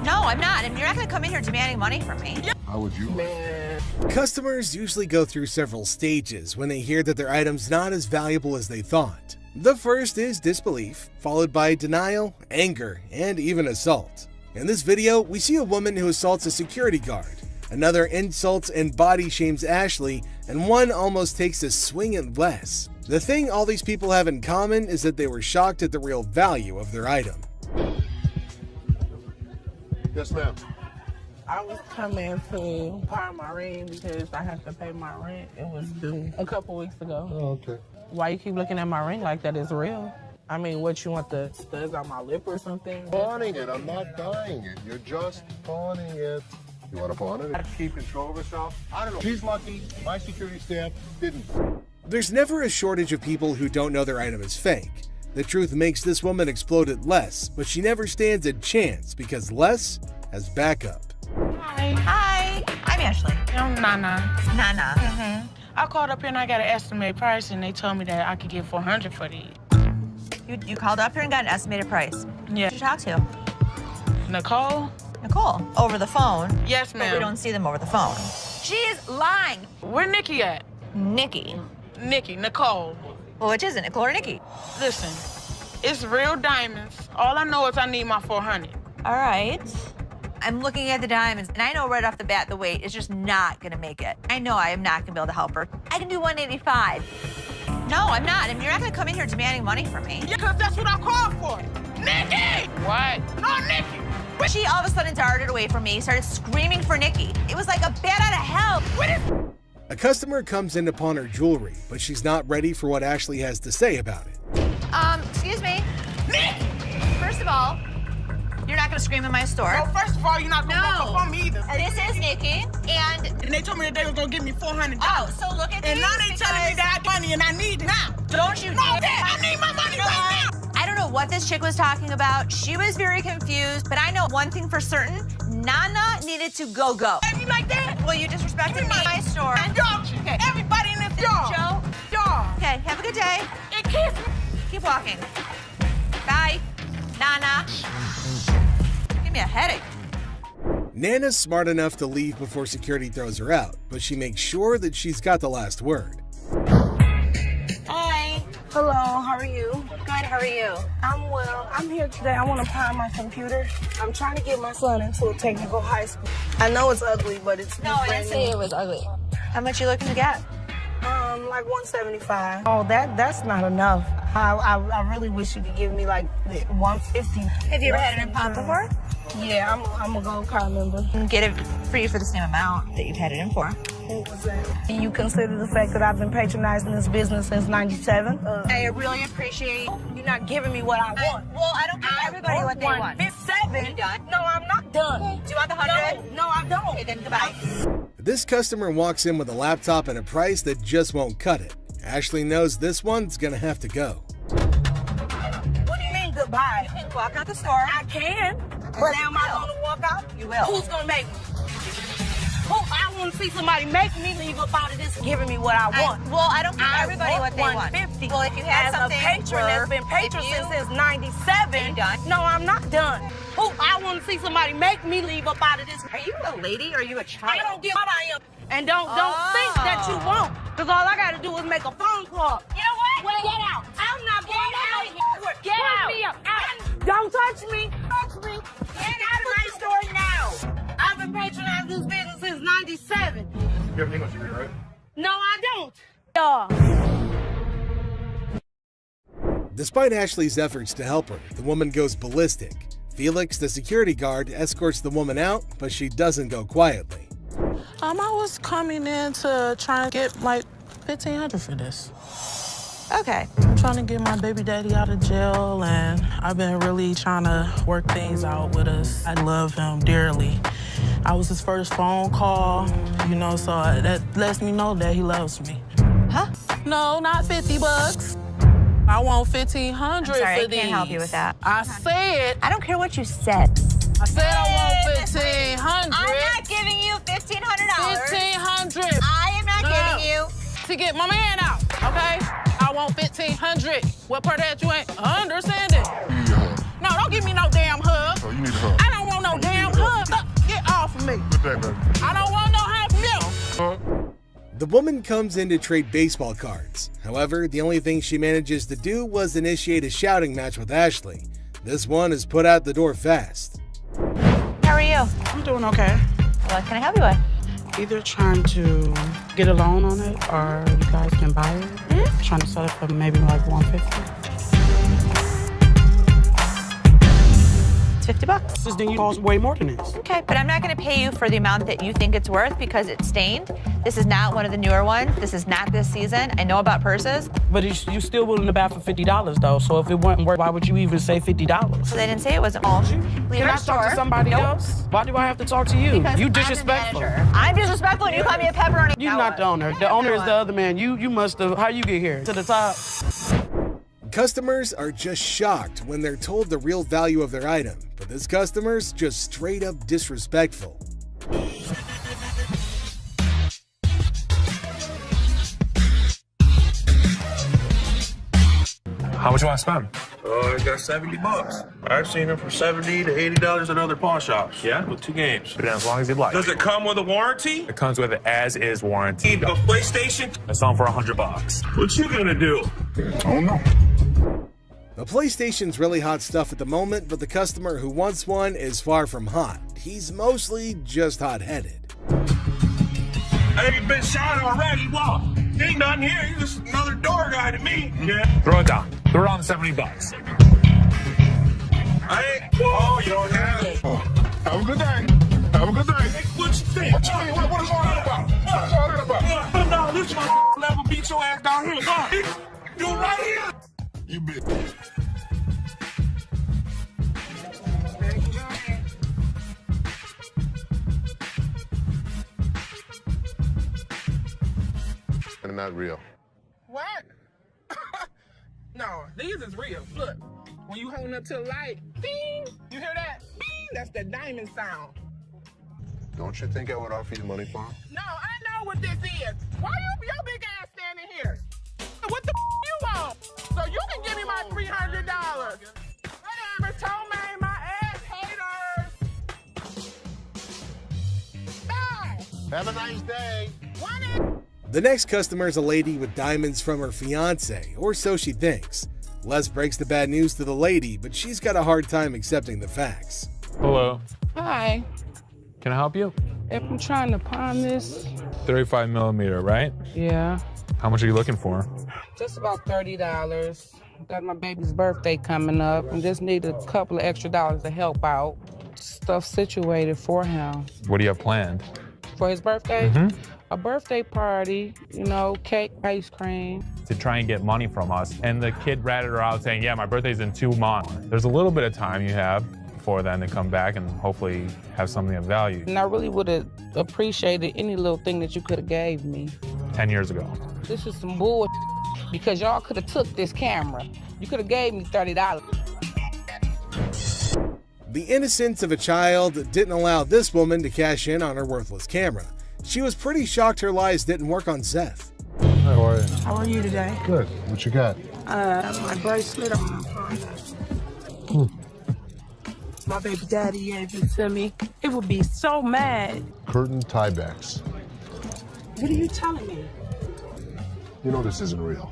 No, I'm not. And you're not going to come in here demanding money from me.
How would you?
Customers usually go through several stages when they hear that their item's not as valuable as they thought. The first is disbelief, followed by denial, anger, and even assault. In this video, we see a woman who assaults a security guard, another insults and body shames Ashley, and one almost takes a swing at Les. The thing all these people have in common is that they were shocked at the real value of their item.
Yes, ma'am.
I was coming to pawn my ring because I have to pay my rent. It was due a couple weeks ago.
Oh, okay.
Why you keep looking at my ring like that is real? I mean, what, you want the studs on my lip or something?
Pawning it. I'm not buying it. You're just pawning it. You want to pawn it? Keep control of yourself. I don't know. She's lucky. My security staff didn't.
There's never a shortage of people who don't know their item is fake. The truth makes this woman explode at Les, but she never stands a chance because Les has backup.
Hi, I'm Ashley.
I'm Nana.
Nana.
I called up here and I got an estimate price, and they told me that I could get $400 for these.
You called up here and got an estimated price.
Yeah.
Who did you talk to?
Nicole?
Nicole. Over the phone?
Yes,
But
ma'am.
we don't see them over the phone. She's lying.
Where Nikki at?
Nikki.
Nicole.
Well, which is it, Nicole or Nikki?
Listen, it's real diamonds. All I know is I need my $400.
All right. I'm looking at the diamonds, and I know right off the bat the weight is just not gonna make it. I know I am not gonna be able to help her. I can do 185. No, I'm not. And you're not gonna come in here demanding money from me.
Yeah, because that's what I called for. Nikki! What? No, Nikki!
She all of a sudden darted away from me, started screaming for Nikki. It was like a bat out of hell.
A customer comes in to pawn her jewelry, but she's not ready for what Ashley has to say about it.
Excuse me. Nikki! First of all, you're not gonna scream in my store.
No, first of all, you're not gonna walk up on me either.
This is Nikki, and
they told me that they was gonna give me $400.
Oh, so look at
and
these
now they telling me that I got money and I need it now.
Don't you?
No, I need my money right now.
I don't know what this chick was talking about. She was very confused, but I know one thing for certain. Nana needed to go.
And you like that?
Well, you disrespected me in my store.
And y'all, everybody in this door.
Joe.
Y'all.
Okay, have a good day.
And kiss me.
Keep walking. Bye, Nana. Give me a headache.
Nana's smart enough to leave before security throws her out, but she makes sure that she's got the last word.
Hi. Hello, how are you?
Good, how are you?
I'm well. I'm here today. I want to pawn my computer. I'm trying to get my son into a technical high school. I know it's ugly, but it's
No, I didn't say it was ugly. How much you looking to get?
Like 175. Oh, that's not enough. I really wish you could give me like 150.
Have you ever had an impound before?
Yeah, I'm a gold card member.
Get it for you for the same amount that you've had it in for.
What was that? Do you consider the fact that I've been patronizing this business since '97?
I really appreciate
you're not giving me what I want.
Well, I don't give everybody what they want.
57.
Are you done?
No, I'm not done.
Do you want the 100?
No, I don't.
Okay, then goodbye.
This customer walks in with a laptop and a price that just won't cut it. Ashley knows this one's gonna have to go.
What do you mean goodbye?
You can walk out the store.
I can. But am I gonna walk out?
You will.
Who's gonna make me? I want to see somebody make me leave up out of this giving me what I want.
I don't give everybody what they want.
150.
Well, if you had
As
something
a patron that's been patron since '97.
Are you done?
No, I'm not done. I want to see somebody make me leave up out of this.
Are you a lady or are you a child?
I don't give what I am. And don't think that you won't. Because all I got to do is make a phone call.
You know what?
Well, get out. I'm not going out of here.
Get out.
Me out. Don't touch me. Touch me. Get out of my store now. I've been patronizing this business since '97.
You have an English degree, right?
No, I don't.
Despite Ashley's efforts to help her, the woman goes ballistic. Felix, the security guard, escorts the woman out, but she doesn't go quietly.
I was coming in to try and get like $1,500 for this.
Okay.
I'm trying to get my baby daddy out of jail, and I've been really trying to work things out with us. I love him dearly. I was his first phone call, so that lets me know that he loves me.
Huh?
No, not $50. I want $1,500
I'm sorry,
for
I
these.
can't help you with that.
I said.
I don't care what you said.
I said I want $1,500.
I'm not giving you $1,500.
$1,500.
I am not giving you.
To get my man out, okay? I want $1,500. What part of that you ain't understanding?
You need a hug.
No, don't give me no damn hug.
Oh, you need a hug.
I don't want no damn hug. Get off of me.
Good day, baby.
I don't want no hug from you.
The woman comes in to trade baseball cards. However, the only thing she manages to do was initiate a shouting match with Ashley. This one is put out the door fast.
How are you?
I'm doing okay.
What can I help you with?
Either trying to get a loan on it or you guys can buy it.
Mm-hmm.
Trying to sell it for maybe like $150.
It's $50.
This thing costs way more than this.
Okay, but I'm not going to pay you for the amount that you think it's worth because it's stained. This is not one of the newer ones. This is not this season. I know about purses.
But you're still willing to buy for $50 though. So if it wasn't worth, why would you even say $50?
So they didn't say it wasn't all. Leave
Can
our
I
store.
talk to somebody else? Why do I have to talk to you?
Because
You
I'm the
disrespectful.
manager. I'm disrespectful and you call me a pepperoni.
You're not the owner. The owner is the other man. You must have. How you get here? To the top.
Customers are just shocked when they're told the real value of their item, but this customer's just straight up disrespectful.
How much you want to spend? I got $70. I've seen them for $70 to $80 at other pawn shops. Yeah? With 2 games.
Put it in as long as you'd like.
Does it come with a warranty?
It comes with an as-is warranty.
Need a PlayStation?
I saw them for $100.
What you gonna do?
Oh no.
The PlayStation's really hot stuff at the moment, but the customer who wants one is far from hot. He's mostly just hot-headed.
Hey, you been shot already. What? Ain't nothing here. You're just another door guy to me. Yeah.
Throw it down. Throw it on $70.
I ain't. Oh, you don't have it.
Have a good day. Have a good day.
Hey, what you think?
What is all that about? What is all that about?
No, this one never beat your ass down here. Come on. You right here.
You bitch. And not real.
What? No, these is real. Look, when you holding up to the light, ding, you hear that? Ding, that's the diamond sound.
Don't you think I would offer you money for it?
No, I know what this is. Why your big ass standing here? What the you want? So you can give me my $300. Whatever, Tomei, my ass haters. Bye.
Have a nice day.
The next customer is a lady with diamonds from her fiance, or so she thinks. Les breaks the bad news to the lady, but she's got a hard time accepting the facts.
Hello.
Hi.
Can I help you?
If I'm trying to pawn this,
35 millimeter, right?
yeah,
How much are you looking for?
just about $30. Got my baby's birthday coming up and just need a couple of extra dollars to help out. Stuff situated for him.
What do you have planned?
For his birthday?
Mm-hmm.
A birthday party, you know, cake, ice cream.
To try and get money from us. And the kid ratted her out saying, yeah, my birthday's in 2 months. There's a little bit of time you have before then to come back and hopefully have something of value.
And I really would have appreciated any little thing that you could have gave me.
10 years ago.
This is some bull because y'all could have took this camera. You could have gave me $30.
The innocence of a child didn't allow this woman to cash in on her worthless camera. She was pretty shocked her lies didn't work on Seth.
How are you?
How are you today?
Good. What you got?
My bracelet on my phone. My baby daddy gave it to me. It would be so mad.
Curtain tiebacks.
What are you telling me?
You know this isn't real.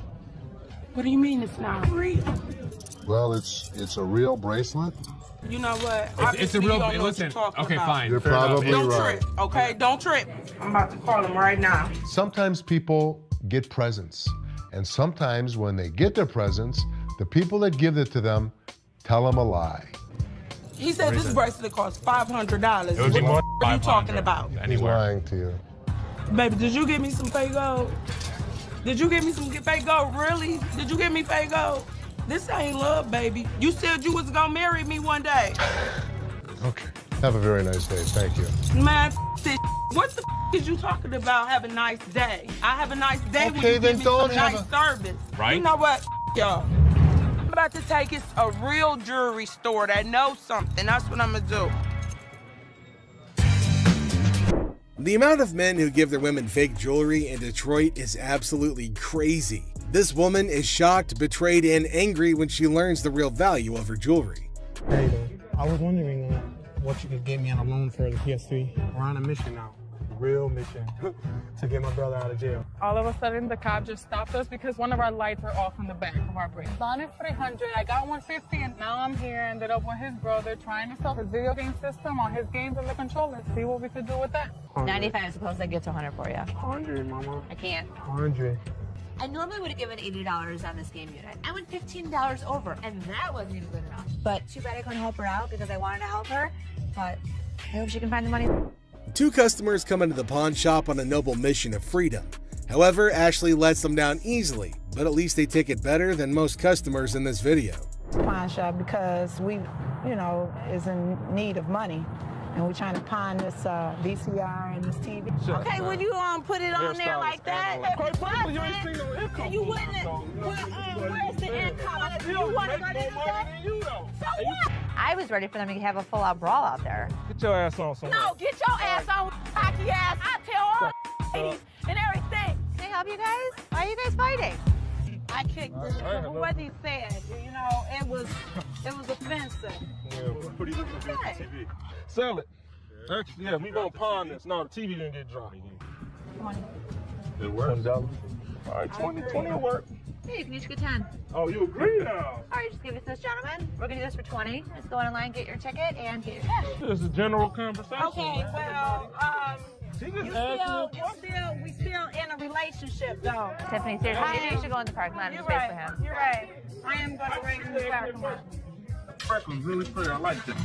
What do you mean it's not real?
Well, it's a real bracelet.
You know what?
It's a real, listen, okay, fine.
You're
fair enough.
probably
Don't
right.
trip, okay? Don't trip. I'm about to call him right now.
Sometimes people get presents, and sometimes when they get their presents, the people that give it to them tell them a lie.
He said this bracelet costs $500.
It would be more
What are you
500.
talking about?
He's
Anywhere.
lying to you.
Baby, did you give me some fake gold? Did you give me some fake gold? Really? Did you give me fake gold? This ain't love, baby. You said you was gonna marry me one day.
Okay. Have a very nice day. Thank you.
Man, this. What the is you talking about? Have a nice day. I have a nice day when
Okay,
you
then
give me
don't
some
have
nice service.
Right?
You know what, y'all? I'm about to take it to a real jewelry store that knows something. That's what I'm gonna do.
The amount of men who give their women fake jewelry in Detroit is absolutely crazy. This woman is shocked, betrayed, and angry when she learns the real value of her jewelry.
Hey, I was wondering what you could get me on a loan for the PS3. We're on a mission now. Real mission to get my brother out of jail.
All of a sudden, the cop just stopped us because one of our lights are off in the back of our brake. Bought it $300, I got $150, and now I'm here. Ended up with his brother trying to sell his video game system on his games and the controller. See what we could do with that.
95, suppose I get to 100 for you.
100, mama.
I can't.
100.
I normally would have given $80 on this game unit. I went $15 over, and that wasn't even good enough. But too bad I couldn't help her out because I wanted to help her. But I hope she can find the money.
Two customers come into the pawn shop on a noble mission of freedom. However, Ashley lets them down easily, but at least they take it better than most customers in this video.
Pawn shop because we, is in need of money.
and we're trying to pawn this VCR and this TV.
Okay, when you put it on there like that,
you ain't seen no income.
you wouldn't. Where's the income? You want to go to the So what?
I was ready for them to have a full-out brawl out there.
Get your ass on somewhere.
No, get your ass on, cocky ass. I tell all ladies and everything.
Can I help you guys? Why are you guys fighting?
I kicked this. What he said, you know, it was offensive. Pretty TV. Sell it. Actually, yeah, we gonna pawn this. No, the TV didn't get dropped. It works. $20. All right, 20 will work.
Hey, you can each get 10.
Oh, you agree now?
All right, just give it to this gentleman. We're gonna do this for 20. Just go online, get your ticket, and get your cash.
This is a general conversation. Okay, well, we still in a relationship, though.
Tiffany, seriously, maybe you should go in the parking lot and just wait for him.
You're right. I am gonna wait in the parking lot. Franklin's really pretty. I like this.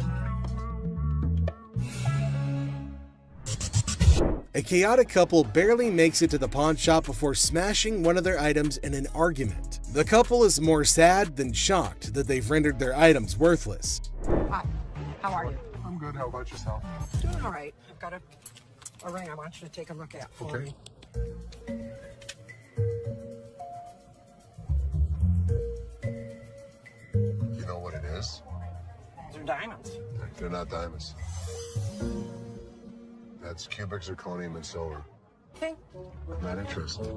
A chaotic couple barely makes it to the pawn shop before smashing one of their items in an argument. The couple is more sad than shocked that they've rendered their items worthless.
Hi, how are you?
I'm good. How about yourself?
Doing all right. I've got a ring I want you to take a look at for me.
You know what it is?
They're diamonds.
They're not diamonds. That's cubic zirconium and silver.
Okay.
Not interested.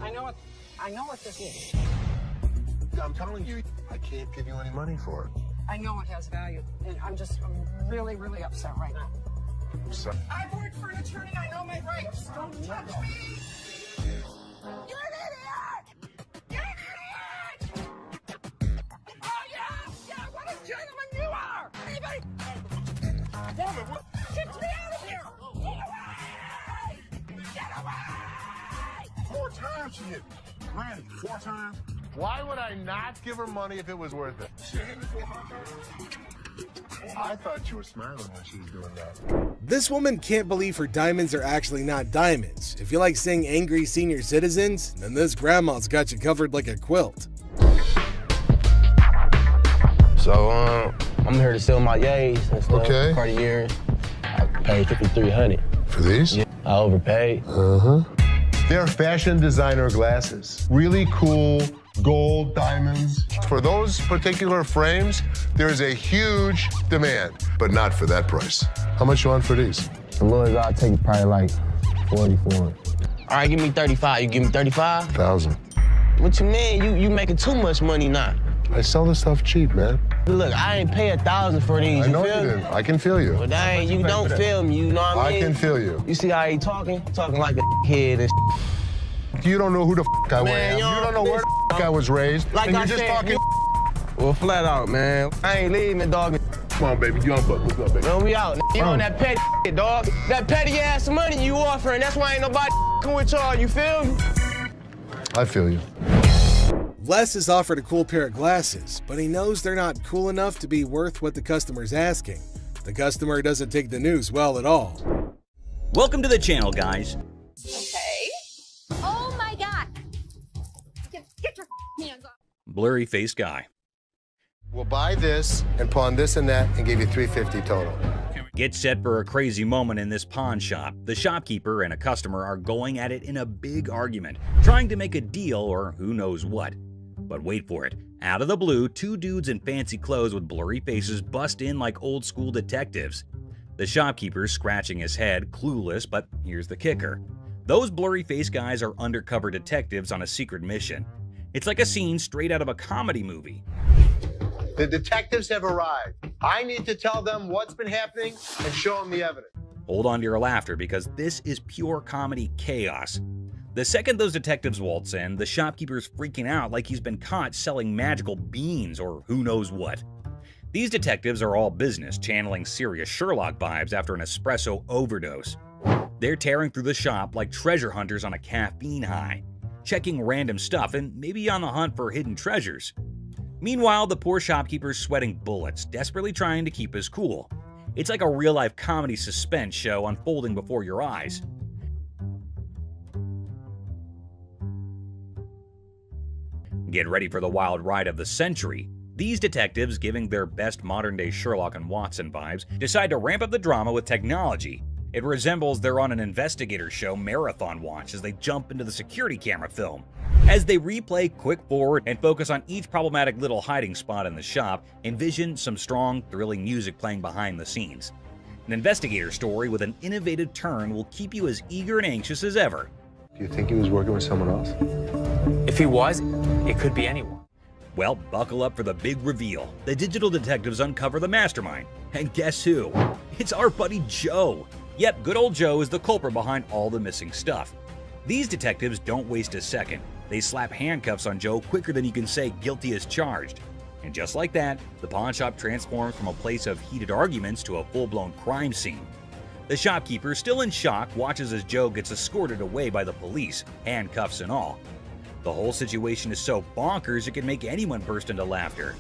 I know what this is.
I'm telling you, I can't give you any money for it.
I know it has value, and I'm really, really upset right now.
So,
I've worked for an attorney. I know my rights. Don't touch me. You're an idiot. You're an idiot. Oh yeah, what a gentleman you are. Anybody? Woman, what? Get me out of here. Get away. Get away.
4 times she hit me. Randy, 4 times. Why would I not give her money if it was worth it? I thought you were smiling when she was doing that.
This woman can't believe her diamonds are actually not diamonds. If you like seeing angry senior citizens, then this grandma's got you covered like a quilt.
So, I'm here to sell my yays and stuff.
Okay.
Cartiers. I paid $5,300.
For these?
Yeah, I overpaid.
They're fashion designer glasses. Really cool gold diamonds. For those particular frames, there's a huge demand, but not for that price. How much you want for these?
The lowest I'll take probably like 40 for it. All right, give me 35. You give me 35?
1,000.
What you mean? You making too much money now.
I sell this stuff cheap, man.
Look, I ain't pay 1,000 for these.
I know
feel
you
me?
didn't. I can feel you.
But you don't feel me, you know what I mean?
I can feel you.
You see how he talking? Talking like a kid and
You don't know who the I
Man,
am. You don't know where the I was raised.
Like
and
I
you're just
said,
talking.
Well, flat out, man. I ain't leaving, dog.
Come on, baby. Young buck. What's up, baby?
Man, we out. You on that petty shit, dog. That petty ass money you offering. That's why ain't nobody with y'all. You feel me?
I feel you.
Les is offered a cool pair of glasses, but he knows they're not cool enough to be worth what the customer's asking. The customer doesn't take the news well at all.
Welcome to the channel, guys.
Okay. Oh my God. Get your hands off.
Blurry faced guy.
We'll buy this and pawn this and that and give you $350 total.
Get set for a crazy moment in this pawn shop. The shopkeeper and a customer are going at it in a big argument, trying to make a deal or who knows what. But wait for it. Out of the blue, 2 dudes in fancy clothes with blurry faces bust in like old school detectives. The shopkeeper's scratching his head, clueless, but here's the kicker. Those blurry-faced guys are undercover detectives on a secret mission. It's like a scene straight out of a comedy movie.
The detectives have arrived. I need to tell them what's been happening and show them the evidence.
Hold on to your laughter because this is pure comedy chaos. The second those detectives waltz in, the shopkeeper's freaking out like he's been caught selling magical beans or who knows what. These detectives are all business, channeling serious Sherlock vibes after an espresso overdose. They're tearing through the shop like treasure hunters on a caffeine high, checking random stuff and maybe on the hunt for hidden treasures. Meanwhile, the poor shopkeeper's sweating bullets, desperately trying to keep his cool. It's like a real-life comedy suspense show unfolding before your eyes. Get ready for the wild ride of the century. These detectives, giving their best modern-day Sherlock and Watson vibes, decide to ramp up the drama with technology. It resembles they're on an investigator show marathon watch as they jump into the security camera film. As they replay quick forward and focus on each problematic little hiding spot in the shop, envision some strong, thrilling music playing behind the scenes. An investigator story with an innovative turn will keep you as eager and anxious as ever.
Do you think he was working with someone else?
If he was, it could be anyone.
Well, buckle up for the big reveal. The digital detectives uncover the mastermind. And guess who? It's our buddy Joe. Yep, good old Joe is the culprit behind all the missing stuff. These detectives don't waste a second. They slap handcuffs on Joe quicker than you can say guilty as charged. And just like that, the pawn shop transforms from a place of heated arguments to a full-blown crime scene. The shopkeeper, still in shock, watches as Joe gets escorted away by the police, handcuffs and all. The whole situation is so bonkers it can make anyone burst into laughter.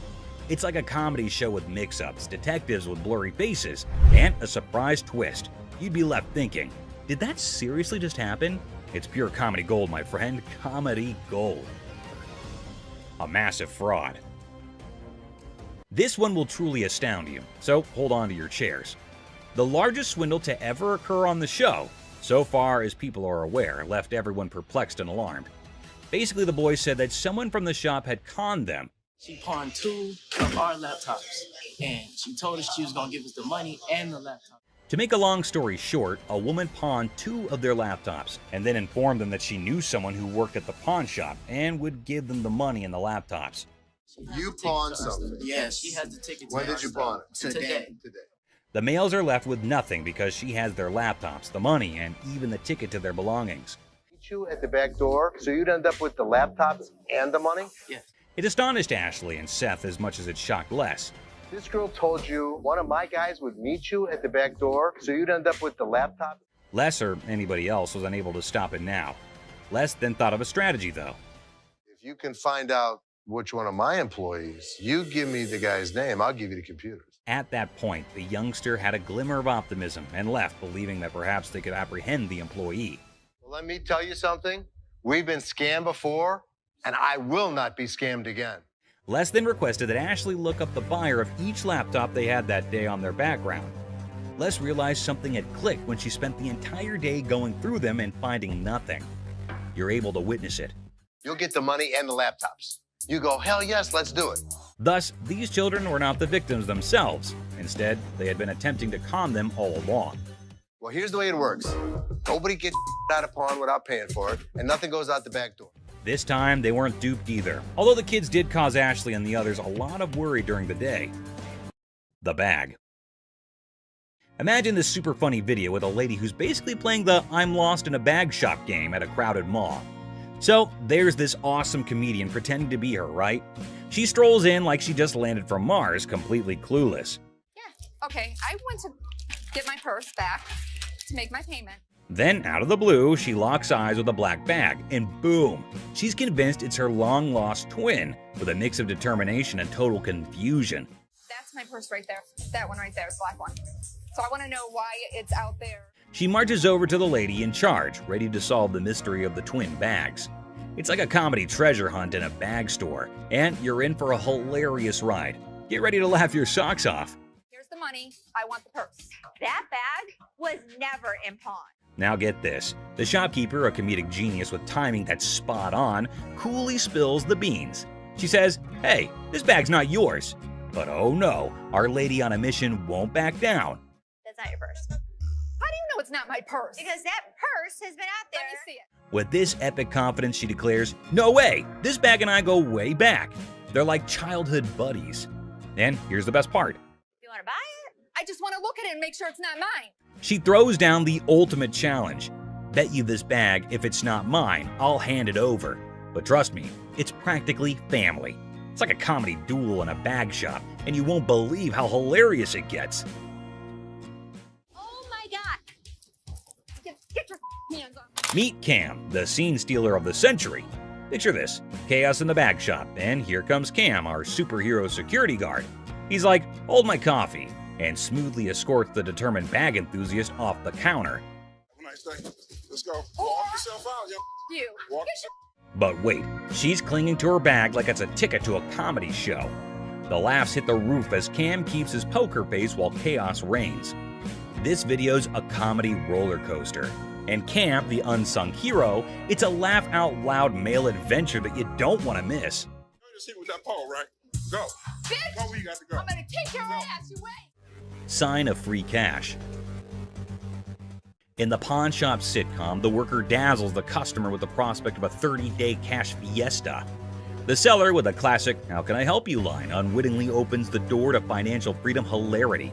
It's like a comedy show with mix-ups, detectives with blurry faces, and a surprise twist. You'd be left thinking, did that seriously just happen? It's pure comedy gold, my friend. Comedy gold. A massive fraud. This one will truly astound you, so hold on to your chairs. The largest swindle to ever occur on the show, so far as people are aware, left everyone perplexed and alarmed. Basically, the boys said that someone from the shop had conned them.
She pawned 2 of our laptops, and she told us she was going to give us the money and the laptop.
To make a long story short, a woman pawned 2 of their laptops and then informed them that she knew someone who worked at the pawn shop and would give them the money and the laptops.
You pawned something?
Yes, she has the ticket.
When did you pawn it?
Today.
The males are left with nothing because she has their laptops, the money, and even the ticket to their belongings.
You at the back door, so you'd end up with the laptops and the money?
Yes.
It astonished Ashley and Seth as much as it shocked Les.
This girl told you one of my guys would meet you at the back door, so you'd end up with the laptop?
Les or anybody else was unable to stop it now. Les then thought of a strategy, though.
If you can find out which one of my employees, you give me the guy's name, I'll give you the computers.
At that point, the youngster had a glimmer of optimism and left, believing that perhaps they could apprehend the employee.
Well, let me tell you something. We've been scammed before, and I will not be scammed again.
Les then requested that Ashley look up the buyer of each laptop they had that day on their background. Les realized something had clicked when she spent the entire day going through them and finding nothing. You're able to witness it.
You'll get the money and the laptops. You go, hell yes, let's do it.
Thus, these children were not the victims themselves. Instead, they had been attempting to con them all along.
Well, here's the way it works. Nobody gets out of pawn without paying for it, and nothing goes out the back door.
This time, they weren't duped either, although the kids did cause Ashley and the others a lot of worry during the day. The bag. Imagine this super funny video with a lady who's basically playing the I'm lost in a bag shop game at a crowded mall. So there's this awesome comedian pretending to be her, right? She strolls in like she just landed from Mars, completely clueless.
Okay, I went to get my purse back to make my payment.
Then, out of the blue, she locks eyes with a black bag, and boom! She's convinced it's her long-lost twin, with a mix of determination and total confusion.
That's my purse right there. That one right there, the black one. So I want to know why it's out there.
She marches over to the lady in charge, ready to solve the mystery of the twin bags. It's like a comedy treasure hunt in a bag store, and you're in for a hilarious ride. Get ready to laugh your socks off.
Here's the money. I want the purse.
That bag was never in pawn.
Now get this, the shopkeeper, a comedic genius with timing that's spot on, coolly spills the beans. She says, hey, this bag's not yours. But oh no, our lady on a mission won't back down.
That's not your purse.
How do you know it's not my purse?
Because that purse has been out there.
Let me see it.
With this epic confidence, she declares, no way, this bag and I go way back. They're like childhood buddies. And here's the best part.
You want to buy it?
I just want to look at it and make sure it's not mine.
She throws down the ultimate challenge. Bet you this bag, if it's not mine, I'll hand it over. But trust me, it's practically family. It's like a comedy duel in a bag shop, and you won't believe how hilarious it gets.
Oh my God. Get your hands on.
Meet Cam, the scene stealer of the century. Picture this, chaos in the bag shop, and here comes Cam, our superhero security guard. He's like, hold my coffee, and smoothly escorts the determined bag enthusiast off the counter.
Have a nice day. Let's go. Walk yourself out, yo.
You.
Walk.
But wait, she's clinging to her bag like it's a ticket to a comedy show. The laughs hit the roof as Cam keeps his poker face while chaos reigns. This video's a comedy roller coaster. And Cam, the unsung hero, it's a laugh-out-loud male adventure that you don't want to miss.
Just hit with that pole, right? Go.
Bitch,
Go where you got to go.
I'm gonna kick your ass. You wait.
Sign of free cash. In the pawn shop sitcom, the worker dazzles the customer with the prospect of a 30-day cash fiesta. The seller, with a classic "How can I help you" line, unwittingly opens the door to financial freedom hilarity.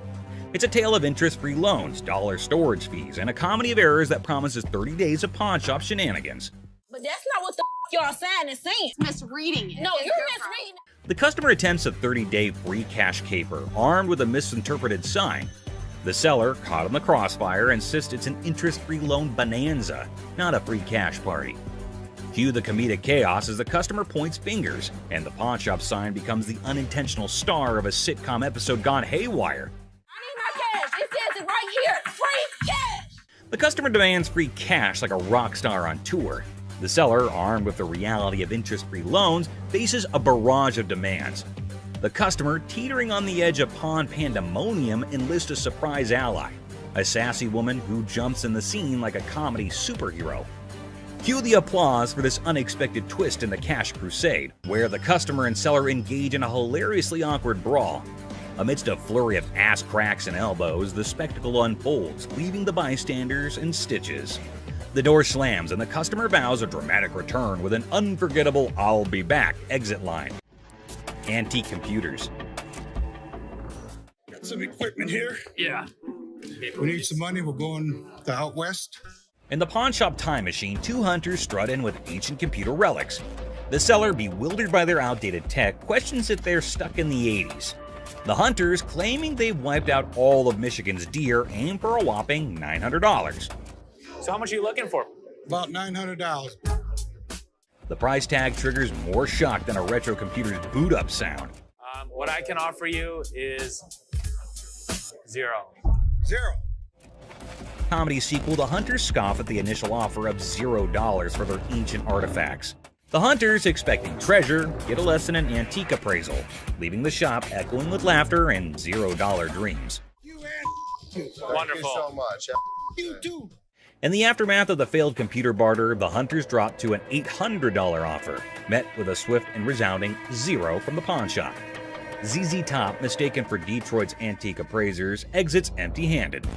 It's a tale of interest-free loans, dollar storage fees, and a comedy of errors that promises 30 days of pawn shop shenanigans.
But that's not what the y'all saying and saying. Misreading it. No, you're misreading it.
The customer attempts a 30-day free cash caper, armed with a misinterpreted sign. The seller, caught in the crossfire, insists it's an interest-free loan bonanza, not a free cash party. Cue the comedic chaos as the customer points fingers, and the pawn shop sign becomes the unintentional star of a sitcom episode gone haywire.
It says it right here. Free cash.
The customer demands free cash like a rock star on tour. The seller, armed with the reality of interest-free loans, faces a barrage of demands. The customer, teetering on the edge of pawn pandemonium, enlists a surprise ally, a sassy woman who jumps in the scene like a comedy superhero. Cue the applause for this unexpected twist in the cash crusade, where the customer and seller engage in a hilariously awkward brawl. Amidst a flurry of ass cracks and elbows, the spectacle unfolds, leaving the bystanders in stitches. The door slams and the customer vows a dramatic return with an unforgettable "I'll be back" exit line. Antique computers.
Got some equipment here.
Yeah.
We need some money. We're going to out west.
In the pawn shop time machine, two hunters strut in with ancient computer relics. The seller, bewildered by their outdated tech, questions if they're stuck in the 80s. The hunters, claiming they've wiped out all of Michigan's deer, aim for a whopping $900.
So how much are you looking for?
About $900.
The price tag triggers more shock than a retro computer's boot-up sound.
What I can offer you is zero.
Zero.
Comedy sequel, the hunters scoff at the initial offer of $0 for their ancient artifacts. The hunters, expecting treasure, get a less than an antique appraisal, leaving the shop echoing with laughter and $0 dreams.
Wonderful.
Thank you so much.
You too.
In the aftermath of the failed computer barter, the hunters drop to an $800 offer, met with a swift and resounding zero from the pawn shop. ZZ Top, mistaken for Detroit's antique appraisers, exits empty-handed.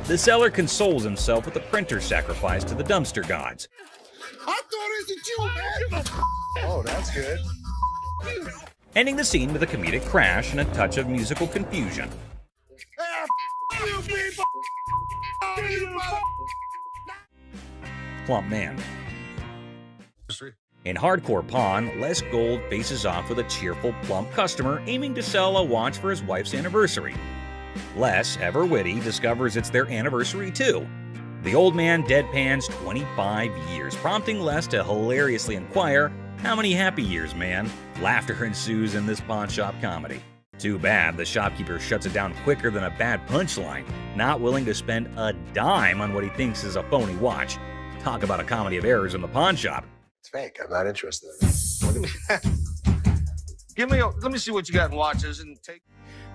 The seller consoles himself with a printer sacrifice to the dumpster gods.
I thought it was a Jew, man.
Oh, that's good.
Ending the scene with a comedic crash and a touch of musical confusion.
You people.
Plump man. In Hardcore Pawn, Les Gold faces off with a cheerful, plump customer aiming to sell a watch for his wife's anniversary. Les, ever witty, discovers it's their anniversary too. The old man deadpans 25 years, prompting Les to hilariously inquire, "How many happy years, man?" Laughter ensues in this pawn shop comedy. Too bad the shopkeeper shuts it down quicker than a bad punchline, not willing to spend a dime on what he thinks is a phony watch. Talk about a comedy of errors in the pawn shop.
It's fake. I'm not interested.
Let me see what you got in watches and take.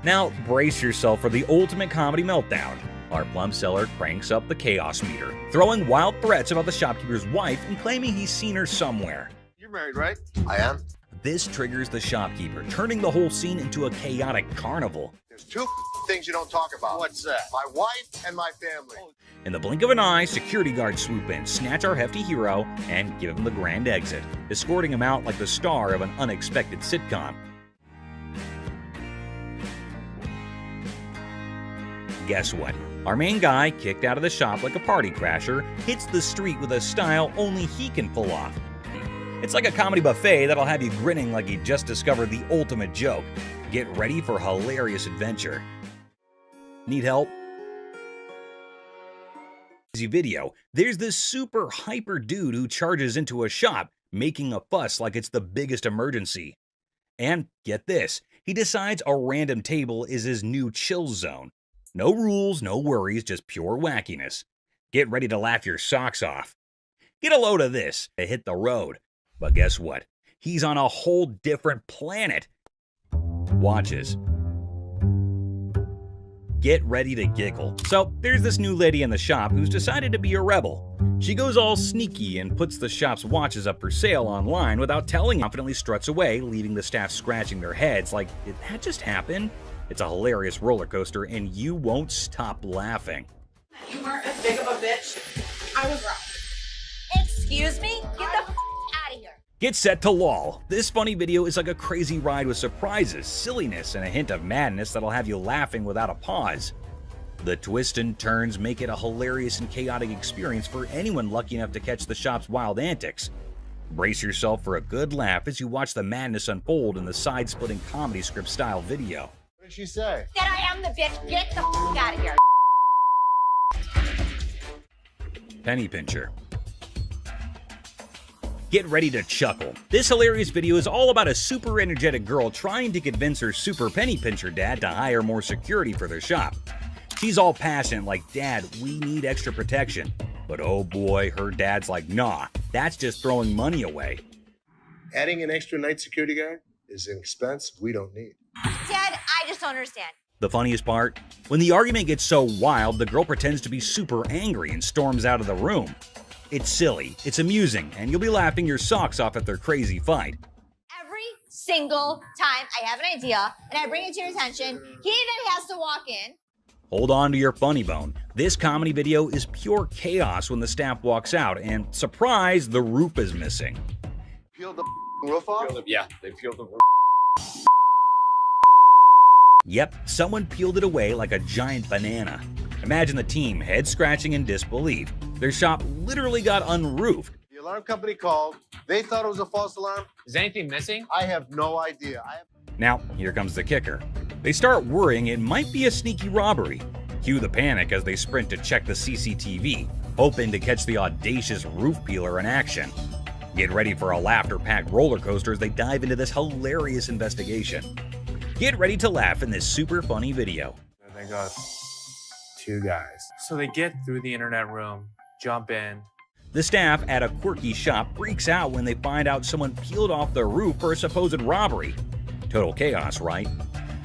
Now brace yourself for the ultimate comedy meltdown. Our plum seller cranks up the chaos meter, throwing wild threats about the shopkeeper's wife and claiming he's seen her somewhere.
You're married, right?
I am.
This triggers the shopkeeper, turning the whole scene into a chaotic carnival.
There's two things you don't talk about.
What's that?
My wife and my family.
In the blink of an eye, security guards swoop in, snatch our hefty hero, and give him the grand exit, escorting him out like the star of an unexpected sitcom. Guess what? Our main guy, kicked out of the shop like a party crasher, hits the street with a style only he can pull off. It's like a comedy buffet that'll have you grinning like you just discovered the ultimate joke. Get ready for hilarious adventure. Need help? Video, there's this super hyper dude who charges into a shop, making a fuss like it's the biggest emergency. And get this, he decides a random table is his new chill zone. No rules, no worries, just pure wackiness. Get ready to laugh your socks off. Get a load of this to hit the road. But guess what? He's on a whole different planet. watches. Get ready to giggle. So there's this new lady in the shop who's decided to be a rebel. She goes all sneaky and puts the shop's watches up for sale online without telling, confidently struts away, leaving the staff scratching their heads like, did that just happen? It's a hilarious roller coaster and you won't stop laughing.
You weren't as big of a bitch. I was wrong.
Excuse me? Get the out of here.
Get set to lol. This funny video is like a crazy ride with surprises, silliness, and a hint of madness that'll have you laughing without a pause. The twists and turns make it a hilarious and chaotic experience for anyone lucky enough to catch the shop's wild antics. Brace yourself for a good laugh as you watch the madness unfold in the side-splitting comedy script style video.
What did she say?
That I am the bitch. Get the out of here.
Penny pincher. Get ready to chuckle. This hilarious video is all about a super energetic girl trying to convince her super penny pincher dad to hire more security for their shop. She's all passionate like, "Dad, we need extra protection." But oh boy, her dad's like, "Nah, that's just throwing money away."
Adding an extra night security guard is an expense we don't need.
Dad, I just don't understand.
The funniest part? When the argument gets so wild, the girl pretends to be super angry and storms out of the room. It's silly, it's amusing, and you'll be laughing your socks off at their crazy fight.
Every single time I have an idea and I bring it to your attention, he then has to walk in.
Hold on to your funny bone. This comedy video is pure chaos when the staff walks out, and surprise, the roof is missing.
Peel the roof off?
Yeah, they peeled the roof.
Yep, someone peeled it away like a giant banana. Imagine the team head scratching in disbelief. Their shop literally got unroofed.
The alarm company called. They thought it was a false alarm.
Is anything missing?
I have no idea.
Now, here comes the kicker. They start worrying it might be a sneaky robbery. Cue the panic as they sprint to check the CCTV, hoping to catch the audacious roof peeler in action. Get ready for a laughter-packed roller coaster as they dive into this hilarious investigation. Get ready to laugh in this super funny video.
They got 2 guys.
So they get through the internet room, jump in.
The staff at a quirky shop freaks out when they find out someone peeled off the roof for a supposed robbery. Total chaos, right?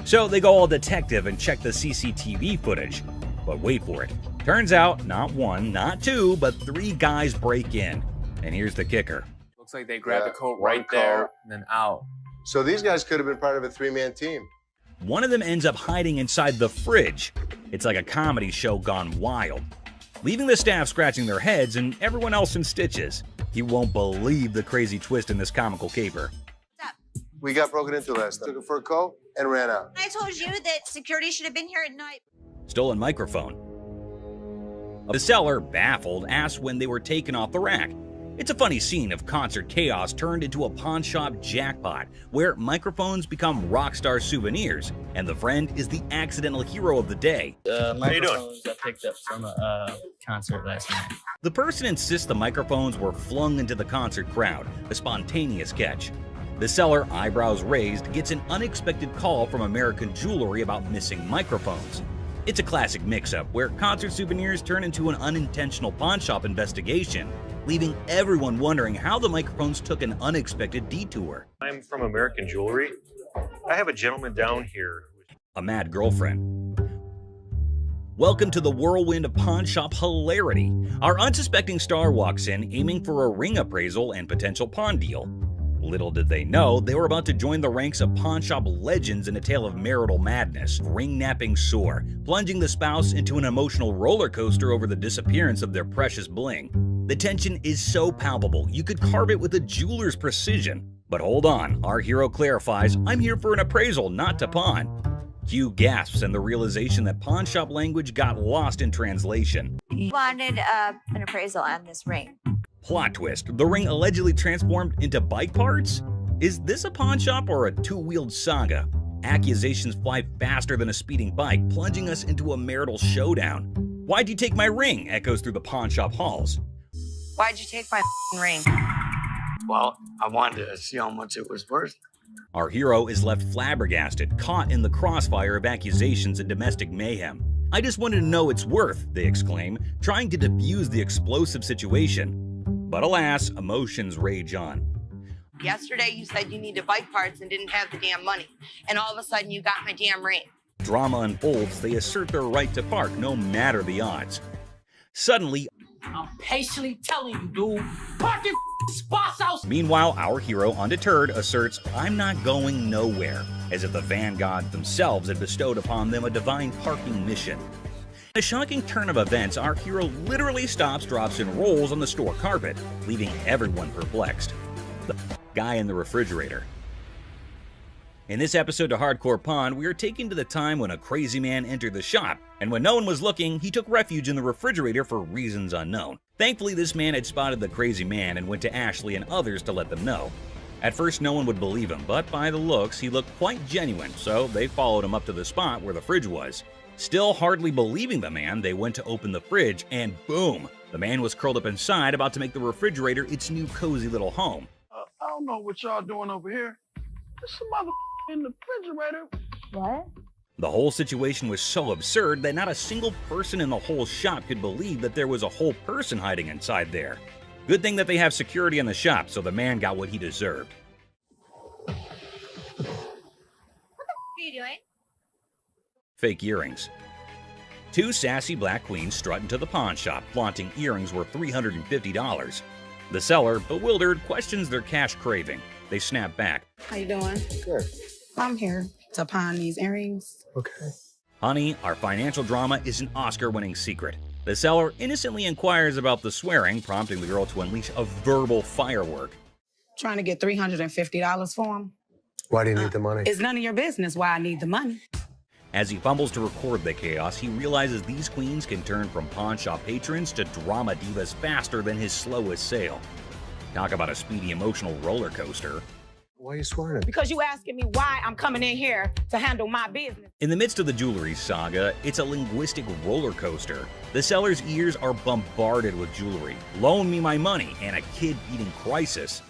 So they go all detective and check the CCTV footage. But wait for it. Turns out, not 1, not 2, but 3 guys break in. And here's the kicker.
Looks like they grabbed the coat right there and then out.
So these guys could have been part of a 3-man team.
One of them ends up hiding inside the fridge. It's like a comedy show gone wild, leaving the staff scratching their heads and everyone else in stitches. You won't believe the crazy twist in this comical caper.
We got broken into last night. Took it for a coat and ran out.
I told you that security should have been here at night.
Stolen microphone. The seller, baffled, asks when they were taken off the rack. It's a funny scene of concert chaos turned into a pawn shop jackpot, where microphones become rock star souvenirs, and the friend is the accidental hero of the day.
Microphones I picked up from a concert last night.
The person insists the microphones were flung into the concert crowd, a spontaneous catch. The seller, eyebrows raised, gets an unexpected call from American Jewelry about missing microphones. It's a classic mix-up where concert souvenirs turn into an unintentional pawn shop investigation, leaving everyone wondering how the microphones took an unexpected detour.
I'm from American Jewelry. I have a gentleman down here.
A mad girlfriend. Welcome to the whirlwind of pawn shop hilarity. Our unsuspecting star walks in aiming for a ring appraisal and potential pawn deal. Little did they know, they were about to join the ranks of pawn shop legends in a tale of marital madness, ring-napping sore, plunging the spouse into an emotional roller coaster over the disappearance of their precious bling. The tension is so palpable, you could carve it with a jeweler's precision. But hold on, our hero clarifies, "I'm here for an appraisal, not to pawn." Cue gasps and the realization that pawn shop language got lost in translation.
He wanted an appraisal on this ring.
Plot twist, the ring allegedly transformed into bike parts? Is this a pawn shop or a two-wheeled saga? Accusations fly faster than a speeding bike, plunging us into a marital showdown. "Why'd you take my ring?" echoes through the pawn shop halls.
Why'd you take my ring?
Well, I wanted to see how much it was worth.
Our hero is left flabbergasted, caught in the crossfire of accusations and domestic mayhem. "I just wanted to know its worth," they exclaim, trying to defuse the explosive situation. But alas, emotions rage on.
Yesterday, you said you needed bike parts and didn't have the damn money. And all of a sudden, you got my damn ring.
Drama unfolds. They assert their right to park no matter the odds. Suddenly,
I'm patiently telling you, dude. Park your spots out.
meanwhile, our hero, undeterred, asserts, "I'm not going nowhere," as if the van gods themselves had bestowed upon them a divine parking mission. In a shocking turn of events, our hero literally stops, drops, and rolls on the store carpet, leaving everyone perplexed. The guy in the refrigerator. In this episode of Hardcore Pawn, we are taken to the time when a crazy man entered the shop, and when no one was looking, he took refuge in the refrigerator for reasons unknown. Thankfully, this man had spotted the crazy man and went to Ashley and others to let them know. At first, no one would believe him, but by the looks, he looked quite genuine, so they followed him up to the spot where the fridge was. Still hardly believing the man, they went to open the fridge, and boom! The man was curled up inside, about to make the refrigerator its new cozy little home.
I don't know what y'all doing over here. There's some mother in the refrigerator.
What?
The whole situation was so absurd that not a single person in the whole shop could believe that there was a whole person hiding inside there. Good thing that they have security in the shop, so the man got what he deserved.
What the are you doing?
Fake earrings. Two sassy black queens strut into the pawn shop, flaunting earrings worth $350. The seller, bewildered, questions their cash craving. They snap back.
How you doing?
Good.
I'm here to pawn these earrings.
Okay.
Honey, our financial drama is an Oscar-winning secret. The seller innocently inquires about the swearing, prompting the girl to unleash a verbal firework.
Trying to get $350 for them.
Why do you need the money?
It's none of your business why I need the money.
As he fumbles to record the chaos, he realizes these queens can turn from pawn shop patrons to drama divas faster than his slowest sale. Talk about a speedy emotional roller coaster.
Why are you swearing?
Because you asking me why I'm coming in here to handle my business.
In the midst of the jewelry saga, it's a linguistic roller coaster. The seller's ears are bombarded with jewelry, loan me my money, and a kid-eating crisis.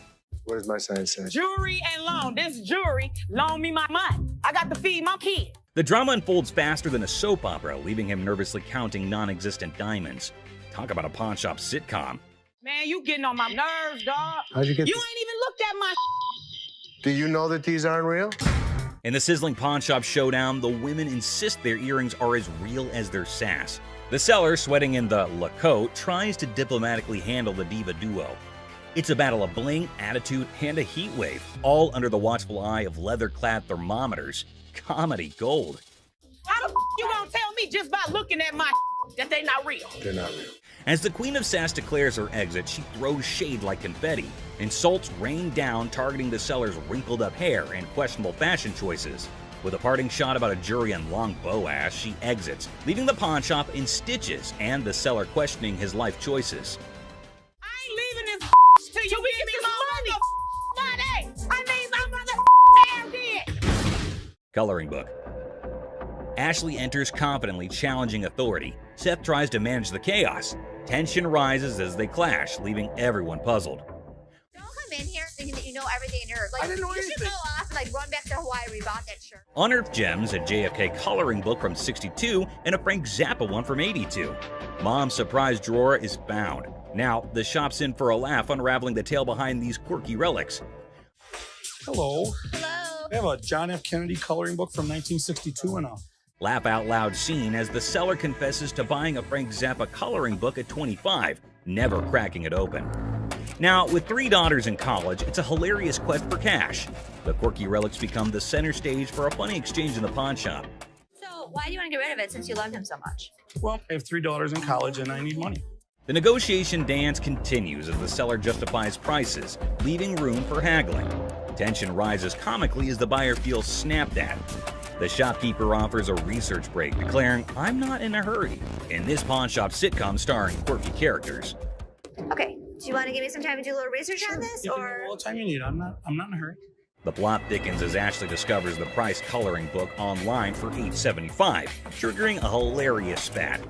What does my sign say?
Jewelry and loan. This jewelry, loan me my money. I got to feed my kid.
The drama unfolds faster than a soap opera, leaving him nervously counting non-existent diamonds. Talk about a pawn shop sitcom.
Man, you getting on my nerves, dog.
How'd you get
You ain't even looked at my
Do you know that these aren't real?
In the sizzling pawn shop showdown, the women insist their earrings are as real as their sass. The seller, sweating in the Lacoste, tries to diplomatically handle the diva duo. It's a battle of bling, attitude, and a heat wave, all under the watchful eye of leather-clad thermometers. Comedy gold.
How the you gonna tell me just by looking at my that they not real?
They're not real.
As the Queen of Sass declares her exit, she throws shade like confetti. Insults rain down, targeting the seller's wrinkled-up hair and questionable fashion choices. With a parting shot about a jury and long bow ass, she exits, leaving the pawn shop in stitches and the seller questioning his life choices.
I ain't leaving this till you give me my money. I need my mother hair did.
Coloring book. Ashley enters confidently, challenging authority. Seth tries to manage the chaos. Tension rises as they clash, leaving everyone puzzled.
Don't come in here thinking that you know everything in your. Like,
I didn't know
you should
anything.
go off and like run back to Hawaii where you bought that shirt.
Unearthed Gems, a JFK coloring book from '62, and a Frank Zappa one from '82. Mom's surprise drawer is found. Now, the shop's in for a laugh, unraveling the tale behind these quirky relics.
Hello.
Hello.
I have a John F. Kennedy coloring book from 1962 and a
Laugh out loud scene as the seller confesses to buying a Frank Zappa coloring book at 25, never cracking it open. Now, with 3 daughters in college, it's a hilarious quest for cash. The quirky relics become the center stage for a funny exchange in the pawn shop.
So why do you want to get rid of it since you loved him so much?
well, I have 3 daughters in college and I need money.
The negotiation dance continues as the seller justifies prices, leaving room for haggling. Tension rises comically as the buyer feels snapped at. The shopkeeper offers a research break, declaring, "I'm not in a hurry," in this pawn shop sitcom starring quirky characters.
Okay, do you want to give me some time to do a little research on this,
You can
or?
have all the time you need. I'm not in a hurry.
The plot thickens as Ashley discovers the price coloring book online for $8.75, triggering a hilarious spat.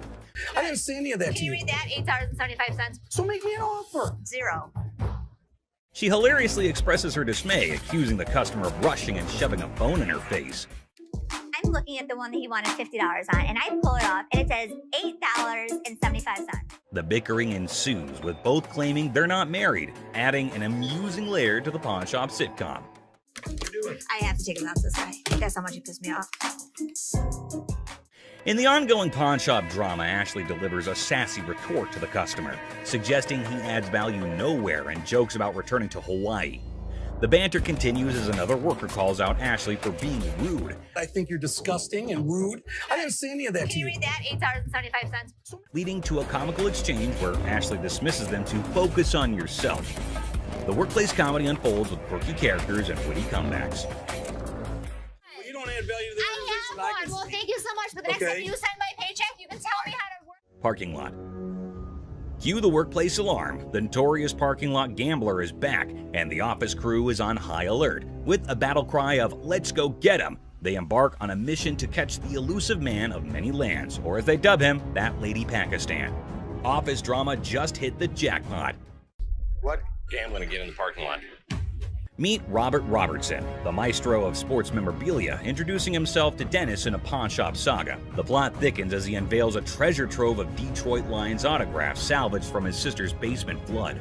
I didn't say any of that
Can
to
you
you.
read that? $8.75.
So make me an offer.
0.
She hilariously expresses her dismay, accusing the customer of rushing and shoving a phone in her face.
I'm
I'm looking at the one that he wanted $50 on, and I pull it off, and it says $8.75.
The bickering ensues, with both claiming they're not married, adding an amusing layer to the pawn shop sitcom.
I have to take him out this way. That's how much he pissed me off.
In the ongoing pawn shop drama, Ashley delivers a sassy retort to the customer, suggesting he adds value nowhere and jokes about returning to Hawaii. The banter continues as another worker calls out Ashley for being rude.
I think you're disgusting and rude. I didn't say any of that
Can
to
you
you.
read that? $8.75.
Leading to a comical exchange where Ashley dismisses them to focus on yourself. The workplace comedy unfolds with quirky characters and witty comebacks.
You don't add value to the organization.
I have one. Well, thank you so much. But the next time you send my paycheck, you can tell me how to work.
Parking lot. Cue the workplace alarm. The notorious parking lot gambler is back, and the office crew is on high alert. With a battle cry of "Let's go get him!" they embark on a mission to catch the elusive man of many lands, or as they dub him, that lady Pakistan. Office drama just hit the jackpot.
What gambling again in the parking lot?
Meet Robert Robertson, the maestro of sports memorabilia, introducing himself to Dennis in a pawn shop saga. The plot thickens as he unveils a treasure trove of Detroit Lions autographs salvaged from his sister's basement flood.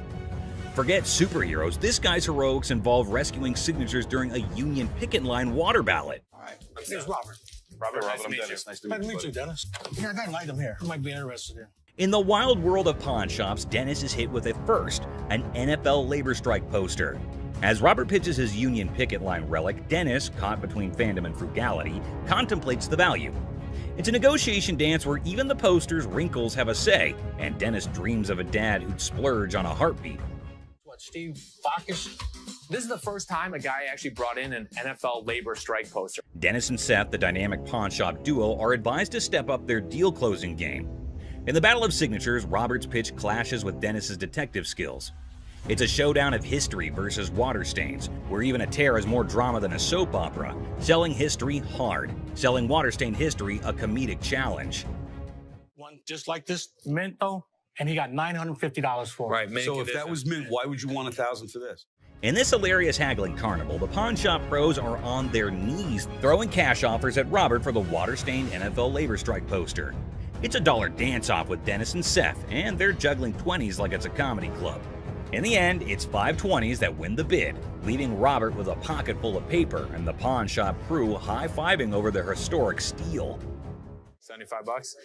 Forget superheroes, this guy's heroics involve rescuing signatures during a Union picket line water ballot.
All right. Here's Robert.
Robert,
Nice to
I'm
meet
Dennis.
you.
Nice to
Nice
meet
to
you.
meet you, Dennis. Here, I got an item here. You might be interested in.
In the wild world of pawn shops, Dennis is hit with a first, an NFL labor strike poster. As Robert pitches his Union picket line relic, Dennis, caught between fandom and frugality, contemplates the value. It's a negotiation dance where even the poster's wrinkles have a say, and Dennis dreams of a dad who'd splurge on a heartbeat.
What, Steve Backus?
This is the first time a guy actually brought in an NFL labor strike poster.
Dennis and Seth, the dynamic pawn shop duo, are advised to step up their deal-closing game. In the Battle of Signatures, Robert's pitch clashes with Dennis's detective skills. It's a showdown of history versus water stains, where even a tear is more drama than a soap opera. Selling history hard, selling water-stained history a comedic challenge.
One just like this, mint though, and he got $950 for it.
Right, so if that was mint, why would you want $1,000 for this?
In this hilarious haggling carnival, the pawn shop pros are on their knees, throwing cash offers at Robert for the water-stained NFL labor strike poster. It's a dollar dance-off with Dennis and Seth, and they're juggling 20s like it's a comedy club. In the end, it's 5 20s that win the bid, leaving Robert with a pocket full of paper and the pawn shop crew high-fiving over their historic steal.
$75?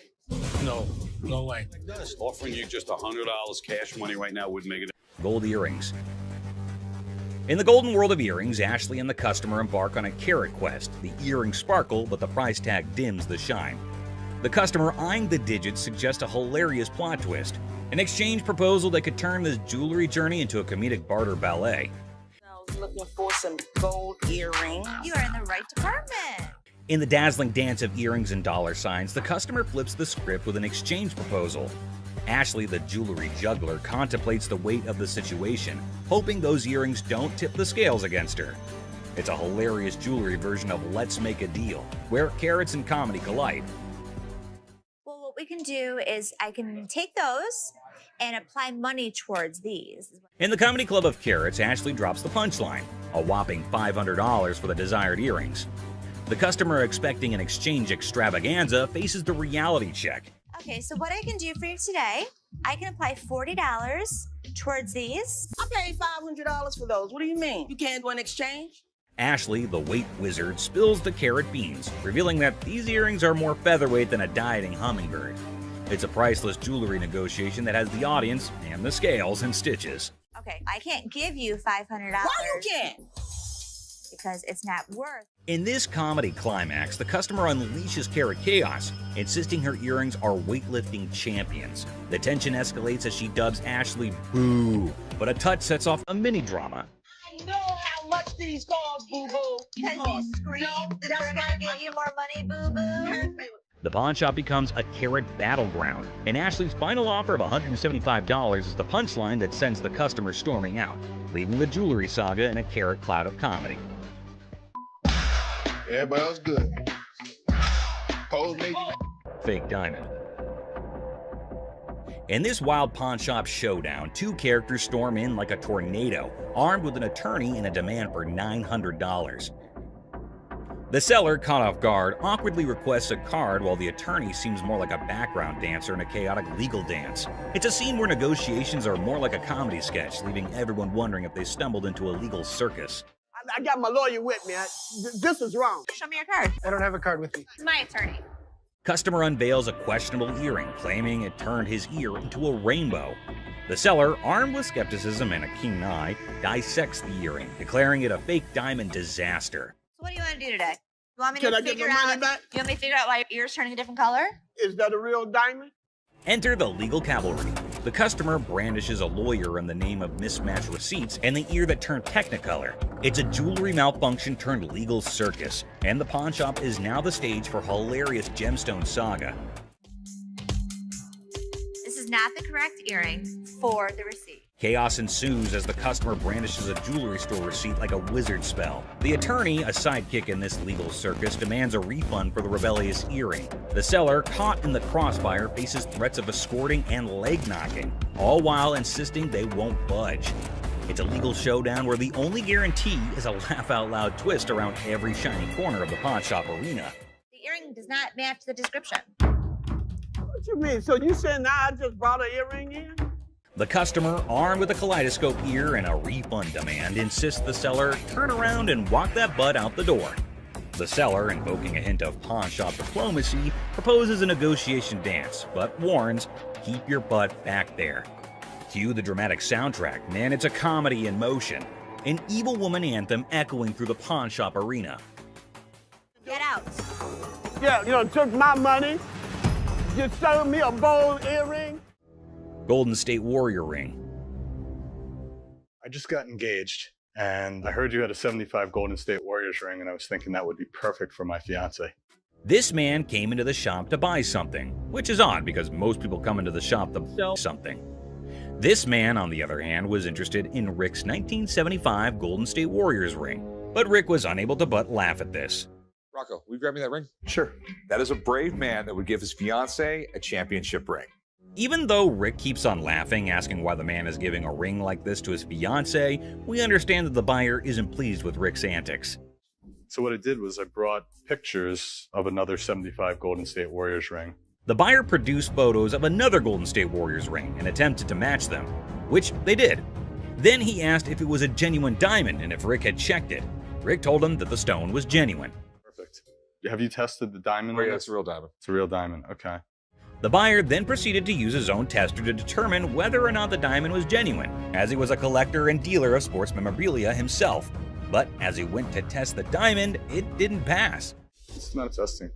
No way.
Dennis, offering you just $100 cash money right now would make it.
Gold earrings. In the golden world of earrings, Ashley and the customer embark on a carat quest. The earrings sparkle, but the price tag dims the shine. The customer eyeing the digits suggests a hilarious plot twist, an exchange proposal that could turn this jewelry journey into a comedic barter ballet.
I was looking for some gold earrings.
You are in the right department.
In the dazzling dance of earrings and dollar signs, the customer flips the script with an exchange proposal. Ashley, the jewelry juggler, contemplates the weight of the situation, hoping those earrings don't tip the scales against her. It's a hilarious jewelry version of Let's Make a Deal, where carrots and comedy collide.
Well, what we can do is I can take those and apply money towards these.
In the comedy club of carrots, Ashley drops the punchline, a whopping $500 for the desired earrings. The customer expecting an exchange extravaganza faces the reality check.
Okay, so what I can do for you today, I can apply $40 towards these.
I paid $500 for those. What do you mean? You can't do an exchange?
Ashley, the weight wizard, spills the carrot beans, revealing that these earrings are more featherweight than a dieting hummingbird. It's a priceless jewelry negotiation that has the audience and the scales in stitches.
Okay, I can't give you $500.
Why you can't?
Because it's not worth.
In this comedy climax, the customer unleashes carrot chaos, insisting her earrings are weightlifting champions. The tension escalates as she dubs Ashley Boo, but a touch sets off a mini drama.
I know how much these cost, boo-boo.
Because you scream that we're gonna get you more money, boo-boo.
The pawn shop becomes a carrot battleground, and Ashley's final offer of $175 is the punchline that sends the customer storming out, leaving the jewelry saga in a carrot cloud of comedy.
Everybody else good. Pose made you.
Fake diamond. In this wild pawn shop showdown, two characters storm in like a tornado, armed with an attorney and a demand for $900. The seller, caught off guard, awkwardly requests a card while the attorney seems more like a background dancer in a chaotic legal dance. It's a scene where negotiations are more like a comedy sketch, leaving everyone wondering if they stumbled into a legal circus.
I got my lawyer with me. This is wrong.
Show me your card.
I don't have a card with me.
My attorney.
Customer unveils a questionable earring, claiming it turned his ear into a rainbow. The seller, armed with skepticism and a keen eye, dissects the earring, declaring it a fake diamond disaster.
So what do you want to do today? You want me
Can
to
I get
figure
my money
out?
back?
You want me to figure out why your ear's turning a different color?
Is that a real diamond?
Enter the legal cavalry. The customer brandishes a lawyer in the name of mismatched receipts and the ear that turned technicolor. It's a jewelry malfunction turned legal circus, and the pawn shop is now the stage for hilarious gemstone saga.
This is not the correct earring for the receipt.
Chaos ensues as the customer brandishes a jewelry store receipt like a wizard spell. The attorney, a sidekick in this legal circus, demands a refund for the rebellious earring. The seller, caught in the crossfire, faces threats of escorting and leg knocking, all while insisting they won't budge. It's a legal showdown where the only guarantee is a laugh-out-loud twist around every shiny corner of the pawn shop arena.
The earring does not match the description.
What you mean? So you saying now I just brought an earring in?
The customer, armed with a kaleidoscope ear and a refund demand, insists the seller turn around and walk that butt out the door. The seller, invoking a hint of pawn shop diplomacy, proposes a negotiation dance, but warns, keep your butt back there. Cue the dramatic soundtrack, man, it's a comedy in motion. An evil woman anthem echoing through the pawn shop arena.
Get out.
Yeah, you know, took my money. You sold me a gold earring.
Golden State Warrior ring.
I just got engaged, and I heard you had a 75 Golden State Warriors ring, and I was thinking that would be perfect for my fiance.
This man came into the shop to buy something, which is odd because most people come into the shop to sell something. This man, on the other hand, was interested in Rick's 1975 Golden State Warriors ring, but Rick was unable to but laugh at this.
Rocco, will you grab me that ring?
Sure.
That is a brave man that would give his fiance a championship ring.
Even though Rick keeps on laughing, asking why the man is giving a ring like this to his fiance, we understand that the buyer isn't pleased with Rick's antics.
So what I did was I brought pictures of another 75 Golden State Warriors ring.
The buyer produced photos of another Golden State Warriors ring and attempted to match them, which they did. Then he asked if it was a genuine diamond and if Rick had checked it. Rick told him that the stone was genuine.
Perfect. Have you tested the diamond?
Oh yeah, it's a real diamond.
It's a real diamond, okay.
The buyer then proceeded to use his own tester to determine whether or not the diamond was genuine, as he was a collector and dealer of sports memorabilia himself. But as he went to test the diamond, it didn't pass.
It's not testing.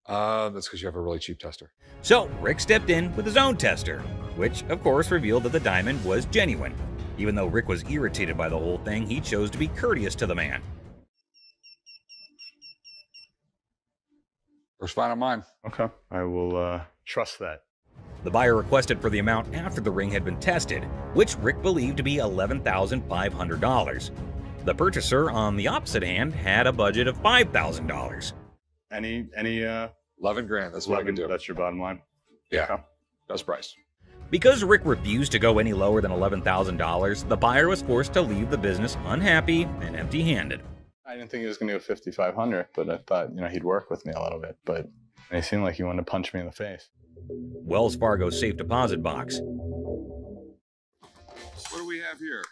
That's because you have a really cheap tester.
So Rick stepped in with his own tester, which of course revealed that the diamond was genuine. Even though Rick was irritated by the whole thing, he chose to be courteous to the man.
First fine on mine.
Okay, I will trust that.
The buyer requested for the amount after the ring had been tested, which Rick believed to be $11,500. The purchaser, on the opposite hand, had a budget of $5,000.
Any
11 grand, that's what I can do.
That's your bottom line?
Yeah,
Okay.
best price.
Because Rick refused to go any lower than $11,000, the buyer was forced to leave the business unhappy and empty-handed.
I didn't think he was going to go 5,500, but I thought, he'd work with me a little bit. But he seemed like he wanted to punch me in the face.
Wells Fargo safe deposit box.
What do we have here?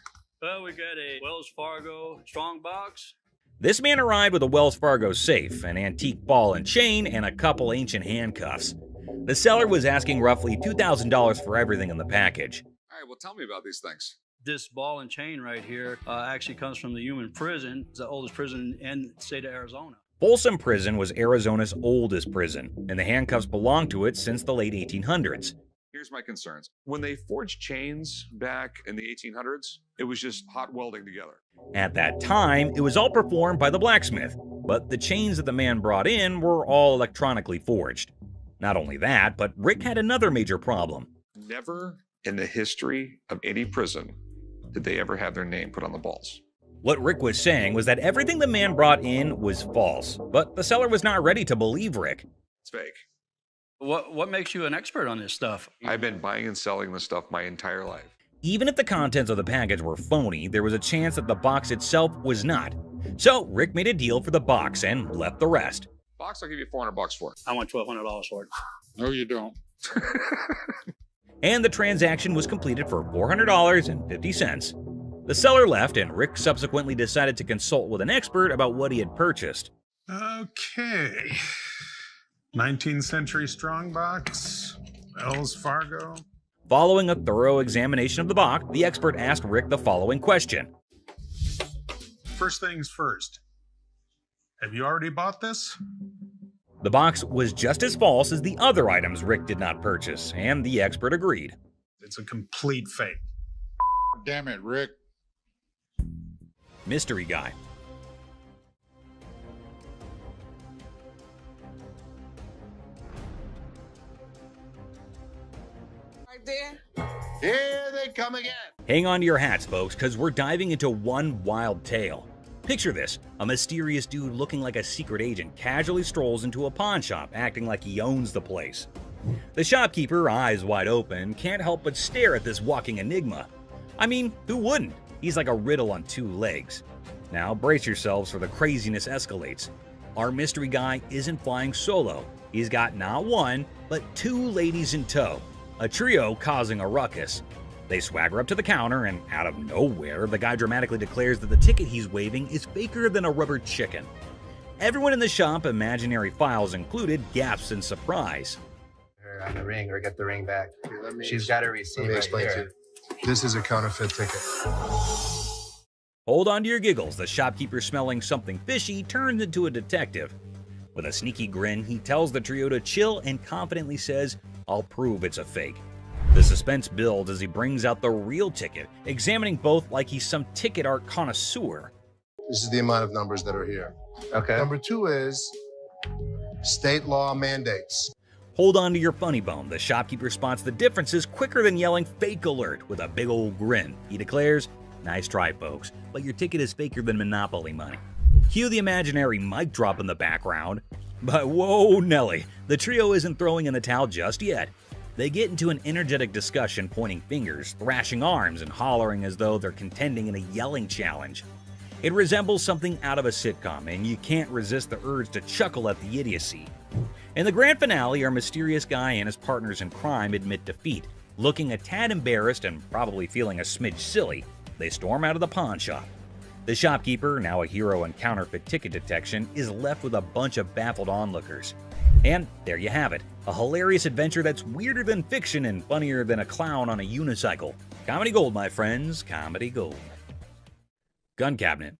Well, we got a Wells Fargo strong box.
This man arrived with a Wells Fargo safe, an antique ball and chain, and a couple ancient handcuffs. The seller was asking roughly $2,000 for everything in the package.
All right, well, tell me about these things.
This ball and chain right here actually comes from the Human Prison. It's the oldest prison in the state of Arizona.
Folsom Prison was Arizona's oldest prison, and the handcuffs belonged to it since the late 1800s.
Here's my concerns. When they forged chains back in the 1800s, it was just hot welding together.
At that time, it was all performed by the blacksmith, but the chains that the man brought in were all electronically forged. Not only that, but Rick had another major problem.
Never in the history of any prison did they ever have their name put on the balls.
What Rick was saying was that everything the man brought in was false, but the seller was not ready to believe Rick.
It's fake.
What makes you an expert on this stuff?
I've been buying and selling this stuff my entire life.
Even if the contents of the package were phony, there was a chance that the box itself was not. So Rick made a deal for the box and left the rest.
Box, I'll give you $400 for it.
I want $1,200 for it.
No, you don't.
And the transaction was completed for $400.50. The seller left, and Rick subsequently decided to consult with an expert about what he had purchased.
Okay. 19th century strongbox, Wells Fargo.
Following a thorough examination of the box, the expert asked Rick the following question.
First things first. Have you already bought this?
The box was just as false as the other items Rick did not purchase, and the expert agreed.
It's a complete fake.
Damn it, Rick.
Mystery Guy.
Right there.
Here they come again.
Hang on to your hats, folks, because we're diving into one wild tale. Picture this, a mysterious dude looking like a secret agent casually strolls into a pawn shop, acting like he owns the place. The shopkeeper, eyes wide open, can't help but stare at this walking enigma. I mean, who wouldn't? He's like a riddle on two legs. Now brace yourselves for the craziness escalates. Our mystery guy isn't flying solo. He's got not one, but two ladies in tow, a trio causing a ruckus. They swagger up to the counter, and out of nowhere, the guy dramatically declares that the ticket he's waving is faker than a rubber chicken. Everyone in the shop, imaginary files included, gasps in surprise.
Her on the ring, or get the ring back. She's got a receipt. Let me explain to you. This is a counterfeit ticket.
Hold on to your giggles. The shopkeeper, smelling something fishy, turns into a detective. With a sneaky grin, he tells the trio to chill and confidently says, "I'll prove it's a fake." The suspense builds as he brings out the real ticket, examining both like he's some ticket art connoisseur.
This is the amount of numbers that are here.
Okay.
Number 2 is state law mandates.
Hold on to your funny bone. The shopkeeper spots the differences quicker than yelling "fake alert" with a big old grin. He declares, "Nice try, folks, but your ticket is faker than Monopoly money." Cue the imaginary mic drop in the background. But whoa, Nelly, the trio isn't throwing in the towel just yet. They get into an energetic discussion, pointing fingers, thrashing arms, and hollering as though they're contending in a yelling challenge. It resembles something out of a sitcom, and you can't resist the urge to chuckle at the idiocy. In the grand finale, our mysterious guy and his partners in crime admit defeat. Looking a tad embarrassed and probably feeling a smidge silly, they storm out of the pawn shop. The shopkeeper, now a hero in counterfeit ticket detection, is left with a bunch of baffled onlookers. And there you have it, a hilarious adventure that's weirder than fiction and funnier than a clown on a unicycle. Comedy gold, my friends, comedy gold. Gun cabinet.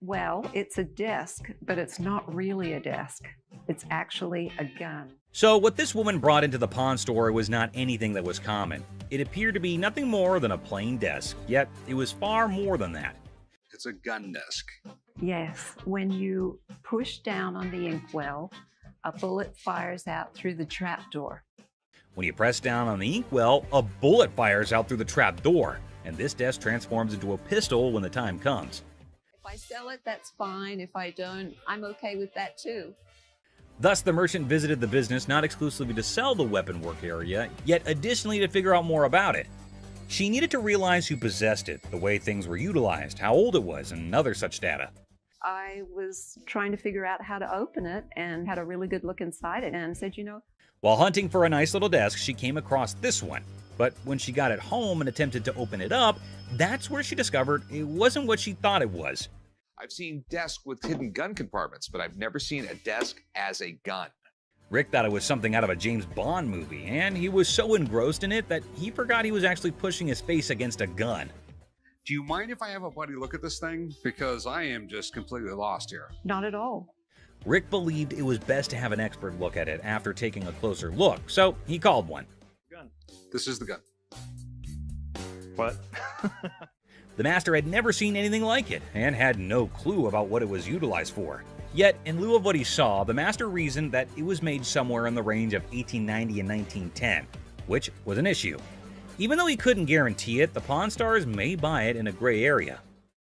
Well, it's a desk, but it's not really a desk. It's actually a gun.
So what this woman brought into the pawn store was not anything that was common. It appeared to be nothing more than a plain desk, yet it was far more than that.
It's a gun desk.
Yes, when you push down on the inkwell, a bullet fires out through the trapdoor.
When you press down on the inkwell, a bullet fires out through the trap door, and this desk transforms into a pistol when the time comes.
If I sell it, that's fine. If I don't, I'm okay with that too.
Thus, the merchant visited the business not exclusively to sell the weapon work area, yet additionally to figure out more about it. She needed to realize who possessed it, the way things were utilized, how old it was, and other such data.
I was trying to figure out how to open it and had a really good look inside it and said,
While hunting for a nice little desk, she came across this one. But when she got it home and attempted to open it up, that's where she discovered it wasn't what she thought it was.
I've seen desks with hidden gun compartments, but I've never seen a desk as a gun.
Rick thought it was something out of a James Bond movie, and he was so engrossed in it that he forgot he was actually pushing his face against a gun.
Do you mind if I have a buddy look at this thing? Because I am just completely lost here.
Not at all.
Rick believed it was best to have an expert look at it after taking a closer look, so he called one.
Gun. This is the gun.
What?
The master had never seen anything like it, and had no clue about what it was utilized for. Yet, in lieu of what he saw, the master reasoned that it was made somewhere in the range of 1890 and 1910, which was an issue. Even though he couldn't guarantee it, the Pawn Stars may buy it in a gray area.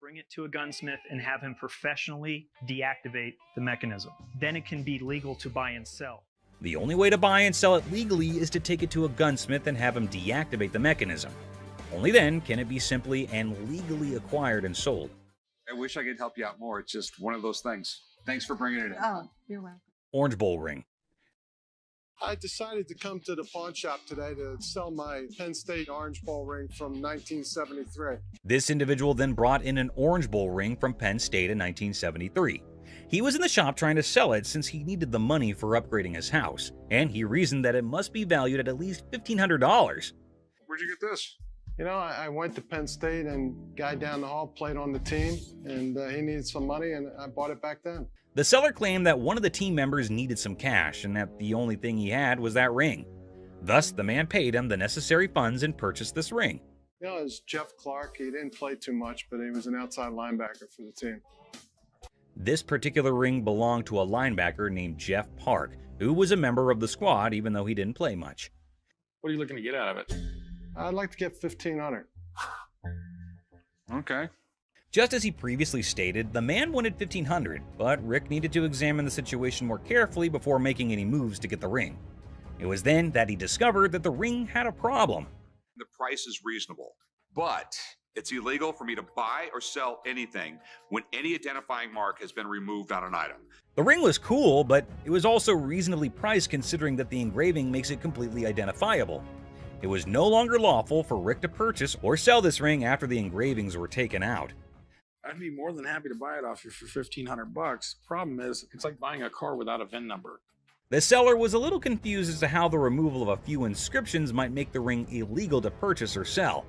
Bring it to a gunsmith and have him professionally deactivate the mechanism. Then it can be legal to buy and sell.
The only way to buy and sell it legally is to take it to a gunsmith and have him deactivate the mechanism. Only then can it be simply and legally acquired and sold.
I wish I could help you out more. It's just one of those things. Thanks for bringing it in.
Oh, you're welcome.
Orange Bowl ring.
I decided to come to the pawn shop today to sell my Penn State Orange Bowl ring from 1973.
This individual then brought in an Orange Bowl ring from Penn State in 1973. He was in the shop trying to sell it since he needed the money for upgrading his house, and he reasoned that it must be valued at least $1,500.
Where'd you get this?
You know, I went to Penn State and guy down the hall played on the team, and he needed some money, and I bought it back then.
The seller claimed that one of the team members needed some cash and that the only thing he had was that ring. Thus, the man paid him the necessary funds and purchased this ring.
You know, it was Jeff Clark. He didn't play too much, but he was an outside linebacker for the team.
This particular ring belonged to a linebacker named Jeff Park, who was a member of the squad even though he didn't play much.
What are you looking to get out of it?
I'd like to get $1,500.
Okay.
Just as he previously stated, the man wanted $1,500, but Rick needed to examine the situation more carefully before making any moves to get the ring. It was then that he discovered that the ring had a problem.
The price is reasonable, but it's illegal for me to buy or sell anything when any identifying mark has been removed on an item.
The ring was cool, but it was also reasonably priced considering that the engraving makes it completely identifiable. It was no longer lawful for Rick to purchase or sell this ring after the engravings were taken out.
I'd be more than happy to buy it off you for $1,500. Problem is, it's like buying a car without a VIN number.
The seller was a little confused as to how the removal of a few inscriptions might make the ring illegal to purchase or sell.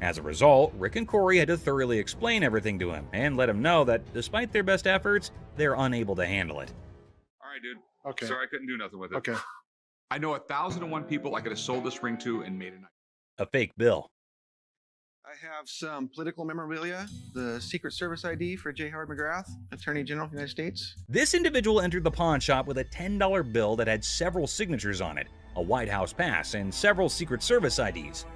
As a result, Rick and Corey had to thoroughly explain everything to him and let him know that despite their best efforts, they're unable to handle it.
All right, dude.
Okay.
Sorry I couldn't do nothing with it.
Okay.
I know 1,001 people I could have sold this ring to and made a night.
A fake bill.
I have some political memorabilia, the Secret Service ID for J. Howard McGrath, Attorney General of the United States.
This individual entered the pawn shop with a $10 bill that had several signatures on it, a White House pass, and several Secret Service IDs.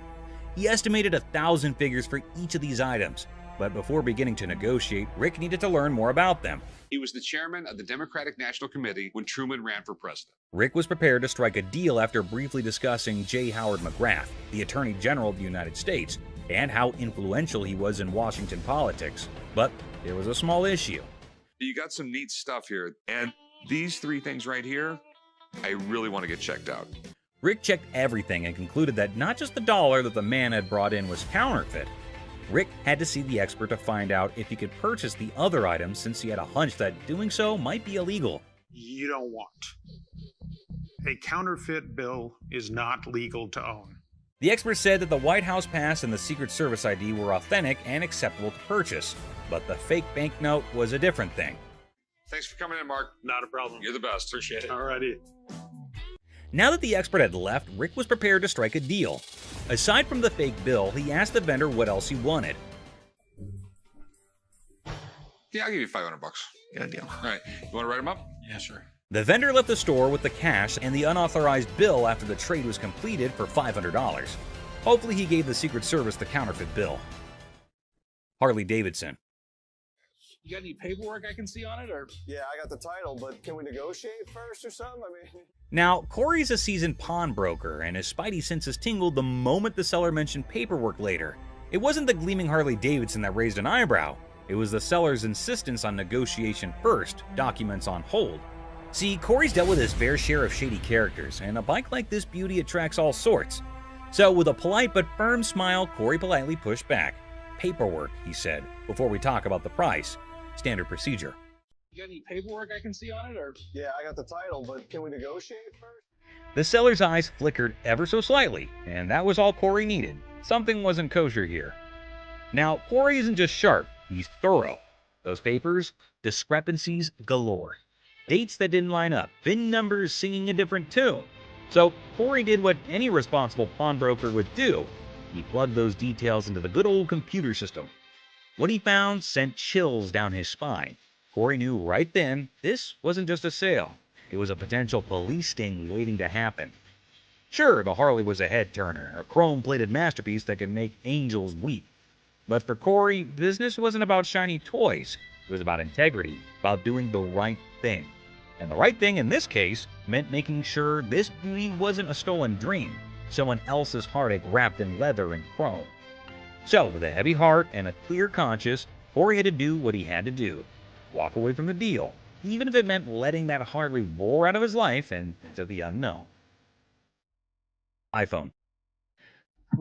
He estimated 1,000 figures for each of these items, but before beginning to negotiate, Rick needed to learn more about them.
He was the chairman of the Democratic National Committee when Truman ran for president.
Rick was prepared to strike a deal after briefly discussing J. Howard McGrath, the Attorney General of the United States, and how influential he was in Washington politics. But there was a small issue.
You got some neat stuff here, and these three things right here, I really want to get checked out.
Rick checked everything and concluded that not just the dollar that the man had brought in was counterfeit. Rick had to see the expert to find out if he could purchase the other items since he had a hunch that doing so might be illegal.
You don't want. A counterfeit bill is not legal to own.
The expert said that the White House pass and the Secret Service ID were authentic and acceptable to purchase, but the fake banknote was a different thing.
Thanks for coming in, Mark.
Not a problem.
You're the best. Appreciate it.
All righty.
Now that the expert had left, Rick was prepared to strike a deal. Aside from the fake bill, he asked the vendor what else he wanted.
Yeah, I'll give you $500.
Got a deal.
All right. You want to write them up?
Yeah, sure.
The vendor left the store with the cash and the unauthorized bill after the trade was completed for $500. Hopefully he gave the Secret Service the counterfeit bill. Harley Davidson.
You got any paperwork I can see on it, or?
Yeah, I got the title, but can we negotiate first or something? I mean...
Now, Corey's a seasoned pawnbroker, and his spidey senses tingled the moment the seller mentioned paperwork later. It wasn't the gleaming Harley Davidson that raised an eyebrow. It was the seller's insistence on negotiation first, documents on hold. See, Corey's dealt with his fair share of shady characters, and a bike like this beauty attracts all sorts. So with a polite but firm smile, Corey politely pushed back. Paperwork, he said, before we talk about the price. Standard procedure.
You got any paperwork I can see on it, or?
Yeah, I got the title, but can we negotiate first?
The seller's eyes flickered ever so slightly, and that was all Corey needed. Something wasn't kosher here. Now, Corey isn't just sharp, he's thorough. Those papers, discrepancies galore. Dates that didn't line up, VIN numbers singing a different tune. So Corey did what any responsible pawnbroker would do. He plugged those details into the good old computer system. What he found sent chills down his spine. Corey knew right then this wasn't just a sale. It was a potential police sting waiting to happen. Sure, the Harley was a head-turner, a chrome-plated masterpiece that could make angels weep. But for Corey, business wasn't about shiny toys. It was about integrity, about doing the right thing. And the right thing in this case meant making sure this beauty wasn't a stolen dream, someone else's heartache wrapped in leather and chrome. So, with a heavy heart and a clear conscience, or he had to do what he had to do, walk away from the deal, even if it meant letting that hardly roar out of his life and into the unknown. iPhone.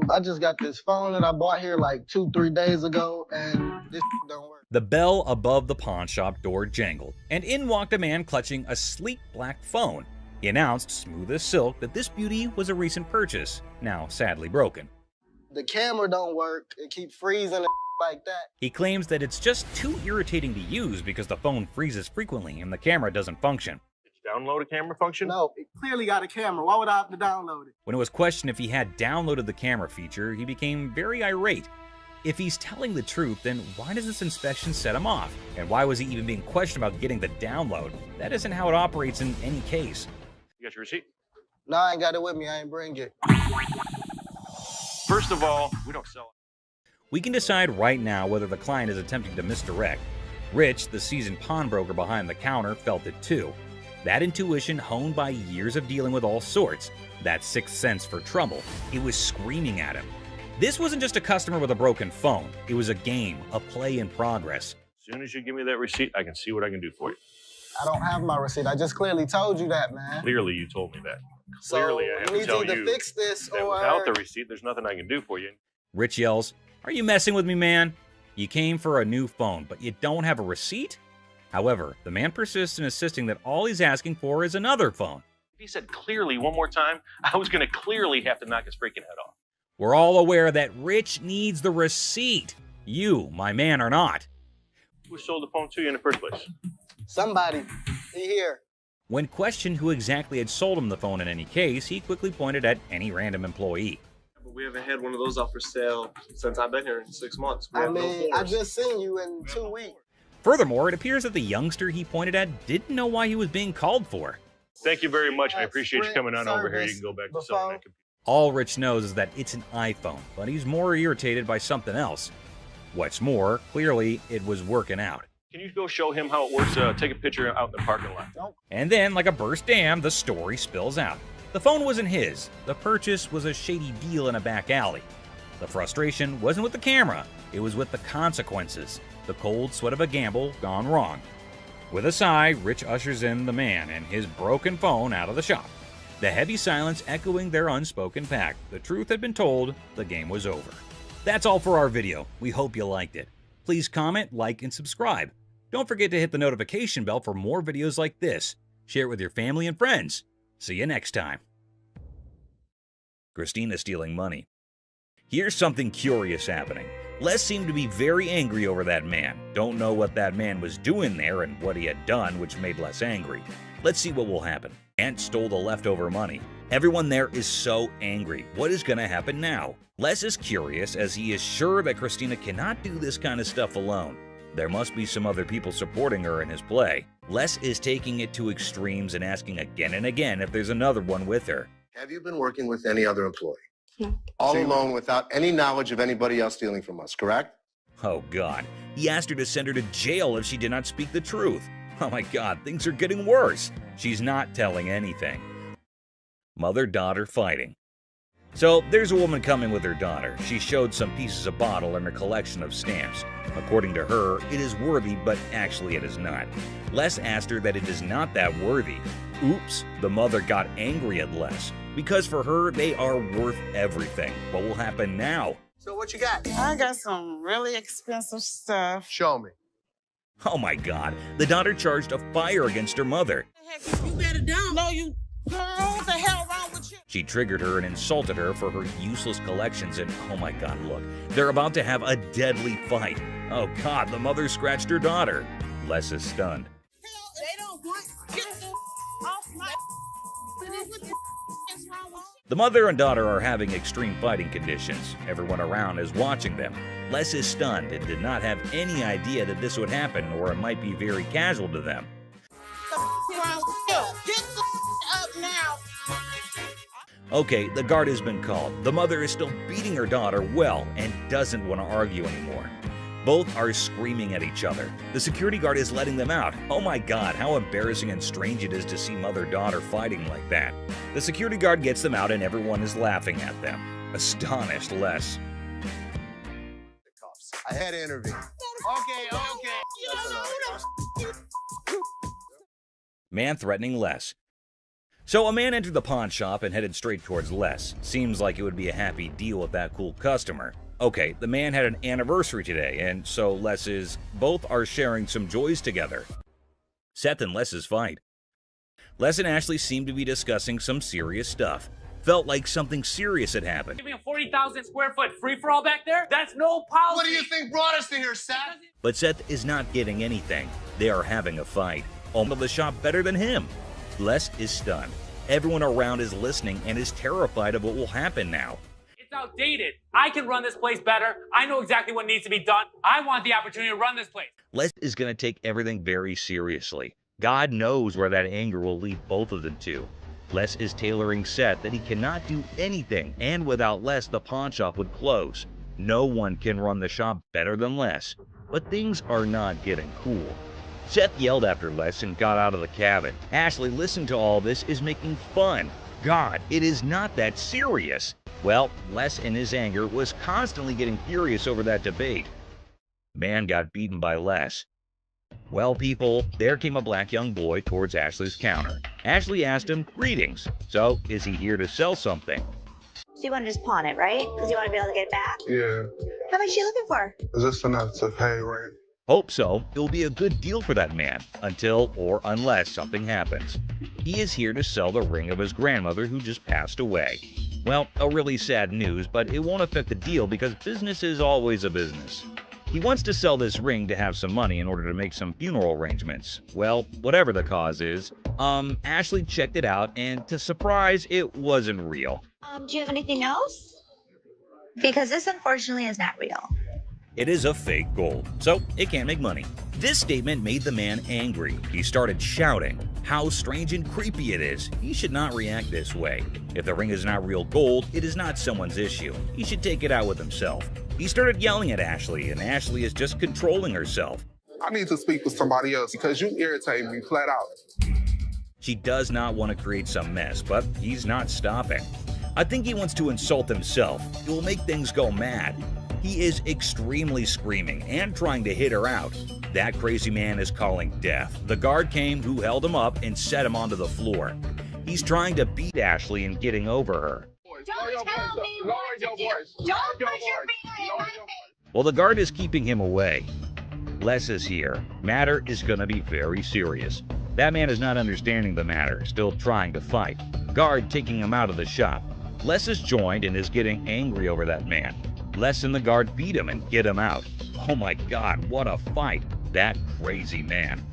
I just got this phone that I bought here like 2-3 days ago, and this don't work.
The bell above the pawn shop door jangled, and in walked a man clutching a sleek black phone. He announced, smooth as silk, that this beauty was a recent purchase, now sadly broken.
The camera don't work. It keeps freezing and like that.
He claims that it's just too irritating to use because the phone freezes frequently and the camera doesn't function.
Download a camera function?
No, it clearly got a camera. Why would I have to download it?
When it was questioned if he had downloaded the camera feature, he became very irate. If he's telling the truth, then why does this inspection set him off? And why was he even being questioned about getting the download? That isn't how it operates in any case.
You got your receipt?
No, I ain't got it with me. I ain't bring it.
First of all, we don't sell it.
We can decide right now whether the client is attempting to misdirect. Rich, the seasoned pawnbroker behind the counter, felt it too. That intuition honed by years of dealing with all sorts, that sixth sense for trouble, it was screaming at him. This wasn't just a customer with a broken phone. It was a game, a play in progress.
As soon as you give me that receipt, I can see what I can do for you.
I don't have my receipt. I just clearly told you that, man.
Clearly, you told me that.
So
Clearly, I have
you
to
need
tell
to either
you
fix this
that
or...
without the receipt, there's nothing I can do for you.
Rich yells, "Are you messing with me, man? You came for a new phone, but you don't have a receipt?" However, the man persists in insisting that all he's asking for is another phone.
If he said clearly one more time, I was going to clearly have to knock his freaking head off.
We're all aware that Rich needs the receipt. You, my man, are not.
Who sold the phone to you in the first place?
Somebody. He here.
When questioned who exactly had sold him the phone in any case, he quickly pointed at any random employee.
But we haven't had one of those up for sale since I've been here in 6 months.
I mean, I just seen you in 2 weeks.
Furthermore, it appears that the youngster he pointed at didn't know why he was being called for.
Thank you very much. I appreciate you coming on over here. You can go back to selling that computer.
All Rich knows is that it's an iPhone, but he's more irritated by something else. What's more, clearly it was working out.
Can you go show him how it works? Take a picture out in the parking lot.
And then, like a burst dam, the story spills out. The phone wasn't his. The purchase was a shady deal in a back alley. The frustration wasn't with the camera. It was with the consequences. The cold sweat of a gamble gone wrong. With a sigh, Rich ushers in the man and his broken phone out of the shop. The heavy silence echoing their unspoken pact. The truth had been told, the game was over. That's all for our video. We hope you liked it. Please comment, like, and subscribe. Don't forget to hit the notification bell for more videos like this. Share it with your family and friends. See you next time. Christina stealing money. Here's something curious happening. Les seemed to be very angry over that man. Don't know what that man was doing there and what he had done, which made Les angry. Let's see what will happen. Aunt stole the leftover money. Everyone there is so angry. What is going to happen now? Les is curious as he is sure that Christina cannot do this kind of stuff alone. There must be some other people supporting her in his play. Les is taking it to extremes and asking again and again if there's another one with her.
Have you been working with any other employee?
No.
All alone without any knowledge of anybody else stealing from us, correct?
Oh God, he asked her to send her to jail if she did not speak the truth. Oh my God, things are getting worse. She's not telling anything. Mother-daughter fighting. So there's a woman coming with her daughter. She showed some pieces of bottle in her collection of stamps. According to her, it is worthy, but actually it is not. Les asked her that it is not that worthy. Oops, the mother got angry at Les. Because for her, they are worth everything. What will happen now?
So what you got?
I got some really expensive stuff.
Show me.
Oh my God, the daughter charged a fire against her mother.
You better down. No, you. Girl, what the hell wrong with you?
She triggered her and insulted her for her useless collections and oh my God, look, they're about to have a deadly fight. Oh God, the mother scratched her daughter. Les is stunned.
They don't want you off my. What the is wrong with you?
The mother and daughter are having extreme fighting conditions. Everyone around is watching them. Les is stunned and did not have any idea that this would happen or it might be very casual to them.
Get the up now.
Okay, the guard has been called. The mother is still beating her daughter well and doesn't want to argue anymore. Both are screaming at each other. The security guard is letting them out. Oh my God, how embarrassing and strange it is to see mother-daughter fighting like that. The security guard gets them out and everyone is laughing at them. Astonished Les.
I had to intervene.
Man threatening Les. So a man entered the pawn shop and headed straight towards Les. Seems like it would be a happy deal with that cool customer. Okay, the man had an anniversary today, and so both are sharing some joys together. Seth and Les's fight. Les and Ashley seemed to be discussing some serious stuff. Felt like something serious had happened.
Giving a 40,000 square foot free-for-all back there? That's no policy.
What do you think brought us to here, Seth?
But Seth is not getting anything. They are having a fight. Owner of the shop better than him. Les is stunned. Everyone around is listening and is terrified of what will happen now.
It's outdated. I can run this place better. I know exactly what needs to be done. I want the opportunity to run this place.
Les is going to take everything very seriously. God knows where that anger will lead both of them to. Les is tailoring Seth that he cannot do anything, and without Les, the pawn shop would close. No one can run the shop better than Les. But things are not getting cool. Seth yelled after Les and got out of the cabin. Ashley listened to all this is making fun. God, it is not that serious. Well, Les in his anger was constantly getting furious over that debate. Man got beaten by Les. Well, people, there came a black young boy towards Ashley's counter. Ashley asked him, "Greetings. So, is he here to sell something?"
So you want to just pawn it, right? Because you want to be able to get it back?
Yeah.
How much are you looking for?
Is this enough to pay rent?
Hope so. It will be a good deal for that man, until or unless something happens. He is here to sell the ring of his grandmother who just passed away. Well, a really sad news, but it won't affect the deal because business is always a business. He wants to sell this ring to have some money in order to make some funeral arrangements. Well, whatever the cause is, Ashley checked it out, and to surprise, it wasn't real.
Do you have anything else? Because this unfortunately is not real.
It is a fake gold, so it can't make money. This statement made the man angry. He started shouting how strange and creepy it is. He should not react this way. If the ring is not real gold, it is not someone's issue. He should take it out with himself. He started yelling at Ashley, and Ashley is just controlling herself.
I need to speak with somebody else because you irritate me flat out.
She does not want to create some mess, but he's not stopping. I think he wants to insult himself. It will make things go mad. He is extremely screaming and trying to hit her out. That crazy man is calling death. The guard came who held him up and set him onto the floor. He's trying to beat Ashley and getting over her.
Don't tell me what to do. Don't put your finger in my face.
Well, the guard is keeping him away. Les is here. Matter is going to be very serious. That man is not understanding the matter, still trying to fight. Guard taking him out of the shop. Les is joined and is getting angry over that man. Les and the guard beat him and get him out. Oh my God, what a fight. That crazy man.